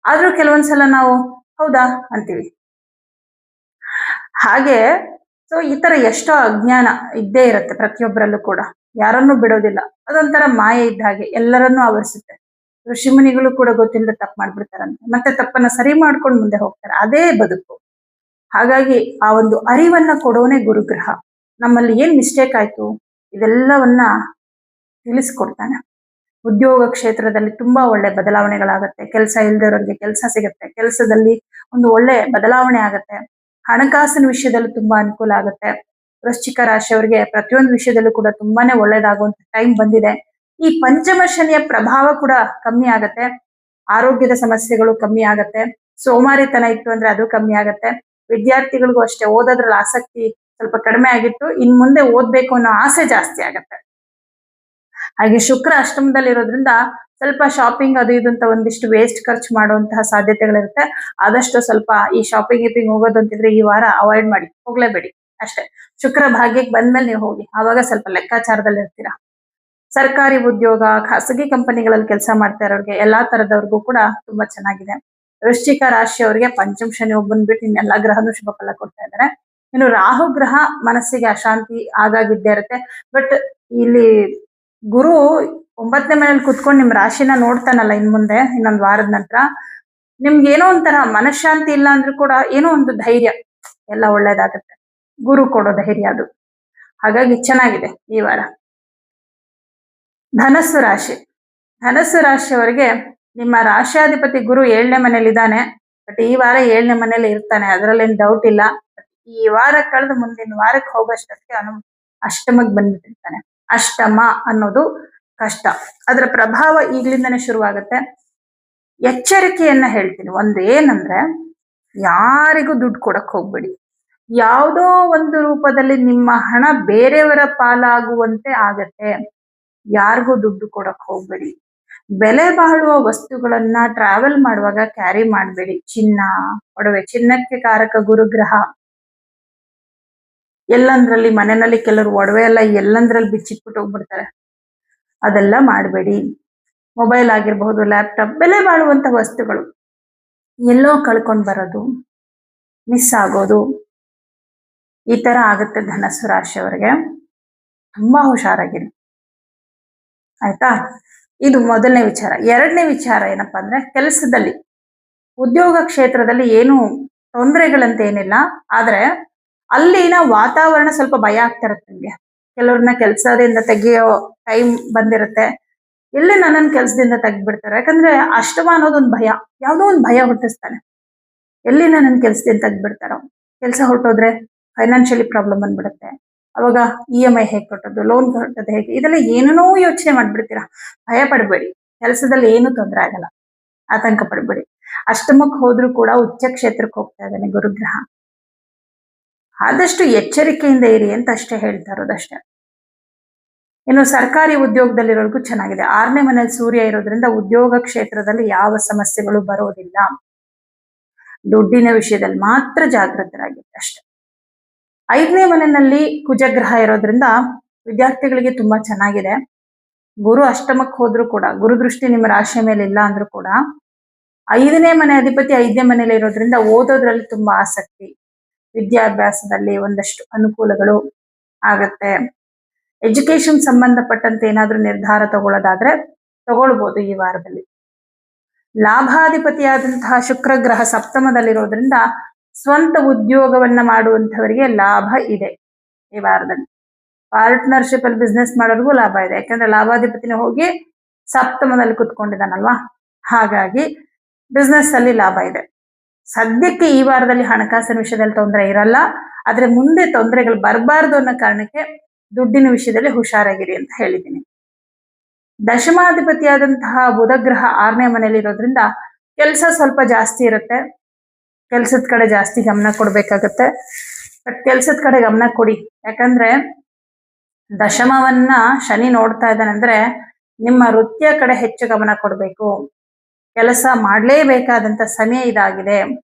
ಆದ್ರೂ ಕೆಲವೊಂದ್ಸಲ ನಾವು ಹೌದಾ ಅಂತೀವಿ. ಹಾಗೆ ಸೊ ಈ ತರ ಎಷ್ಟೋ ಅಜ್ಞಾನ ಇದ್ದೇ ಇರುತ್ತೆ ಪ್ರತಿಯೊಬ್ಬರಲ್ಲೂ ಕೂಡ, ಯಾರನ್ನೂ ಬಿಡೋದಿಲ್ಲ. ಅದೊಂಥರ ಮಾಯೆ ಇದ್ದ ಹಾಗೆ, ಎಲ್ಲರನ್ನೂ ಆವರಿಸುತ್ತೆ. ಋಷಿಮುನಿಗಳು ಕೂಡ ಗೊತ್ತಿಲ್ಲದೆ ತಪ್ಪು ಮಾಡ್ಬಿಡ್ತಾರಂತೆ, ಮತ್ತೆ ತಪ್ಪನ್ನ ಸರಿ ಮಾಡ್ಕೊಂಡು ಮುಂದೆ ಹೋಗ್ತಾರೆ. ಅದೇ ಬದುಕು. ಹಾಗಾಗಿ ಆ ಒಂದು ಅರಿವನ್ನ ಕೊಡೋನೆ ಗುರುಗ್ರಹ. ನಮ್ಮಲ್ಲಿ ಏನ್ ಮಿಸ್ಟೇಕ್ ಆಯ್ತು ಇದೆಲ್ಲವನ್ನ ತಿಳಿಸ್ಕೊಡ್ತಾನೆ. ಉದ್ಯೋಗ ಕ್ಷೇತ್ರದಲ್ಲಿ ತುಂಬಾ ಒಳ್ಳೆ ಬದಲಾವಣೆಗಳಾಗತ್ತೆ. ಕೆಲಸ ಇಲ್ದಿರೋರಿಗೆ ಕೆಲಸ ಸಿಗುತ್ತೆ, ಕೆಲಸದಲ್ಲಿ ಒಂದು ಒಳ್ಳೆ ಬದಲಾವಣೆ ಆಗತ್ತೆ. ಹಣಕಾಸಿನ ವಿಷಯದಲ್ಲಿ ತುಂಬಾ ಅನುಕೂಲ ಆಗುತ್ತೆ. ವೃಶ್ಚಿಕ ರಾಶಿಯವರಿಗೆ ಪ್ರತಿಯೊಂದು ವಿಷಯದಲ್ಲೂ ಕೂಡ ತುಂಬಾನೇ ಒಳ್ಳೇದಾಗುವಂತ ಟೈಮ್ ಬಂದಿದೆ. ಈ ಪಂಚಮ ಶನಿಯ ಪ್ರಭಾವ ಕೂಡ ಕಮ್ಮಿ ಆಗತ್ತೆ. ಆರೋಗ್ಯದ ಸಮಸ್ಯೆಗಳು ಕಮ್ಮಿ ಆಗತ್ತೆ. ಸೋಮಾರಿತನ ಇತ್ತು ಅಂದ್ರೆ ಅದು ಕಮ್ಮಿ ಆಗತ್ತೆ. ವಿದ್ಯಾರ್ಥಿಗಳಿಗೂ ಅಷ್ಟೇ, ಓದೋದ್ರಲ್ಲಿ ಆಸಕ್ತಿ ಸ್ವಲ್ಪ ಕಡಿಮೆ ಆಗಿತ್ತು, ಇನ್ ಮುಂದೆ ಓದ್ಬೇಕು ಅನ್ನೋ ಆಸೆ ಜಾಸ್ತಿ ಆಗತ್ತೆ. ಹಾಗೆ ಶುಕ್ರ ಅಷ್ಟಮದಲ್ಲಿ ಇರೋದ್ರಿಂದ ಸ್ವಲ್ಪ ಶಾಪಿಂಗ್ ಅದು ಇದು ಅಂತ ಒಂದಿಷ್ಟು ವೇಸ್ಟ್ ಖರ್ಚು ಮಾಡುವಂತಹ ಸಾಧ್ಯತೆಗಳಿರುತ್ತೆ. ಆದಷ್ಟು ಸ್ವಲ್ಪ ಈ ಶಾಪಿಂಗ್ ಗಿಪಿಂಗ್ ಹೋಗೋದು ಅಂತಿದ್ರೆ ಈ ವಾರ ಅವಾಯ್ಡ್ ಮಾಡಿ, ಹೋಗ್ಲೇಬೇಡಿ ಅಷ್ಟೇ. ಶುಕ್ರ ಭಾಗ್ಯಕ್ಕೆ ಬಂದ್ಮೇಲೆ ನೀವು ಹೋಗಿ, ಆವಾಗ ಸ್ವಲ್ಪ ಲೆಕ್ಕಾಚಾರದಲ್ಲಿ ಇರ್ತೀರಾ. ಸರ್ಕಾರಿ ಉದ್ಯೋಗ, ಖಾಸಗಿ ಕಂಪನಿಗಳಲ್ಲಿ ಕೆಲಸ ಮಾಡ್ತಾ ಇರೋರಿಗೆ ಎಲ್ಲಾ ತರದವ್ರಿಗೂ ಕೂಡ ತುಂಬಾ ಚೆನ್ನಾಗಿದೆ. ವೃಶ್ಚಿಕ ರಾಶಿಯವರಿಗೆ ಪಂಚಮ ಶನಿ ಒಬ್ಬನ್ ಬಿಟ್ಟು ಇನ್ನೆಲ್ಲಾ ಗ್ರಹನೂ ಶುಭ ಫಲ ಕೊಡ್ತಾ ಇದ್ದಾರೆ. ಇನ್ನು ರಾಹು ಗ್ರಹ ಮನಸ್ಸಿಗೆ ಅಶಾಂತಿ ಆಗಾಗಿದ್ದೇ ಇರುತ್ತೆ. ಬಟ್ ಇಲ್ಲಿ ಗುರು 9ನೇ ಮನೇಲಿ ಕುತ್ಕೊಂಡು ನಿಮ್ ರಾಶಿನ ನೋಡ್ತಾನಲ್ಲ, ಇನ್ ಮುಂದೆ ಇನ್ನೊಂದು ವಾರದ ನಂತರ ನಿಮ್ಗೆ ಏನೋ ಒಂಥರ ಮನಃಶಾಂತಿ ಇಲ್ಲ ಅಂದ್ರೂ ಕೂಡ ಏನೋ ಒಂದು ಧೈರ್ಯ, ಎಲ್ಲ ಒಳ್ಳೇದಾಗತ್ತೆ. ಗುರು ಕೊಡೋ ಧೈರ್ಯ ಅದು. ಹಾಗಾಗಿ ಚೆನ್ನಾಗಿದೆ ಈ ವಾರ. ಧನಸ್ಸು ರಾಶಿ. ಧನಸ್ಸು ರಾಶಿಯವರಿಗೆ ನಿಮ್ಮ ರಾಶಿಯಾಧಿಪತಿ ಗುರು 7ನೇ ಮನೇಲಿ ಇದ್ದಾನೆ. ಬಟ್ ಈ ವಾರ 7ನೇ ಮನೇಲಿ ಇರ್ತಾನೆ, ಅದರಲ್ಲೇನು ಡೌಟ್ ಇಲ್ಲ. ಈ ವಾರ ಕಳೆದು ಮುಂದಿನ ವಾರಕ್ಕೆ ಹೋಗೋಷ್ಟಕ್ಕೆ ಅಷ್ಟಮಕ್ಕೆ ಬಂದ್ಬಿಟ್ಟಿರ್ತಾನೆ. ಅಷ್ಟಮ ಅನ್ನೋದು ಕಷ್ಟ, ಅದರ ಪ್ರಭಾವ ಈಗ್ಲಿಂದನೇ ಶುರುವಾಗುತ್ತೆ. ಎಚ್ಚರಿಕೆಯನ್ನ ಹೇಳ್ತೀನಿ. ಒಂದು ಏನಂದ್ರೆ, ಯಾರಿಗೂ ದುಡ್ಡು ಕೊಡಕ್ ಹೋಗ್ಬೇಡಿ. ಯಾವುದೋ ಒಂದು ರೂಪದಲ್ಲಿ ನಿಮ್ಮ ಹಣ ಬೇರೆಯವರ ಪಾಲಾಗುವಂತೆ ಆಗತ್ತೆ. ಯಾರಿಗೂ ದುಡ್ಡು ಕೊಡಕ್ ಹೋಗ್ಬೇಡಿ. ಬೆಲೆ ಬಾಳುವ ವಸ್ತುಗಳನ್ನ ಟ್ರಾವೆಲ್ ಮಾಡುವಾಗ ಕ್ಯಾರಿ ಮಾಡಬೇಡಿ. ಚಿನ್ನ, ಒಡವೆ, ಚಿನ್ನಕ್ಕೆ ಕಾರಕ ಗುರುಗ್ರಹ. ಎಲ್ಲಂದ್ರಲ್ಲಿ ಮನೆಯಲ್ಲಿ ಕೆಲವರು ಒಡವೆ ಎಲ್ಲ ಎಲ್ಲಂದ್ರಲ್ಲಿ ಬಿಚ್ಚಿಟ್ಬಿಟ್ಟು ಹೋಗ್ಬಿಡ್ತಾರೆ, ಅದೆಲ್ಲ ಮಾಡಬೇಡಿ. ಮೊಬೈಲ್ ಆಗಿರ್ಬಹುದು, ಲ್ಯಾಪ್ಟಾಪ್, ಬೆಲೆ ಬಾಳುವಂತ ವಸ್ತುಗಳು ಎಲ್ಲೋ ಕಳ್ಕೊಂಡ್ ಬರೋದು, ಮಿಸ್ ಆಗೋದು, ಈ ತರ ಆಗುತ್ತೆ ಧನಸ್ಸು ರಾಶಿಯವರಿಗೆ. ತುಂಬಾ ಹುಷಾರಾಗಿರಿ, ಆಯ್ತಾ? ಇದು ಮೊದಲನೇ ವಿಚಾರ. ಎರಡನೇ ವಿಚಾರ ಏನಪ್ಪಾ ಅಂದ್ರೆ, ಕೆಲಸದಲ್ಲಿ ಉದ್ಯೋಗ ಕ್ಷೇತ್ರದಲ್ಲಿ ಏನು ತೊಂದರೆಗಳಂತ ಏನಿಲ್ಲ, ಆದ್ರೆ ಅಲ್ಲಿನ ವಾತಾವರಣ ಸ್ವಲ್ಪ ಭಯ ಆಗ್ತಾ ಇರುತ್ತೆ ನಿಮ್ಗೆ. ಕೆಲವ್ರನ್ನ ಕೆಲಸದಿಂದ ತೆಗಿಯೋ ಟೈಮ್ ಬಂದಿರುತ್ತೆ. ಎಲ್ಲಿ ನನ್ನನ್ನು ಕೆಲಸದಿಂದ ತೆಗ್ದ್ಬಿಡ್ತಾರೆ, ಯಾಕಂದ್ರೆ ಅಷ್ಟಮ ಅನ್ನೋದೊಂದು ಭಯ, ಯಾವುದೋ ಒಂದು ಭಯ ಹುಟ್ಟಿಸ್ತಾನೆ. ಎಲ್ಲಿ ನನ್ನನ್ನು ಕೆಲಸದಿಂದ ತೆಗ್ದ್ಬಿಡ್ತಾರೋ, ಕೆಲಸ ಹೊರಟೋದ್ರೆ ಫೈನಾನ್ಷಿಯಲಿ ಪ್ರಾಬ್ಲಮ್ ಬಂದ್ಬಿಡುತ್ತೆ. ಅವಾಗ EMI ಹೇಗೆ ಕಟ್ಟೋದು, ಲೋನ್ ಕಟ್ಟೋದು ಹೇಗೆ, ಇದೆಲ್ಲ ಏನೇನೋ ಯೋಚನೆ ಮಾಡ್ಬಿಡ್ತೀರಾ. ಭಯ ಪಡಬೇಡಿ, ಕೆಲಸದಲ್ಲಿ ಏನು ತೊಂದರೆ ಆಗಲ್ಲ, ಆತಂಕ ಪಡಬೇಡಿ. ಅಷ್ಟಮಕ್ಕೆ ಹೋದ್ರೂ ಕೂಡ ಉಚ್ಚ ಕ್ಷೇತ್ರಕ್ಕೆ ಹೋಗ್ತಾ ಇದ್ದಾನೆ ಗುರುಗ್ರಹ. ಆದಷ್ಟು ಎಚ್ಚರಿಕೆಯಿಂದ ಇರಿ ಅಂತ ಅಷ್ಟೇ ಹೇಳ್ತಾ ಇರೋದಷ್ಟೇ. ಇನ್ನು ಸರ್ಕಾರಿ ಉದ್ಯೋಗದಲ್ಲಿರೋರ್ಗೂ ಚೆನ್ನಾಗಿದೆ. 6ನೇ ಮನೇಲಿ ಸೂರ್ಯ ಇರೋದ್ರಿಂದ ಉದ್ಯೋಗ ಕ್ಷೇತ್ರದಲ್ಲಿ ಯಾವ ಸಮಸ್ಯೆಗಳು ಬರೋದಿಲ್ಲ. ದುಡ್ಡಿನ ವಿಷಯದಲ್ಲಿ ಮಾತ್ರ ಜಾಗೃತರಾಗಿದೆ ಅಷ್ಟೇ. 5ನೇ ಮನೆಯಲ್ಲಿ ಕುಜಗ್ರಹ ಇರೋದ್ರಿಂದ ವಿದ್ಯಾರ್ಥಿಗಳಿಗೆ ತುಂಬಾ ಚೆನ್ನಾಗಿದೆ. ಗುರು ಅಷ್ಟಮಕ್ಕೆ ಹೋದ್ರೂ ಕೂಡ, ಗುರು ದೃಷ್ಟಿ ನಿಮ್ಮ ರಾಶಿಯ ಮೇಲೆ ಇಲ್ಲ ಅಂದ್ರೂ ಕೂಡ 5ನೇ ಮನೆ ಅಧಿಪತಿ 5ನೇ ಮನೇಲಿ ಇರೋದ್ರಿಂದ ಓದೋದ್ರಲ್ಲಿ ತುಂಬಾ ಆಸಕ್ತಿ, ವಿದ್ಯಾಭ್ಯಾಸದಲ್ಲಿ ಒಂದಷ್ಟು ಅನುಕೂಲಗಳು ಆಗತ್ತೆ. ಎಜುಕೇಶನ್ ಸಂಬಂಧಪಟ್ಟಂತೆ ಏನಾದ್ರೂ ನಿರ್ಧಾರ ತಗೊಳ್ಳೋದಾದ್ರೆ ತಗೊಳ್ಬಹುದು ಈ ವಾರದಲ್ಲಿ. ಲಾಭಾಧಿಪತಿಯಾದಂತಹ ಶುಕ್ರ ಗ್ರಹ ಸಪ್ತಮದಲ್ಲಿರೋದ್ರಿಂದ ಸ್ವಂತ ಉದ್ಯೋಗವನ್ನ ಮಾಡುವಂತವರಿಗೆ ಲಾಭ ಇದೆ ಈ ವಾರದಲ್ಲಿ. ಪಾರ್ಟ್ನರ್ಶಿಪ್ ಅಲ್ಲಿ ಬಿಸ್ನೆಸ್ ಮಾಡೋರಿಗೂ ಲಾಭ ಇದೆ, ಯಾಕಂದ್ರೆ ಲಾಭಾಧಿಪತಿನ ಹೋಗಿ ಸಪ್ತಮದಲ್ಲಿ ಕುತ್ಕೊಂಡಿದ್ದಾನಲ್ವಾ, ಹಾಗಾಗಿ ಬಿಸ್ನೆಸ್ ಅಲ್ಲಿ ಲಾಭ ಇದೆ. ಸದ್ಯಕ್ಕೆ ಈ ವಾರದಲ್ಲಿ ಹಣಕಾಸಿನ ವಿಷಯದಲ್ಲಿ ತೊಂದರೆ ಇರಲ್ಲ, ಆದ್ರೆ ಮುಂದೆ ತೊಂದರೆಗಳು ಬರಬಾರ್ದು ಅನ್ನೋ ಕಾರಣಕ್ಕೆ ದುಡ್ಡಿನ ವಿಷಯದಲ್ಲಿ ಹುಷಾರಾಗಿರಿ ಅಂತ ಹೇಳಿದ್ದೀನಿ. ದಶಮಾಧಿಪತಿಯಾದಂತಹ ಬುಧ ಗ್ರಹ 6ನೇ ಮನೆಯಲ್ಲಿ ಇರೋದ್ರಿಂದ ಕೆಲಸ ಸ್ವಲ್ಪ ಜಾಸ್ತಿ ಇರುತ್ತೆ, ಕೆಲ್ಸದ ಕಡೆ ಜಾಸ್ತಿ ಗಮನ ಕೊಡ್ಬೇಕಾಗತ್ತೆ. ಬಟ್ ಕೆಲ್ಸದ ಕಡೆ ಗಮನ ಕೊಡಿ, ಯಾಕಂದ್ರೆ ದಶಮವನ್ನ ಶನಿ ನೋಡ್ತಾ ಇದ್ದಾನಂದ್ರೆ ನಿಮ್ಮ ವೃತ್ತಿಯ ಕಡೆ ಹೆಚ್ಚು ಗಮನ ಕೊಡಬೇಕು. ಕೆಲಸ ಮಾಡಲೇಬೇಕಾದಂತ ಸಮಯ ಇದಾಗಿದೆ.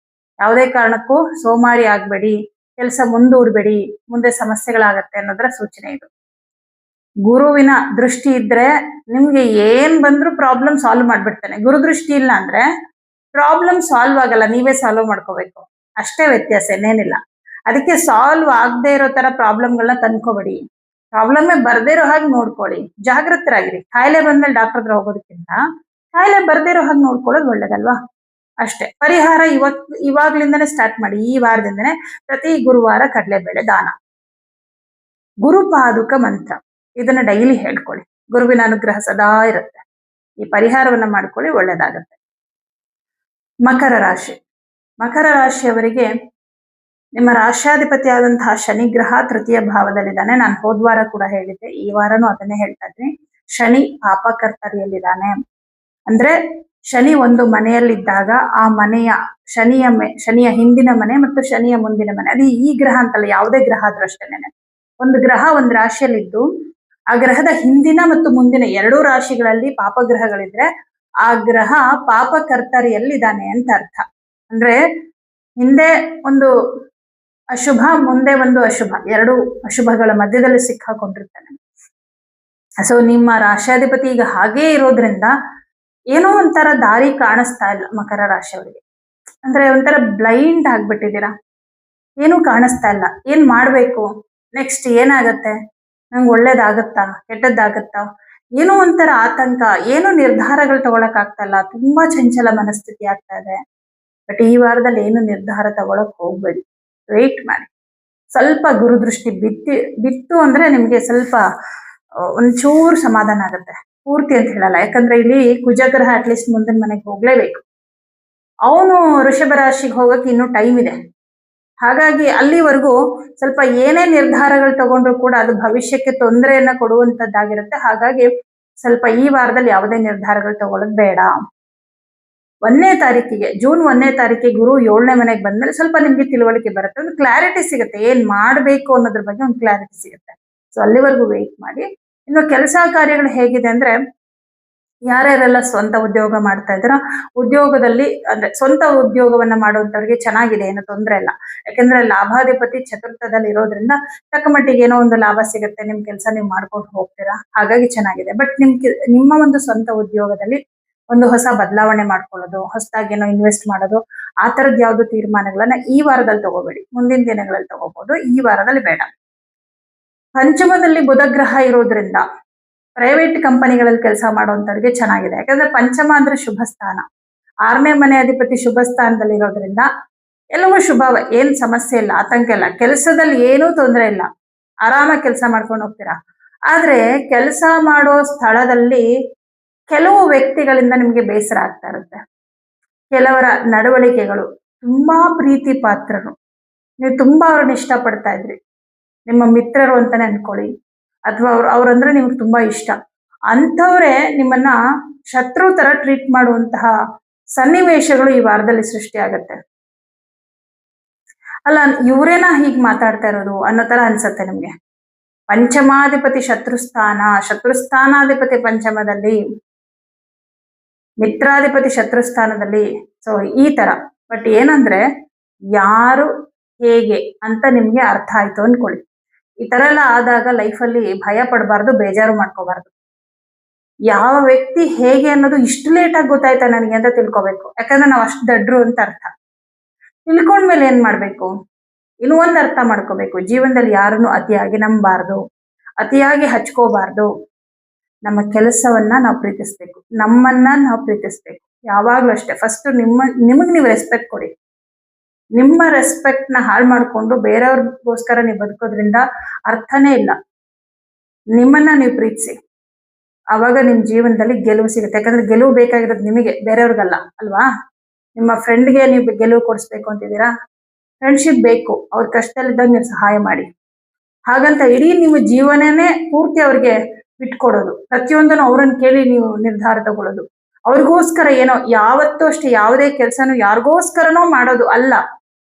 ಯಾವುದೇ ಕಾರಣಕ್ಕೂ ಸೋಮಾರಿ ಆಗ್ಬೇಡಿ, ಕೆಲಸ ಮುಂದೂಡಬೇಡಿ, ಮುಂದೆ ಸಮಸ್ಯೆಗಳಾಗತ್ತೆ ಅನ್ನೋದರ ಸೂಚನೆ ಇದು. ಗುರುವಿನ ದೃಷ್ಟಿ ಇದ್ರೆ ನಿಮ್ಗೆ ಏನ್ ಬಂದ್ರು ಪ್ರಾಬ್ಲಮ್ ಸಾಲ್ವ್ ಮಾಡ್ಬಿಡ್ತಾನೆ. ಗುರು ದೃಷ್ಟಿ ಇಲ್ಲ ಅಂದ್ರೆ ಪ್ರಾಬ್ಲಮ್ ಸಾಲ್ವ್ ಆಗಲ್ಲ, ನೀವೇ ಸಾಲ್ವ್ ಮಾಡ್ಕೋಬೇಕು. ಅಷ್ಟೇ ವ್ಯತ್ಯಾಸ, ಇನ್ನೇನಿಲ್ಲ. ಅದಕ್ಕೆ ಸಾಲ್ವ್ ಆಗದೆ ಇರೋ ತರ ಪ್ರಾಬ್ಲಮ್ಗಳನ್ನ ತಂದ್ಕೋಬೇಡಿ, ಪ್ರಾಬ್ಲಮ್ಮೇ ಬರ್ದೇ ಇರೋ ಹಾಗೆ ನೋಡ್ಕೊಳ್ಳಿ, ಜಾಗೃತರಾಗಿರಿ. ಕಾಯಿಲೆ ಬಂದ್ಮೇಲೆ ಡಾಕ್ಟರ್ ಹತ್ರ ಹೋಗೋದಕ್ಕಿಂತ ಕಾಯಿಲೆ ಬರ್ದೇ ಇರೋ ಹಾಗೆ ನೋಡ್ಕೊಳ್ಳೋದು ಒಳ್ಳೇದಲ್ವಾ? ಅಷ್ಟೇ. ಪರಿಹಾರ ಇವಾಗ್ಲಿಂದಾನೇ ಸ್ಟಾರ್ಟ್ ಮಾಡಿ. ಈ ವಾರದಿಂದನೇ ಪ್ರತಿ ಗುರುವಾರ ಕಡಲೆಬೇಳೆ ದಾನ, ಗುರುಪಾದುಕ ಮಂತ್ರ, ಇದನ್ನ ಡೈಲಿ ಹೇಳ್ಕೊಳ್ಳಿ. ಗುರುವಿನ ಅನುಗ್ರಹ ಸದಾ ಇರುತ್ತೆ. ಈ ಪರಿಹಾರವನ್ನ ಮಾಡ್ಕೊಳ್ಳಿ, ಒಳ್ಳೇದಾಗತ್ತೆ. ಮಕರ ರಾಶಿ. ಮಕರ ರಾಶಿಯವರಿಗೆ ನಿಮ್ಮ ರಾಶ್ಯಾಧಿಪತಿ ಆದಂತಹ ಶನಿ ಗ್ರಹ ತೃತೀಯ ಭಾವದಲ್ಲಿದ್ದಾನೆ. ನಾನು ಹೋದ್ವಾರ ಕೂಡ ಹೇಳಿದ್ದೆ, ಈ ವಾರನೂ ಅದನ್ನೇ ಹೇಳ್ತಾ ಇದ್ದೀನಿ. ಶನಿ ಪಾಪಕರ್ತರಿಯಲ್ಲಿದ್ದಾನೆ. ಅಂದ್ರೆ ಶನಿ ಒಂದು ಮನೆಯಲ್ಲಿದ್ದಾಗ ಆ ಮನೆಯ ಶನಿಯ ಹಿಂದಿನ ಮನೆ ಮತ್ತು ಶನಿಯ ಮುಂದಿನ ಮನೆ, ಅದು ಈ ಗ್ರಹ ಅಂತಲ್ಲ, ಯಾವುದೇ ಗ್ರಹ ಆದ್ರೂ ಅಷ್ಟೇನೆ. ಒಂದು ಗ್ರಹ ಒಂದು ರಾಶಿಯಲ್ಲಿದ್ದು ಆ ಗ್ರಹದ ಹಿಂದಿನ ಮತ್ತು ಮುಂದಿನ 2 ರಾಶಿಗಳಲ್ಲಿ ಪಾಪಗ್ರಹಗಳಿದ್ರೆ ಆ ಗ್ರಹ ಪಾಪಕರ್ತರಿಯಲ್ಲಿದ್ದಾನೆ ಅಂತ ಅರ್ಥ. ಅಂದ್ರೆ ಹಿಂದೆ ಒಂದು ಅಶುಭ, ಮುಂದೆ ಒಂದು ಅಶುಭ, 2 ಅಶುಭಗಳ ಮಧ್ಯದಲ್ಲಿ ಸಿಕ್ಕಾಕೊಂಡಿರ್ತಾನೆ. ಸೊ ನಿಮ್ಮ ರಾಶ್ಯಾಧಿಪತಿ ಈಗ ಹಾಗೇ ಇರೋದ್ರಿಂದ ಏನೋ ಒಂಥರ ದಾರಿ ಕಾಣಿಸ್ತಾ ಇಲ್ಲ ಮಕರ ರಾಶಿಯವರಿಗೆ. ಅಂದ್ರೆ ಒಂಥರ ಬ್ಲೈಂಡ್ ಆಗ್ಬಿಟ್ಟಿದ್ದೀರಾ, ಏನು ಕಾಣಿಸ್ತಾ ಇಲ್ಲ. ಏನ್ ಮಾಡ್ಬೇಕು, ನೆಕ್ಸ್ಟ್ ಏನಾಗತ್ತೆ, ನಂಗೆ ಒಳ್ಳೇದಾಗತ್ತಾ ಕೆಟ್ಟದ್ದಾಗತ್ತಾ, ಏನೋ ಒಂಥರ ಆತಂಕ, ಏನೋ ನಿರ್ಧಾರಗಳು ತಗೊಳಕ್ ಆಗ್ತಾ ಇಲ್ಲ, ತುಂಬಾ ಚಂಚಲ ಮನಸ್ಥಿತಿ ಆಗ್ತಾ ಇದೆ. ಬಟ್ ಈ ವಾರದಲ್ಲಿ ಏನು ನಿರ್ಧಾರ ತಗೊಳಕ್ ಹೋಗ್ಬೇಡಿ, ವೇಟ್ ಮಾಡಿ. ಸ್ವಲ್ಪ ಗುರುದೃಷ್ಟಿ ಬಿತ್ತು ಅಂದ್ರೆ ನಿಮ್ಗೆ ಸ್ವಲ್ಪ ಒಂಚೂರು ಸಮಾಧಾನ ಆಗುತ್ತೆ. ಪೂರ್ತಿ ಅಂತ ಹೇಳಲ್ಲ, ಯಾಕಂದ್ರೆ ಇಲ್ಲಿ ಕುಜಗ್ರಹ ಅಟ್ಲೀಸ್ಟ್ ಮುಂದಿನ ಮನೆಗೆ ಹೋಗ್ಲೇಬೇಕು. ಅವನು ವೃಷಭ ರಾಶಿಗೆ ಹೋಗಕ್ಕೆ ಇನ್ನೂ ಟೈಮ್ ಇದೆ. ಹಾಗಾಗಿ ಅಲ್ಲಿವರೆಗೂ ಸ್ವಲ್ಪ ಏನೇ ನಿರ್ಧಾರಗಳು ತಗೊಂಡ್ರು ಕೂಡ ಅದು ಭವಿಷ್ಯಕ್ಕೆ ತೊಂದರೆಯನ್ನ ಕೊಡುವಂತದ್ದಾಗಿರುತ್ತೆ. ಹಾಗಾಗಿ ಸ್ವಲ್ಪ ಈ ವಾರದಲ್ಲಿ ಯಾವುದೇ ನಿರ್ಧಾರಗಳು ತಗೊಳ್ಳೋದು ಬೇಡ. 1ನೇ ತಾರೀಕಿಗೆ, ಜೂನ್ 1ನೇ ತಾರೀಕಿಗೆ ಗುರು 7ನೇ ಮನೆಗೆ ಬಂದ್ಮೇಲೆ ಸ್ವಲ್ಪ ನಿಮ್ಗೆ ತಿಳುವಳಿಕೆ ಬರುತ್ತೆ, ಒಂದು ಕ್ಲಾರಿಟಿ ಸಿಗುತ್ತೆ, ಏನ್ ಮಾಡ್ಬೇಕು ಅನ್ನೋದ್ರ ಬಗ್ಗೆ ಒಂದು ಕ್ಲಾರಿಟಿ ಸಿಗುತ್ತೆ. ಸೊ ಅಲ್ಲಿವರೆಗೂ ವೇಟ್ ಮಾಡಿ. ಇನ್ನು ಕೆಲಸ ಕಾರ್ಯಗಳು ಹೇಗಿದೆ ಅಂದ್ರೆ, ಯಾರ್ಯಾರೆಲ್ಲ ಸ್ವಂತ ಉದ್ಯೋಗ ಮಾಡ್ತಾ ಇದ್ದಾರೋ ಉದ್ಯೋಗದಲ್ಲಿ, ಅಂದ್ರೆ ಸ್ವಂತ ಉದ್ಯೋಗವನ್ನ ಮಾಡುವಂತವ್ರಿಗೆ ಚೆನ್ನಾಗಿದೆ, ಏನು ತೊಂದರೆ ಇಲ್ಲ. ಯಾಕಂದ್ರೆ ಲಾಭಾಧಿಪತಿ ಚತುರ್ಥದಲ್ಲಿ ಇರೋದ್ರಿಂದ ತಕ್ಕ ಮಟ್ಟಿಗೆ ಏನೋ ಒಂದು ಲಾಭ ಸಿಗುತ್ತೆ, ನಿಮ್ ಕೆಲಸ ನೀವು ಮಾಡ್ಕೊಂಡು ಹೋಗ್ತೀರಾ, ಹಾಗಾಗಿ ಚೆನ್ನಾಗಿದೆ. ಬಟ್ ನಿಮ್ಮ ಒಂದು ಸ್ವಂತ ಉದ್ಯೋಗದಲ್ಲಿ ಒಂದು ಹೊಸ ಬದಲಾವಣೆ ಮಾಡ್ಕೊಳ್ಳೋದು, ಹೊಸದಾಗಿ ಏನೋ ಇನ್ವೆಸ್ಟ್ ಮಾಡೋದು, ಆ ತರದ್ ಯಾವ್ದು ತೀರ್ಮಾನಗಳನ್ನ ಈ ವಾರದಲ್ಲಿ ತಗೋಬೇಡಿ, ಮುಂದಿನ ದಿನಗಳಲ್ಲಿ ತಗೋಬಹುದು, ಈ ವಾರದಲ್ಲಿ ಬೇಡ. ಪಂಚಮದಲ್ಲಿ ಬುಧ ಗ್ರಹ ಇರೋದ್ರಿಂದ ಪ್ರೈವೇಟ್ ಕಂಪನಿಗಳಲ್ಲಿ ಕೆಲಸ ಮಾಡುವಂತವ್ರಿಗೆ ಚೆನ್ನಾಗಿದೆ. ಯಾಕಂದ್ರೆ ಪಂಚಮ ಅಂದ್ರೆ ಶುಭ ಸ್ಥಾನ, 6ನೇ ಮನೆ ಅಧಿಪತಿ ಶುಭ ಸ್ಥಾನದಲ್ಲಿ ಇರೋದ್ರಿಂದ ಎಲ್ಲವೂ ಶುಭವೇ, ಏನ್ ಸಮಸ್ಯೆ ಇಲ್ಲ, ಆತಂಕ ಇಲ್ಲ, ಕೆಲಸದಲ್ಲಿ ಏನೂ ತೊಂದರೆ ಇಲ್ಲ, ಆರಾಮಾಗಿ ಕೆಲಸ ಮಾಡ್ಕೊಂಡು ಹೋಗ್ತೀರಾ. ಆದ್ರೆ ಕೆಲಸ ಮಾಡೋ ಸ್ಥಳದಲ್ಲಿ ಕೆಲವು ವ್ಯಕ್ತಿಗಳಿಂದ ನಿಮ್ಗೆ ಬೇಸರ ಆಗ್ತಾ ಇರುತ್ತೆ. ಕೆಲವರ ನಡವಳಿಕೆಗಳು ತುಂಬಾ ಪ್ರೀತಿ ಪಾತ್ರರು, ನೀವು ತುಂಬಾ ಅವ್ರನ್ನ ಇಷ್ಟಪಡ್ತಾ ಇದ್ರಿ, ನಿಮ್ಮ ಮಿತ್ರರು ಅಂತಾನೆ ಅನ್ಕೊಳ್ಳಿ, ಅಥವಾ ಅವ್ರಂದ್ರೆ ನಿಮ್ಗೆ ತುಂಬಾ ಇಷ್ಟ, ಅಂಥವ್ರೆ ನಿಮ್ಮನ್ನ ಶತ್ರು ತರ ಟ್ರೀಟ್ ಮಾಡುವಂತಹ ಸನ್ನಿವೇಶಗಳು ಈ ವಾರದಲ್ಲಿ ಸೃಷ್ಟಿ ಆಗತ್ತೆ. ಅಲ್ಲ, ಇವರೇನಾ ಹೀಗ್ ಮಾತಾಡ್ತಾ ಇರೋದು ಅನ್ನೋ ತರ ಅನ್ಸತ್ತೆ ನಿಮ್ಗೆ. ಪಂಚಮಾಧಿಪತಿ ಶತ್ರುಸ್ಥಾನಾಧಿಪತಿ ಪಂಚಮದಲ್ಲಿ, ಮಿತ್ರಾಧಿಪತಿ ಶತ್ರುಸ್ಥಾನದಲ್ಲಿ. ಸೊ ಈ ತರ. ಬಟ್ ಏನಂದ್ರೆ ಯಾರು ಹೇಗೆ ಅಂತ ನಿಮ್ಗೆ ಅರ್ಥ ಆಯ್ತು ಅನ್ಕೊಳ್ಳಿ. ಈ ತರ ಎಲ್ಲ ಆದಾಗ ಲೈಫಲ್ಲಿ ಭಯ ಪಡಬಾರ್ದು, ಬೇಜಾರು ಮಾಡ್ಕೋಬಾರ್ದು. ಯಾವ ವ್ಯಕ್ತಿ ಹೇಗೆ ಅನ್ನೋದು ಇಷ್ಟು ಲೇಟ್ ಆಗಿ ಗೊತ್ತಾಯ್ತಾ ನನಗೆ ಅಂತ ತಿಳ್ಕೊಬೇಕು. ಯಾಕಂದ್ರೆ ನಾವು ಅಷ್ಟು ದಡ್ರು ಅಂತ ಅರ್ಥ. ತಿಳ್ಕೊಂಡ್ಮೇಲೆ ಏನ್ ಮಾಡ್ಬೇಕು, ಇನ್ನು ಒಂದು ಅರ್ಥ ಮಾಡ್ಕೋಬೇಕು, ಜೀವನದಲ್ಲಿ ಯಾರನ್ನು ಅತಿಯಾಗಿ ನಂಬಾರ್ದು, ಅತಿಯಾಗಿ ಹಚ್ಕೋಬಾರ್ದು. ನಮ್ಮ ಕೆಲಸವನ್ನ ನಾವು ಪ್ರೀತಿಸ್ಬೇಕು, ನಮ್ಮನ್ನ ನಾವು ಪ್ರೀತಿಸ್ಬೇಕು. ಯಾವಾಗ್ಲೂ ಅಷ್ಟೇ, ಫಸ್ಟ್ ನಿಮಗ್ ನೀವು ರೆಸ್ಪೆಕ್ಟ್ ಕೊಡಿ. ನಿಮ್ಮ ರೆಸ್ಪೆಕ್ಟ್ ನ ಹಾಳು ಮಾಡ್ಕೊಂಡು ಬೇರೆಯವ್ರಿಗೋಸ್ಕರ ನೀವು ಬದುಕೋದ್ರಿಂದ ಅರ್ಥನೇ ಇಲ್ಲ. ನಿಮ್ಮನ್ನ ನೀವು ಪ್ರೀತಿಸಿ, ಅವಾಗ ನಿಮ್ ಜೀವನದಲ್ಲಿ ಗೆಲುವು ಸಿಗುತ್ತೆ. ಯಾಕಂದ್ರೆ ಗೆಲುವು ಬೇಕಾಗಿರೋದು ನಿಮಗೆ, ಬೇರೆಯವ್ರಿಗಲ್ಲ ಅಲ್ವಾ? ನಿಮ್ಮ ಫ್ರೆಂಡ್ಗೆ ನೀವು ಗೆಲುವು ಕೊಡಿಸ್ಬೇಕು ಅಂತಿದ್ದೀರಾ, ಫ್ರೆಂಡ್ಶಿಪ್ ಬೇಕು. ಅವ್ರ ಕಷ್ಟದಲ್ಲಿದ್ದಾಗ ನೀವು ಸಹಾಯ ಮಾಡಿ. ಹಾಗಂತ ಇಡೀ ನಿಮ್ಮ ಜೀವನನೇ ಪೂರ್ತಿ ಅವ್ರಿಗೆ ಬಿಟ್ಕೊಡೋದು, ಪ್ರತಿಯೊಂದನ್ನು ಅವ್ರನ್ನ ಕೇಳಿ ನೀವು ನಿರ್ಧಾರ ತಗೊಳ್ಳೋದು, ಅವ್ರಿಗೋಸ್ಕರ ಏನೋ ಯಾವತ್ತೂ ಅಷ್ಟೇ ಯಾವುದೇ ಕೆಲಸನೂ ಯಾರಿಗೋಸ್ಕರನೋ ಮಾಡೋದು ಅಲ್ಲ,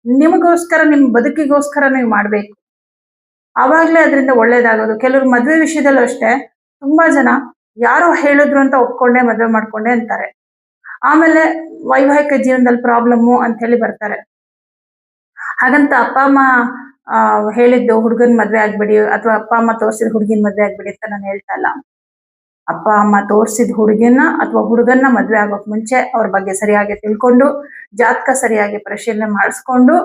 ನಿಮಗೋಸ್ಕರ, ನಿಮ್ಮ ಬದುಕಿಗೋಸ್ಕರ ನೀವು ಮಾಡ್ಬೇಕು. ಆವಾಗ್ಲೇ ಅದರಿಂದ ಒಳ್ಳೇದಾಗೋದು. ಕೆಲವರು ಮದುವೆ ವಿಷಯದಲ್ಲೂ ಅಷ್ಟೇ, ತುಂಬಾ ಜನ ಯಾರೋ ಹೇಳಿದ್ರು ಅಂತ ಒಪ್ಕೊಂಡೆ ಮದುವೆ ಮಾಡ್ಕೊಂಡೆ ಅಂತಾರೆ. ಆಮೇಲೆ ವೈವಾಹಿಕ ಜೀವನದಲ್ಲಿ ಪ್ರಾಬ್ಲಮ್ಮು ಅಂತ ಹೇಳಿ ಬರ್ತಾರೆ. ಹಾಗಂತ ಅಪ್ಪ ಅಮ್ಮ ಹೇಳಿದ್ದು ಹುಡುಗನ್ ಮದ್ವೆ ಆಗ್ಬಿಡಿ ಅಥವಾ ಅಪ್ಪ ಅಮ್ಮ ತೋರ್ಸಿದ ಹುಡುಗಿನ ಮದ್ವೆ ಆಗ್ಬಿಡಿ ಅಂತ ನಾನು ಹೇಳ್ತಾ ಇಲ್ಲ. ಅಪ್ಪ ಅಮ್ಮ ತೋರ್ಸಿದ ಹುಡುಗಿನ ಅಥವಾ ಹುಡುಗನ್ನ ಮದ್ವೆ ಆಗೋಕ್ ಮುಂಚೆ ಅವ್ರ ಬಗ್ಗೆ ಸರಿಯಾಗಿ ತಿಳ್ಕೊಂಡು, ಜಾತಕ ಸರಿಯಾಗಿ ಪರಿಶೀಲನೆ ಮಾಡಿಸ್ಕೊಂಡು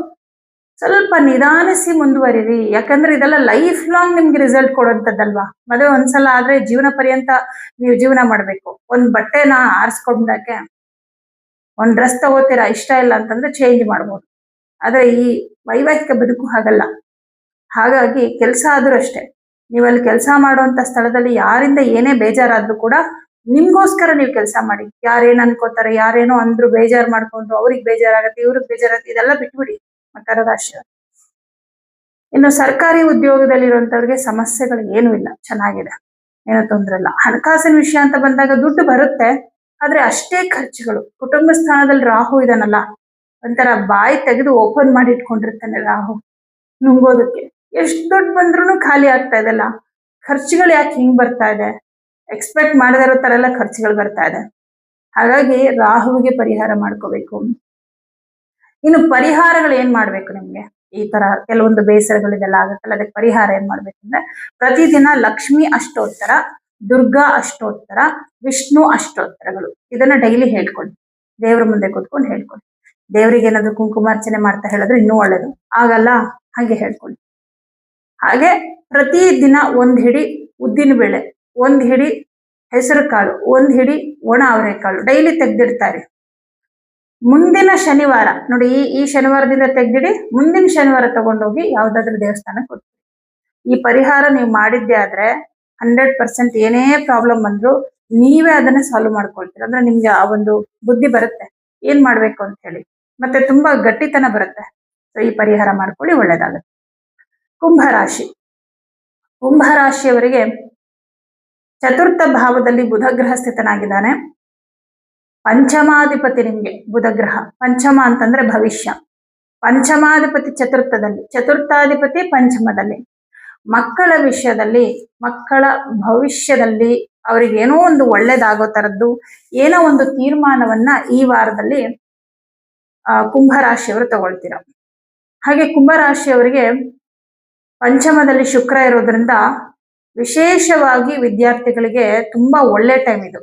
ಸ್ವಲ್ಪ ನಿಧಾನಿಸಿ ಮುಂದುವರಿರಿ. ಯಾಕಂದ್ರೆ ಇದೆಲ್ಲ ಲೈಫ್ ಲಾಂಗ್ ನಿಮ್ಗೆ ರಿಸಲ್ಟ್ ಕೊಡುವಂಥದ್ದಲ್ವಾ. ಮದುವೆ ಒಂದ್ಸಲ ಆದ್ರೆ ಜೀವನ ಪರ್ಯಂತ ನೀವು ಜೀವನ ಮಾಡ್ಬೇಕು. ಒಂದ್ ಬಟ್ಟೆನ ಆರಿಸ್ಕೊಂಡಕ್ಕೆ, ಒಂದ್ ಡ್ರೆಸ್ ತಗೋತೀರಾ, ಇಷ್ಟ ಇಲ್ಲ ಅಂತಂದ್ರೆ ಚೇಂಜ್ ಮಾಡ್ಬೋದು. ಆದ್ರೆ ಈ ವೈವಾಹಿಕ ಬದುಕು ಹಾಗಲ್ಲ. ಹಾಗಾಗಿ ಕೆಲಸ ಆದ್ರೂ ಅಷ್ಟೇ, ನೀವಲ್ಲಿ ಕೆಲಸ ಮಾಡುವಂತ ಸ್ಥಳದಲ್ಲಿ ಯಾರಿಂದ ಏನೇ ಬೇಜಾರಾದ್ರೂ ಕೂಡ ನಿಮ್ಗೋಸ್ಕರ ನೀವು ಕೆಲಸ ಮಾಡಿ. ಯಾರೇನ್ ಅನ್ಕೋತಾರೆ, ಯಾರೇನೋ ಅಂದ್ರು ಬೇಜಾರ್ ಮಾಡ್ಕೊಂಡ್ರು, ಅವ್ರಿಗೆ ಬೇಜಾರಾಗತ್ತೆ, ಇವ್ರಿಗೆ ಬೇಜಾರಾಗತ್ತೆ, ಇದೆಲ್ಲ ಬಿಟ್ಬಿಡಿ ಮಕರ ರಾಶಿ. ಇನ್ನು ಸರ್ಕಾರಿ ಉದ್ಯೋಗದಲ್ಲಿರುವಂತವ್ರಿಗೆ ಸಮಸ್ಯೆಗಳು ಏನೂ ಇಲ್ಲ, ಚೆನ್ನಾಗಿದೆ, ಏನೋ ತೊಂದರೆ ಇಲ್ಲ. ಹಣಕಾಸಿನ ವಿಷಯ ಅಂತ ಬಂದಾಗ ದುಡ್ಡು ಬರುತ್ತೆ, ಆದ್ರೆ ಅಷ್ಟೇ ಖರ್ಚುಗಳು. ಕುಟುಂಬ ಸ್ಥಾನದಲ್ಲಿ ರಾಹು ಇದನ್ನಲ್ಲ, ಒಂಥರ ಬಾಯಿ ತೆಗೆದು ಓಪನ್ ಮಾಡಿ ಇಟ್ಕೊಂಡಿರ್ತಾನೆ ರಾಹು, ನುಂಗೋದಕ್ಕೆ. ಎಷ್ಟು ದುಡ್ಡು ಬಂದ್ರೂ ಖಾಲಿ ಆಗ್ತಾ ಇದೆಲ್ಲ. ಖರ್ಚುಗಳು ಯಾಕೆ ಹಿಂಗ್ ಬರ್ತಾ ಇದೆ? ಎಕ್ಸ್ಪೆಕ್ಟ್ ಮಾಡದೇ ಇರೋ ತರ ಎಲ್ಲ ಖರ್ಚುಗಳು ಬರ್ತಾ ಇದೆ. ಹಾಗಾಗಿ ರಾಹುವಿಗೆ ಪರಿಹಾರ ಮಾಡ್ಕೋಬೇಕು. ಇನ್ನು ಪರಿಹಾರಗಳು ಏನ್ ಮಾಡ್ಬೇಕು ನಿಮ್ಗೆ? ಈ ತರ ಕೆಲವೊಂದು ಬೇಸರಗಳಿದೆಲ್ಲ ಆಗುತ್ತಲ್ಲ, ಅದಕ್ಕೆ ಪರಿಹಾರ ಏನ್ ಮಾಡ್ಬೇಕಂದ್ರೆ, ಪ್ರತಿದಿನ ಲಕ್ಷ್ಮಿ ಅಷ್ಟೋತ್ತರ, ದುರ್ಗಾ ಅಷ್ಟೋತ್ತರ, ವಿಷ್ಣು ಅಷ್ಟೋತ್ತರಗಳು ಇದನ್ನ ಡೈಲಿ ಹೇಳ್ಕೊಳ್ಳಿ. ದೇವ್ರ ಮುಂದೆ ಕೂತ್ಕೊಂಡು ಹೇಳ್ಕೊಳ್ಳಿ. ದೇವ್ರಿಗೆ ಏನಾದ್ರು ಕುಂಕುಮಾರ್ಚನೆ ಮಾಡ್ತಾ ಹೇಳಿದ್ರೆ ಇನ್ನೂ ಒಳ್ಳೇದು. ಆಗಲ್ಲ, ಹಾಗೆ ಹೇಳ್ಕೊಳ್ಳಿ. ಹಾಗೆ ಪ್ರತಿ ದಿನ ಒಂದ್ ಹಿಡಿ ಉದ್ದಿನ ಬೇಳೆ, ಒಂದ್ ಹಿಡಿ ಹೆಸರು ಕಾಳು, ಒಂದ್ ಹಿಡಿ ಒಣ ಅವರೆಕಾಳು ಡೈಲಿ ತೆಗ್ದಿಡ್ತಾರೆ. ಮುಂದಿನ ಶನಿವಾರ ನೋಡಿ, ಈ ಶನಿವಾರದಿಂದ ತೆಗ್ದಿಡಿ, ಮುಂದಿನ ಶನಿವಾರ ತಗೊಂಡೋಗಿ ಯಾವ್ದಾದ್ರು ದೇವಸ್ಥಾನಕ್ಕೆ ಕೊಡ್ತೀವಿ. ಈ ಪರಿಹಾರ ನೀವು ಮಾಡಿದ್ದೆ ಆದ್ರೆ 100% ಏನೇ ಪ್ರಾಬ್ಲಮ್ ಬಂದ್ರು ನೀವೇ ಅದನ್ನ ಸಾಲ್ವ್ ಮಾಡ್ಕೊಳ್ತೀರ. ಅಂದ್ರೆ ನಿಮ್ಗೆ ಆ ಒಂದು ಬುದ್ಧಿ ಬರುತ್ತೆ ಏನ್ ಮಾಡ್ಬೇಕು ಅಂತ ಹೇಳಿ, ಮತ್ತೆ ತುಂಬಾ ಗಟ್ಟಿತನ ಬರುತ್ತೆ. ಸೊ ಈ ಪರಿಹಾರ ಮಾಡ್ಕೊಳ್ಳಿ, ಒಳ್ಳೇದಾಗುತ್ತೆ. ಕುಂಭರಾಶಿ. ಕುಂಭರಾಶಿಯವರಿಗೆ ಚತುರ್ಥ ಭಾವದಲ್ಲಿ ಬುಧ ಗ್ರಹ ಸ್ಥಿತನಾಗಿದ್ದಾನೆ. ಪಂಚಮಾಧಿಪತಿ ನಿಮ್ಗೆ ಬುಧ ಗ್ರಹ. ಪಂಚಮ ಅಂತಂದ್ರೆ ಭವಿಷ್ಯ. ಪಂಚಮಾಧಿಪತಿ ಚತುರ್ಥದಲ್ಲಿ, ಚತುರ್ಥಾಧಿಪತಿ ಪಂಚಮದಲ್ಲಿ. ಮಕ್ಕಳ ವಿಷಯದಲ್ಲಿ, ಮಕ್ಕಳ ಭವಿಷ್ಯದಲ್ಲಿ ಅವ್ರಿಗೆ ಏನೋ ಒಂದು ಒಳ್ಳೇದಾಗೋ ತರದ್ದು ಏನೋ ಒಂದು ತೀರ್ಮಾನವನ್ನ ಈ ವಾರದಲ್ಲಿ ಕುಂಭರಾಶಿಯವರು ತಗೊಳ್ತೀರ. ಹಾಗೆ ಕುಂಭರಾಶಿಯವರಿಗೆ ಪಂಚಮದಲ್ಲಿ ಶುಕ್ರ ಇರೋದ್ರಿಂದ ವಿಶೇಷವಾಗಿ ವಿದ್ಯಾರ್ಥಿಗಳಿಗೆ ತುಂಬಾ ಒಳ್ಳೆ ಟೈಮ್ ಇದು.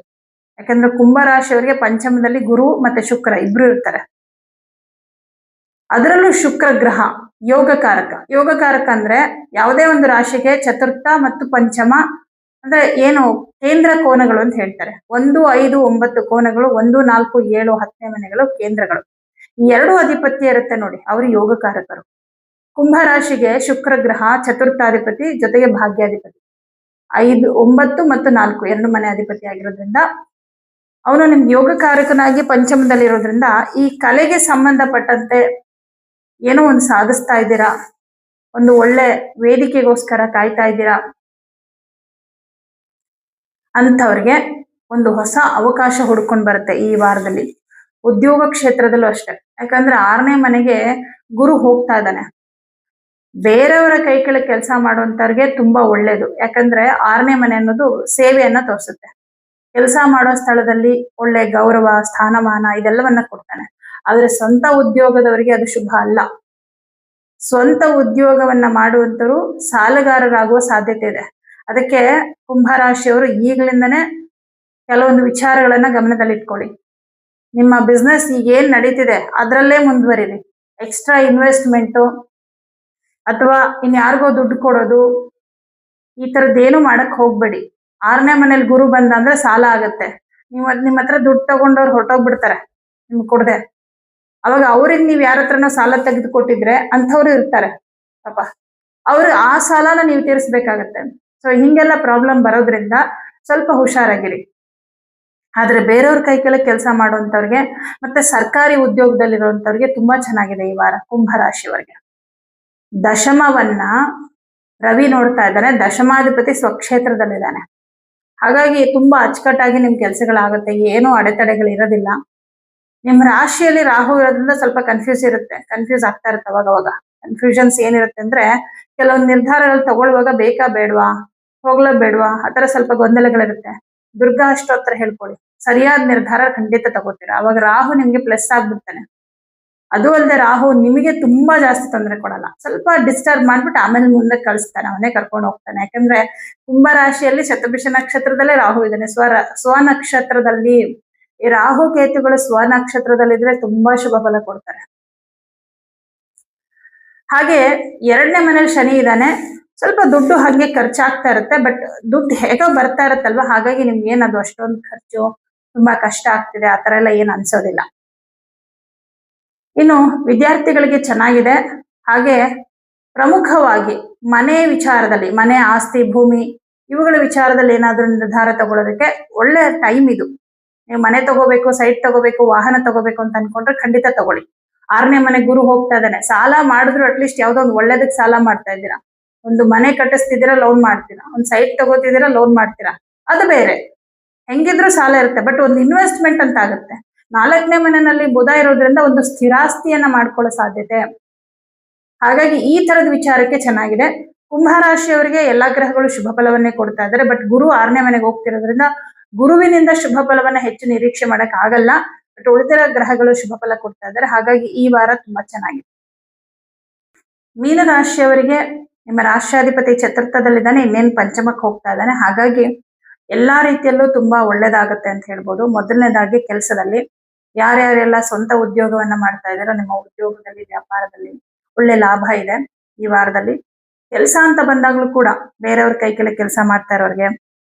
ಯಾಕಂದ್ರೆ ಕುಂಭರಾಶಿಯವರಿಗೆ ಪಂಚಮದಲ್ಲಿ ಗುರು ಮತ್ತೆ ಶುಕ್ರ ಇಬ್ರು ಇರ್ತಾರೆ. ಅದರಲ್ಲೂ ಶುಕ್ರ ಗ್ರಹ ಯೋಗಕಾರಕ. ಯೋಗಕಾರಕ ಅಂದ್ರೆ ಯಾವುದೇ ಒಂದು ರಾಶಿಗೆ ಚತುರ್ಥ ಮತ್ತು ಪಂಚಮ ಅಂದ್ರೆ ಏನು ಕೇಂದ್ರ ಕೋನಗಳು ಅಂತ ಹೇಳ್ತಾರೆ. 1, 5, 9 ಕೋನಗಳು, 1, 4, 7, 10ನೇ ಮನೆಗಳು ಕೇಂದ್ರಗಳು. ಈ 2 ಅಧಿಪತ್ಯ ಇರುತ್ತೆ ನೋಡಿ, ಅವರು ಯೋಗಕಾರಕರು. ಕುಂಭರಾಶಿಗೆ ಶುಕ್ರ ಗ್ರಹ ಚತುರ್ಥಾಧಿಪತಿ ಜೊತೆಗೆ ಭಾಗ್ಯಾಧಿಪತಿ. 5, 9 ಮತ್ತು 4 2 ಮನೆ ಅಧಿಪತಿ ಆಗಿರೋದ್ರಿಂದ ಅವನು ನಿಮ್ಗೆ ಯೋಗಕಾರಕನಾಗಿ ಪಂಚಮದಲ್ಲಿರೋದ್ರಿಂದ ಈ ಕಲೆಗೆ ಸಂಬಂಧಪಟ್ಟಂತೆ ಏನೋ ಒಂದು ಸಾಧಿಸ್ತಾ ಇದ್ದೀರಾ, ಒಂದು ಒಳ್ಳೆ ವೇದಿಕೆಗೋಸ್ಕರ ಕಾಯ್ತಾ ಇದ್ದೀರಾ ಅಂಥವ್ರಿಗೆ ಒಂದು ಹೊಸ ಅವಕಾಶ ಹುಡ್ಕೊಂಡು ಬರುತ್ತೆ ಈ ವಾರದಲ್ಲಿ. ಉದ್ಯೋಗ ಕ್ಷೇತ್ರದಲ್ಲೂ ಅಷ್ಟೇ. ಯಾಕಂದ್ರೆ 6ನೇ ಮನೆಗೆ ಗುರು ಹೋಗ್ತಾ ಇದ್ದಾನೆ. ಬೇರೆಯವರ ಕೈ ಕೆಳಗೆ ಕೆಲಸ ಮಾಡುವಂತವ್ರಿಗೆ ತುಂಬಾ ಒಳ್ಳೇದು. ಯಾಕಂದ್ರೆ 6ನೇ ಮನೆ ಅನ್ನೋದು ಸೇವೆಯನ್ನ ತೋರಿಸುತ್ತೆ. ಕೆಲಸ ಮಾಡೋ ಸ್ಥಳದಲ್ಲಿ ಒಳ್ಳೆ ಗೌರವ, ಸ್ಥಾನಮಾನ ಇದೆಲ್ಲವನ್ನ ಕೊಡ್ತಾನೆ. ಆದ್ರೆ ಸ್ವಂತ ಉದ್ಯೋಗದವರಿಗೆ ಅದು ಶುಭ ಅಲ್ಲ. ಸ್ವಂತ ಉದ್ಯೋಗವನ್ನ ಮಾಡುವಂತರು ಸಾಲಗಾರರಾಗುವ ಸಾಧ್ಯತೆ ಇದೆ. ಅದಕ್ಕೆ ಕುಂಭರಾಶಿಯವರು ಈಗಲಿಂದನೇ ಕೆಲವೊಂದು ವಿಚಾರಗಳನ್ನ ಗಮನದಲ್ಲಿಟ್ಕೊಳ್ಳಿ. ನಿಮ್ಮ ಬಿಸ್ನೆಸ್ ಈಗ ಏನ್ ನಡೀತಿದೆ ಅದರಲ್ಲೇ ಮುಂದುವರಿರಿ. ಎಕ್ಸ್ಟ್ರಾ ಇನ್ವೆಸ್ಟ್ಮೆಂಟು ಅಥವಾ ಇನ್ಯಾರಿಗೋ ದುಡ್ಡು ಕೊಡೋದು ಈ ತರದ್ದೇನು ಮಾಡಕ್ ಹೋಗ್ಬೇಡಿ. 6ನೇ ಮನೇಲಿ ಗುರು ಬಂದ ಅಂದ್ರೆ ಸಾಲ ಆಗತ್ತೆ. ನಿಮ್ಮ ಹತ್ರ ದುಡ್ಡು ತಗೊಂಡವ್ರು ಹೊರಟೋಗ್ಬಿಡ್ತಾರೆ ನಿಮ್ಗೆ ಕೊಡದೆ. ಅವಾಗ ಅವ್ರಿಗೆ ನೀವ್ ಯಾರ ಹತ್ರನೋ ಸಾಲ ತೆಗೆದು ಕೊಟ್ಟಿದ್ರೆ ಅಂಥವ್ರು ಇರ್ತಾರೆ ಪಾಪ, ಅವ್ರು ಆ ಸಾಲನ ನೀವು ತೀರಿಸ್ಬೇಕಾಗತ್ತೆ. ಸೊ ಹಿಂಗೆಲ್ಲ ಪ್ರಾಬ್ಲಮ್ ಬರೋದ್ರಿಂದ ಸ್ವಲ್ಪ ಹುಷಾರಾಗಿರಿ. ಆದ್ರೆ ಬೇರೆಯವ್ರ ಕೈ ಕೆಳಗೆ ಕೆಲಸ ಮಾಡುವಂತವ್ರಿಗೆ ಮತ್ತೆ ಸರ್ಕಾರಿ ಉದ್ಯೋಗದಲ್ಲಿರುವಂತವ್ರಿಗೆ ತುಂಬಾ ಚೆನ್ನಾಗಿದೆ ಈ ವಾರ ಕುಂಭರಾಶಿಯವರಿಗೆ. ದಶಮವನ್ನ ರವಿ ನೋಡ್ತಾ ಇದ್ದಾನೆ, ದಶಮಾಧಿಪತಿ ಸ್ವಕ್ಷೇತ್ರದಲ್ಲಿದ್ದಾನೆ. ಹಾಗಾಗಿ ತುಂಬಾ ಅಚ್ಚುಕಟ್ಟಾಗಿ ನಿಮ್ ಕೆಲಸಗಳಾಗುತ್ತೆ, ಏನೂ ಅಡೆತಡೆಗಳು ಇರೋದಿಲ್ಲ. ನಿಮ್ ರಾಶಿಯಲ್ಲಿ ರಾಹು ಇರೋದ್ರಿಂದ ಸ್ವಲ್ಪ ಕನ್ಫ್ಯೂಸ್ ಆಗ್ತಾ ಇರುತ್ತೆ ಅವಾಗ. ಕನ್ಫ್ಯೂಷನ್ಸ್ ಏನಿರುತ್ತೆ ಅಂದ್ರೆ ಕೆಲವೊಂದು ನಿರ್ಧಾರಗಳು ತಗೊಳ್ಳುವಾಗ ಬೇಕಾ ಬೇಡವಾ, ಹೋಗ್ಲಾ ಬೇಡವಾ, ಆತರ ಸ್ವಲ್ಪ ಗೊಂದಲಗಳಿರುತ್ತೆ. ದುರ್ಗಾ ಅಷ್ಟೋತ್ತರ ಹೇಳ್ಕೊಳ್ಳಿ, ಸರಿಯಾದ ನಿರ್ಧಾರ ಖಂಡಿತ ತಗೋತೀರಾ. ಅವಾಗ ರಾಹು ನಿಮ್ಗೆ ಪ್ಲಸ್ ಆಗ್ಬಿಡ್ತಾನೆ. ಅದು ಅಲ್ಲದೆ ರಾಹು ನಿಮಗೆ ತುಂಬಾ ಜಾಸ್ತಿ ತೊಂದರೆ ಕೊಡಲ್ಲ, ಸ್ವಲ್ಪ ಡಿಸ್ಟರ್ಬ್ ಮಾಡ್ಬಿಟ್ಟು ಆಮೇಲೆ ಮುಂದೆ ಕಳಿಸ್ತಾನೆ, ಅವನೇ ಕರ್ಕೊಂಡು ಹೋಗ್ತಾನೆ. ಯಾಕಂದ್ರೆ ಕುಂಭರಾಶಿಯಲ್ಲಿ ಶತಭಿಷ ನಕ್ಷತ್ರದಲ್ಲೇ ರಾಹು ಇದ್ದಾನೆ. ಸ್ವನಕ್ಷತ್ರದಲ್ಲಿ ಈ ರಾಹು ಕೇತುಗಳು ಸ್ವನಕ್ಷತ್ರದಲ್ಲಿದ್ರೆ ತುಂಬಾ ಶುಭ ಫಲ ಕೊಡ್ತಾರೆ. ಹಾಗೆ 2ನೇ ಮನೇಲಿ ಶನಿ ಇದ್ದಾನೆ, ಸ್ವಲ್ಪ ದುಡ್ಡು ಹಾಗೆ ಖರ್ಚಾಗ್ತಾ ಇರುತ್ತೆ. ಬಟ್ ದುಡ್ಡು ಹೇಗೋ ಬರ್ತಾ ಇರುತ್ತಲ್ವಾ, ಹಾಗಾಗಿ ನಿಮ್ಗೆ ಏನದು ಅಷ್ಟೊಂದು ಖರ್ಚು ತುಂಬಾ ಕಷ್ಟ ಆಗ್ತಿದೆ ಆತರ ಎಲ್ಲ ಏನ್ ಅನ್ಸೋದಿಲ್ಲ. ಇನ್ನು ವಿದ್ಯಾರ್ಥಿಗಳಿಗೆ ಚೆನ್ನಾಗಿದೆ. ಹಾಗೆ ಪ್ರಮುಖವಾಗಿ ಮನೆ ವಿಚಾರದಲ್ಲಿ, ಮನೆ, ಆಸ್ತಿ, ಭೂಮಿ ಇವುಗಳ ವಿಚಾರದಲ್ಲಿ ಏನಾದ್ರೂ ನಿರ್ಧಾರ ತಗೊಳ್ಳೋದಕ್ಕೆ ಒಳ್ಳೆ ಟೈಮ್ ಇದು. ನೀವು ಮನೆ ತಗೋಬೇಕು, ಸೈಟ್ ತಗೋಬೇಕು, ವಾಹನ ತಗೋಬೇಕು ಅಂತ ಅನ್ಕೊಂಡ್ರೆ ಖಂಡಿತ ತಗೊಳ್ಳಿ. 6ನೇ ಮನೆ ಗುರು ಹೋಗ್ತಾ ಇದ್ದಾನೆ. ಸಾಲ ಮಾಡಿದ್ರು ಅಟ್ಲೀಸ್ಟ್ ಯಾವ್ದೋ ಒಂದು ಒಳ್ಳೇದಕ್ಕೆ ಸಾಲ ಮಾಡ್ತಾ ಇದ್ದೀರಾ. ಒಂದು ಮನೆ ಕಟ್ಟಿಸ್ತಿದ್ದೀರಾ, ಲೋನ್ ಮಾಡ್ತೀರಾ. ಒಂದು ಸೈಟ್ ತಗೋತಿದ್ದೀರಾ, ಲೋನ್ ಮಾಡ್ತೀರಾ, ಅದು ಬೇರೆ. ಹೆಂಗಿದ್ರು ಸಾಲ ಇರುತ್ತೆ, ಬಟ್ ಒಂದು ಇನ್ವೆಸ್ಟ್ಮೆಂಟ್ ಅಂತ ಆಗುತ್ತೆ. 4ನೇ ಮನೆಯಲ್ಲಿ ಬುಧ ಇರೋದ್ರಿಂದ ಒಂದು ಸ್ಥಿರಾಸ್ತಿಯನ್ನ ಮಾಡ್ಕೊಳ್ಳೋ ಸಾಧ್ಯತೆ. ಹಾಗಾಗಿ ಈ ತರದ ವಿಚಾರಕ್ಕೆ ಚೆನ್ನಾಗಿದೆ. ಕುಂಭರಾಶಿಯವರಿಗೆ ಎಲ್ಲಾ ಗ್ರಹಗಳು ಶುಭ ಫಲವನ್ನೇ ಕೊಡ್ತಾ ಇದ್ದಾರೆ. ಬಟ್ ಗುರು 6ನೇ ಮನೆಗೆ ಹೋಗ್ತಿರೋದ್ರಿಂದ ಗುರುವಿನಿಂದ ಶುಭ ಫಲವನ್ನ ಹೆಚ್ಚು ನಿರೀಕ್ಷೆ ಮಾಡಕ್ ಆಗಲ್ಲ. ಬಟ್ ಉಳಿದಿರೋ ಗ್ರಹಗಳು ಶುಭ ಫಲ ಕೊಡ್ತಾ ಇದ್ದಾರೆ. ಹಾಗಾಗಿ ಈ ವಾರ ತುಂಬಾ ಚೆನ್ನಾಗಿದೆ. ಮೀನರಾಶಿಯವರಿಗೆ ನಿಮ್ಮ ರಾಷ್ಟ್ರಾಧಿಪತಿ ಚತುರ್ಥದಲ್ಲಿದ್ದಾನೆ, ಇನ್ನೇನು ಪಂಚಮಕ್ಕೆ ಹೋಗ್ತಾ ಇದ್ದಾನೆ. ಹಾಗಾಗಿ ಎಲ್ಲಾ ರೀತಿಯಲ್ಲೂ ತುಂಬಾ ಒಳ್ಳೇದಾಗುತ್ತೆ ಅಂತ ಹೇಳ್ಬೋದು. ಮೊದಲನೇದಾಗಿ ಕೆಲಸದಲ್ಲಿ ಯಾರ್ಯಾರೆಲ್ಲ ಸ್ವಂತ ಉದ್ಯೋಗವನ್ನ ಮಾಡ್ತಾ ಇದ್ದಾರೋ ನಿಮ್ಮ ಉದ್ಯೋಗದಲ್ಲಿ, ವ್ಯಾಪಾರದಲ್ಲಿ ಒಳ್ಳೆ ಲಾಭ ಇದೆ ಈ ವಾರದಲ್ಲಿ. ಕೆಲಸ ಅಂತ ಬಂದಾಗ್ಲೂ ಕೂಡ ಬೇರೆಯವ್ರ ಕೈ ಕೆಳಗೆ ಕೆಲಸ ಮಾಡ್ತಾ ಇರೋರಿಗೆ,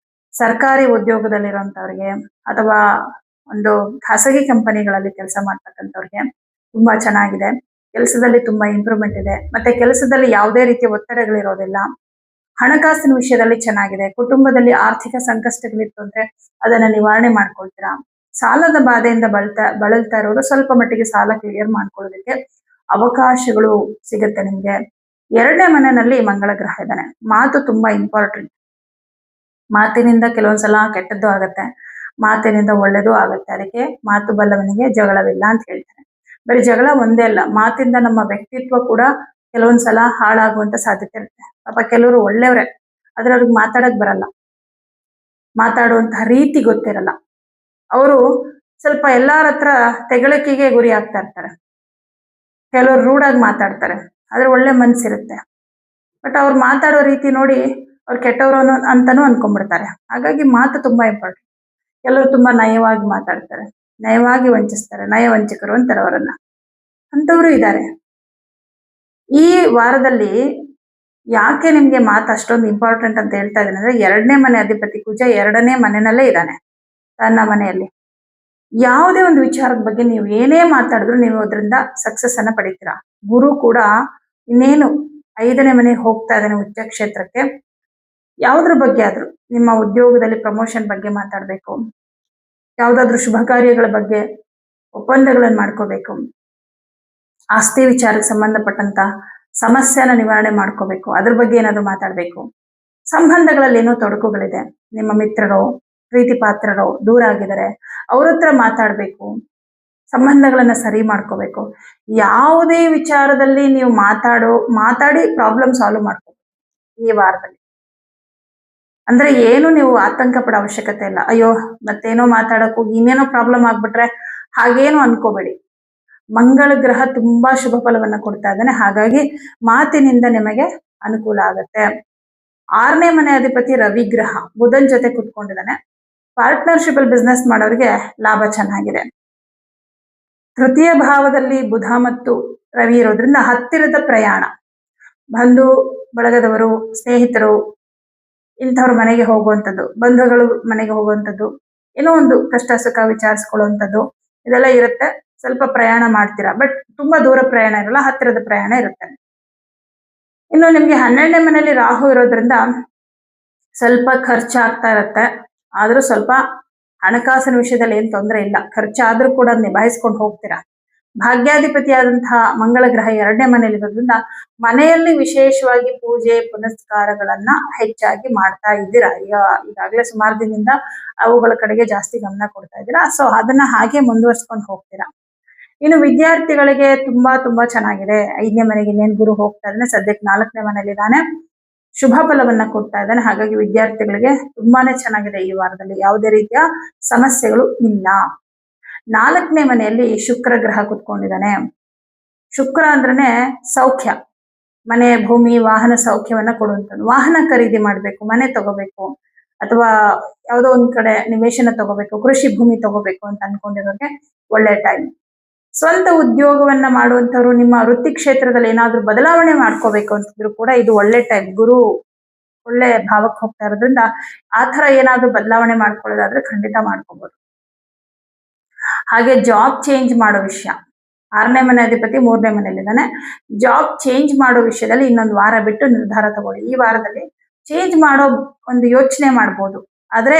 ಸರ್ಕಾರಿ ಉದ್ಯೋಗದಲ್ಲಿರುವಂತವ್ರಿಗೆ ಅಥವಾ ಒಂದು ಖಾಸಗಿ ಕಂಪನಿಗಳಲ್ಲಿ ಕೆಲಸ ಮಾಡ್ತಕ್ಕಂಥವ್ರಿಗೆ ತುಂಬಾ ಚೆನ್ನಾಗಿದೆ. ಕೆಲಸದಲ್ಲಿ ತುಂಬಾ ಇಂಪ್ರೂವ್ಮೆಂಟ್ ಇದೆ. ಮತ್ತೆ ಕೆಲಸದಲ್ಲಿ ಯಾವುದೇ ರೀತಿಯ ಒತ್ತಡಗಳಿರೋದಿಲ್ಲ. ಹಣಕಾಸಿನ ವಿಷಯದಲ್ಲಿ ಚೆನ್ನಾಗಿದೆ. ಕುಟುಂಬದಲ್ಲಿ ಆರ್ಥಿಕ ಸಂಕಷ್ಟಗಳಿತ್ತು ಅಂದ್ರೆ ಅದನ್ನ ನಿವಾರಣೆ ಮಾಡ್ಕೊಳ್ತೀರಾ. ಸಾಲದ ಬಾಧೆಯಿಂದ ಬಳಲ್ತಾ ಇರೋರು ಸ್ವಲ್ಪ ಮಟ್ಟಿಗೆ ಸಾಲ ಕ್ಲಿಯರ್ ಮಾಡ್ಕೊಳ್ಳೋದಕ್ಕೆ ಅವಕಾಶಗಳು ಸಿಗುತ್ತೆ ನಿಮ್ಗೆ. 2ನೇ ಮನೆಯಲ್ಲಿ ಮಂಗಳ ಗ್ರಹ ಇದ್ದಾನೆ. ಮಾತು ತುಂಬಾ ಇಂಪಾರ್ಟೆಂಟ್. ಮಾತಿನಿಂದ ಕೆಲವೊಂದ್ಸಲ ಕೆಟ್ಟದ್ದು ಆಗತ್ತೆ, ಮಾತಿನಿಂದ ಒಳ್ಳೇದು ಆಗತ್ತೆ. ಅದಕ್ಕೆ ಮಾತು ಬಲ್ಲವನಿಗೆ ಜಗಳವಿಲ್ಲ ಅಂತ ಹೇಳ್ತಾರೆ. ಬರೀ ಜಗಳ ಒಂದೇ ಅಲ್ಲ, ಮಾತಿಂದ ನಮ್ಮ ವ್ಯಕ್ತಿತ್ವ ಕೂಡ ಕೆಲವೊಂದ್ಸಲ ಹಾಳಾಗುವಂತ ಸಾಧ್ಯತೆ ಇರುತ್ತೆ. ಪಾಪ ಕೆಲವರು ಒಳ್ಳೆಯವ್ರೆ, ಆದ್ರೆ ಅವ್ರಿಗೆ ಮಾತಾಡಕ್ ಬರಲ್ಲ, ಮಾತಾಡುವಂತಹ ರೀತಿ ಗೊತ್ತಿರಲ್ಲ. ಅವರು ಸ್ವಲ್ಪ ಎಲ್ಲಾರ ಹತ್ರ ತೆಗಳಿಕೆಗೆ ಗುರಿ ಆಗ್ತಾ ಇರ್ತಾರೆ. ಕೆಲವರು ರೂಢಾಗಿ ಮಾತಾಡ್ತಾರೆ, ಆದ್ರೆ ಒಳ್ಳೆ ಮನ್ಸಿರುತ್ತೆ. ಬಟ್ ಅವ್ರು ಮಾತಾಡೋ ರೀತಿ ನೋಡಿ ಅವ್ರು ಕೆಟ್ಟವರು ಅಂತಾನೂ ಅನ್ಕೊಂಡ್ಬಿಡ್ತಾರೆ. ಹಾಗಾಗಿ ಮಾತು ತುಂಬಾ ಇಂಪಾರ್ಟೆಂಟ್. ಕೆಲವರು ತುಂಬಾ ನಯವಾಗಿ ಮಾತಾಡ್ತಾರೆ, ನಯವಾಗಿ ವಂಚಿಸ್ತಾರೆ, ನಯವಂಚಕರು ಅಂತಾರೆ ಅವರನ್ನ, ಅಂತವ್ರು ಇದ್ದಾರೆ. ಈ ವಾರದಲ್ಲಿ ಯಾಕೆ ನಿಮ್ಗೆ ಮಾತು ಅಷ್ಟೊಂದು ಇಂಪಾರ್ಟೆಂಟ್ ಅಂತ ಹೇಳ್ತಾ ಇದ್ದೀನಿ ಅಂದ್ರೆ 2ನೇ ಮನೆ ಅಧಿಪತಿ ಕುಜ 2ನೇ ಮನೆಯಲ್ಲೇ ಇದ್ದಾನೆ, ತನ್ನ ಮನೆಯಲ್ಲಿ. ಯಾವುದೇ ಒಂದು ವಿಚಾರದ ಬಗ್ಗೆ ನೀವು ಏನೇ ಮಾತಾಡಿದ್ರು ನೀವು ಅದರಿಂದ ಸಕ್ಸಸ್ ಅನ್ನ ಪಡಿತೀರಾ. ಗುರು ಕೂಡ ಇನ್ನೇನು 5ನೇ ಮನೆಗೆ ಹೋಗ್ತಾ ಇದ್ದಾನೆ, ಉಚ್ಚ ಕ್ಷೇತ್ರಕ್ಕೆ. ಯಾವುದ್ರ ಬಗ್ಗೆ ಆದ್ರೂ, ನಿಮ್ಮ ಉದ್ಯೋಗದಲ್ಲಿ ಪ್ರಮೋಷನ್ ಬಗ್ಗೆ ಮಾತಾಡ್ಬೇಕು, ಯಾವ್ದಾದ್ರು ಶುಭ ಕಾರ್ಯಗಳ ಬಗ್ಗೆ ಒಪ್ಪಂದಗಳನ್ನು ಮಾಡ್ಕೋಬೇಕು, ಆಸ್ತಿ ವಿಚಾರಕ್ಕೆ ಸಂಬಂಧಪಟ್ಟಂತ ಸಮಸ್ಯೆನ ನಿವಾರಣೆ ಮಾಡ್ಕೋಬೇಕು, ಅದ್ರ ಬಗ್ಗೆ ಏನಾದ್ರು ಮಾತಾಡ್ಬೇಕು. ಸಂಬಂಧಗಳಲ್ಲಿ ಏನೋ ತೊಡಕುಗಳಿದೆ, ನಿಮ್ಮ ಮಿತ್ರರು, ಪ್ರೀತಿ ಪಾತ್ರರು ದೂರ ಆಗಿದ್ದಾರೆ, ಅವ್ರ ಹತ್ರ ಮಾತಾಡ್ಬೇಕು, ಸಂಬಂಧಗಳನ್ನ ಸರಿ ಮಾಡ್ಕೋಬೇಕು. ಯಾವುದೇ ವಿಚಾರದಲ್ಲಿ ನೀವು ಮಾತಾಡಿ ಪ್ರಾಬ್ಲಮ್ ಸಾಲ್ವ್ ಮಾಡ್ಕೋಬೇಕು ಈ ವಾರದಲ್ಲಿ. ಅಂದ್ರೆ ಏನು ನೀವು ಆತಂಕ ಪಡೋ ಅವಶ್ಯಕತೆ ಇಲ್ಲ. ಅಯ್ಯೋ ಮತ್ತೇನೋ ಮಾತಾಡಕ್ ಹೋಗಿ ಇನ್ನೇನೋ ಪ್ರಾಬ್ಲಮ್ ಆಗ್ಬಿಟ್ರೆ ಹಾಗೇನು ಅನ್ಕೋಬೇಡಿ. ಮಂಗಳ ಗ್ರಹ ತುಂಬಾ ಶುಭ ಫಲವನ್ನ ಕೊಡ್ತಾ ಇದ್ದಾನೆ. ಹಾಗಾಗಿ ಮಾತಿನಿಂದ ನಿಮಗೆ ಅನುಕೂಲ ಆಗುತ್ತೆ. 6ನೇ ಮನೆ ಅಧಿಪತಿ ರವಿ ಗ್ರಹ ಬುಧನ್ ಜೊತೆ ಕುತ್ಕೊಂಡಿದ್ದಾನೆ. ಪಾರ್ಟ್ನರ್ಶಿಪ್ ಅಲ್ಲಿ ಬಿಸ್ನೆಸ್ ಮಾಡೋರಿಗೆ ಲಾಭ ಚೆನ್ನಾಗಿದೆ. ತೃತೀಯ ಭಾವದಲ್ಲಿ ಬುಧ ಮತ್ತು ರವಿ ಇರೋದ್ರಿಂದ ಹತ್ತಿರದ ಪ್ರಯಾಣ, ಬಂಧು ಬಳಗದವರು, ಸ್ನೇಹಿತರು ಇಂಥವ್ರ ಮನೆಗೆ ಹೋಗುವಂಥದ್ದು, ಬಂಧುಗಳು ಮನೆಗೆ ಹೋಗುವಂಥದ್ದು, ಏನೋ ಒಂದು ಕಷ್ಟ ಸುಖ ವಿಚಾರಿಸ್ಕೊಳ್ಳುವಂಥದ್ದು ಇದೆಲ್ಲ ಇರುತ್ತೆ. ಸ್ವಲ್ಪ ಪ್ರಯಾಣ ಮಾಡ್ತೀರಾ, ಬಟ್ ತುಂಬಾ ದೂರ ಪ್ರಯಾಣ ಇರಲ್ಲ, ಹತ್ತಿರದ ಪ್ರಯಾಣ ಇರುತ್ತೆ. ಇನ್ನು ನಿಮ್ಗೆ 12ನೇ ಮನೆಯಲ್ಲಿ ರಾಹು ಇರೋದ್ರಿಂದ ಸ್ವಲ್ಪ ಖರ್ಚಾಗ್ತಾ ಇರುತ್ತೆ. ಆದ್ರೂ ಸ್ವಲ್ಪ ಹಣಕಾಸಿನ ವಿಷಯದಲ್ಲಿ ಏನ್ ತೊಂದರೆ ಇಲ್ಲ, ಖರ್ಚಾದ್ರೂ ಕೂಡ ನಿಭಾಯಿಸ್ಕೊಂಡು ಹೋಗ್ತೀರಾ. ಭಾಗ್ಯಾಧಿಪತಿಯಾದಂತಹ ಮಂಗಳ ಗ್ರಹ 2ನೇ ಮನೆಯಲ್ಲಿರೋದ್ರಿಂದ ಮನೆಯಲ್ಲಿ ವಿಶೇಷವಾಗಿ ಪೂಜೆ ಪುನಸ್ಕಾರಗಳನ್ನ ಹೆಚ್ಚಾಗಿ ಮಾಡ್ತಾ ಇದ್ದೀರಾ. ಈಗಾಗಲೇ ಸುಮಾರು ದಿನದಿಂದ ಅವುಗಳ ಕಡೆಗೆ ಜಾಸ್ತಿ ಗಮನ ಕೊಡ್ತಾ ಇದ್ದೀರಾ. ಸೊ ಅದನ್ನ ಹಾಗೆ ಮುಂದುವರ್ಸ್ಕೊಂಡು ಹೋಗ್ತೀರಾ. ಇನ್ನು ವಿದ್ಯಾರ್ಥಿಗಳಿಗೆ ತುಂಬಾ ಚೆನ್ನಾಗಿದೆ. 5ನೇ ಮನೆಗೆ ಇನ್ನೇನು ಗುರು ಹೋಗ್ತಾ ಇದ್ದಾನೆ, ಸದ್ಯಕ್ಕೆ 4ನೇ ಮನೆಯಲ್ಲಿದ್ದಾನೆ, ಶುಭ ಫಲವನ್ನ ಕೊಡ್ತಾ ಇದ್ದಾನೆ. ಹಾಗಾಗಿ ವಿದ್ಯಾರ್ಥಿಗಳಿಗೆ ತುಂಬಾನೇ ಚೆನ್ನಾಗಿದೆ. ಈ ವಾರದಲ್ಲಿ ಯಾವುದೇ ರೀತಿಯ ಸಮಸ್ಯೆಗಳು ಇಲ್ಲ. 4ನೇ ಮನೆಯಲ್ಲಿ ಶುಕ್ರ ಗ್ರಹ ಕುತ್ಕೊಂಡಿದ್ದಾನೆ. ಶುಕ್ರ ಅಂದ್ರೇನೆ ಸೌಖ್ಯ, ಮನೆ ಭೂಮಿ ವಾಹನ ಸೌಖ್ಯವನ್ನ ಕೊಡುವಂಥದ್ದು. ವಾಹನ ಖರೀದಿ ಮಾಡ್ಬೇಕು, ಮನೆ ತಗೋಬೇಕು, ಅಥವಾ ಯಾವುದೋ ಒಂದ್ ಕಡೆ ನಿವೇಶನ ತಗೋಬೇಕು, ಕೃಷಿ ಭೂಮಿ ತಗೋಬೇಕು ಅಂತ ಅನ್ಕೊಂಡಿರೋಕೆ ಒಳ್ಳೆ ಟೈಮ್. ಸ್ವಂತ ಉದ್ಯೋಗವನ್ನ ಮಾಡುವಂತವ್ರು ನಿಮ್ಮ ವೃತ್ತಿ ಕ್ಷೇತ್ರದಲ್ಲಿ ಏನಾದ್ರೂ ಬದಲಾವಣೆ ಮಾಡ್ಕೋಬೇಕು ಅಂತಿದ್ರು ಕೂಡ ಇದು ಒಳ್ಳೆ ಟೈಮ್. ಗುರು ಒಳ್ಳೆ ಭಾವಕ್ಕೆ ಹೋಗ್ತಾ ಇರೋದ್ರಿಂದ ಆತರ ಏನಾದ್ರೂ ಬದಲಾವಣೆ ಮಾಡ್ಕೊಳ್ಳೋದಾದ್ರೆ ಖಂಡಿತ ಮಾಡ್ಕೋಬಹುದು. ಹಾಗೆ ಜಾಬ್ ಚೇಂಜ್ ಮಾಡೋ ವಿಷಯ, 6ನೇ ಮನೆ ಅಧಿಪತಿ 3ನೇ ಮನೆಯಲ್ಲಿದ್ದಾನೆ. ಜಾಬ್ ಚೇಂಜ್ ಮಾಡೋ ವಿಷಯದಲ್ಲಿ ಇನ್ನೊಂದು ವಾರ ಬಿಟ್ಟು ನಿರ್ಧಾರ ತಗೊಳ್ಳಿ. ಈ ವಾರದಲ್ಲಿ ಚೇಂಜ್ ಮಾಡೋ ಒಂದು ಯೋಚನೆ ಮಾಡ್ಬೋದು, ಆದ್ರೆ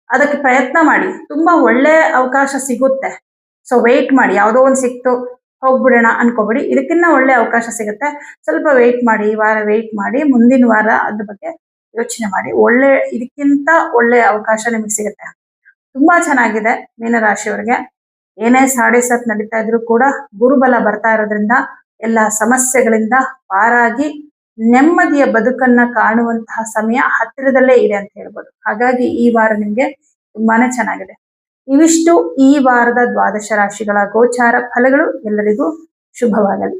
ಅದಕ್ಕೆ ಪ್ರಯತ್ನ ಮಾಡಿ. ತುಂಬಾ ಒಳ್ಳೆ ಅವಕಾಶ ಸಿಗುತ್ತೆ. ಸೊ ವೆಯ್ಟ್ ಮಾಡಿ. ಯಾವುದೋ ಒಂದು ಸಿಕ್ತು ಹೋಗ್ಬಿಡೋಣ ಅನ್ಕೋಬೇಡಿ, ಇದಕ್ಕಿನ್ನ ಒಳ್ಳೆ ಅವಕಾಶ ಸಿಗುತ್ತೆ. ಸ್ವಲ್ಪ ವೆಯ್ಟ್ ಮಾಡಿ, ಈ ವಾರ ವೆಯ್ಟ್ ಮಾಡಿ, ಮುಂದಿನ ವಾರ ಅದ್ರ ಬಗ್ಗೆ ಯೋಚನೆ ಮಾಡಿ. ಇದಕ್ಕಿಂತ ಒಳ್ಳೆ ಅವಕಾಶ ನಿಮಗೆ ಸಿಗುತ್ತೆ. ತುಂಬಾ ಚೆನ್ನಾಗಿದೆ ಮೀನರಾಶಿಯವರಿಗೆ. ಏನೇ ಸಾಡೆ-ಸತ್ ನಡೀತಾ ಇದ್ರು ಕೂಡ ಗುರುಬಲ ಬರ್ತಾ ಇರೋದ್ರಿಂದ ಎಲ್ಲ ಸಮಸ್ಯೆಗಳಿಂದ ಪಾರಾಗಿ ನೆಮ್ಮದಿಯ ಬದುಕನ್ನ ಕಾಣುವಂತಹ ಸಮಯ ಹತ್ತಿರದಲ್ಲೇ ಇದೆ ಅಂತ ಹೇಳ್ಬೋದು. ಹಾಗಾಗಿ ಈ ವಾರ ನಿಮ್ಗೆ ತುಂಬಾನೇ ಚೆನ್ನಾಗಿದೆ. ಇವಿಷ್ಟು ಈ ವಾರದ ದ್ವಾದಶ ರಾಶಿಗಳ ಗೋಚಾರ ಫಲಗಳು. ಎಲ್ಲರಿಗೂ ಶುಭವಾಗಲಿ.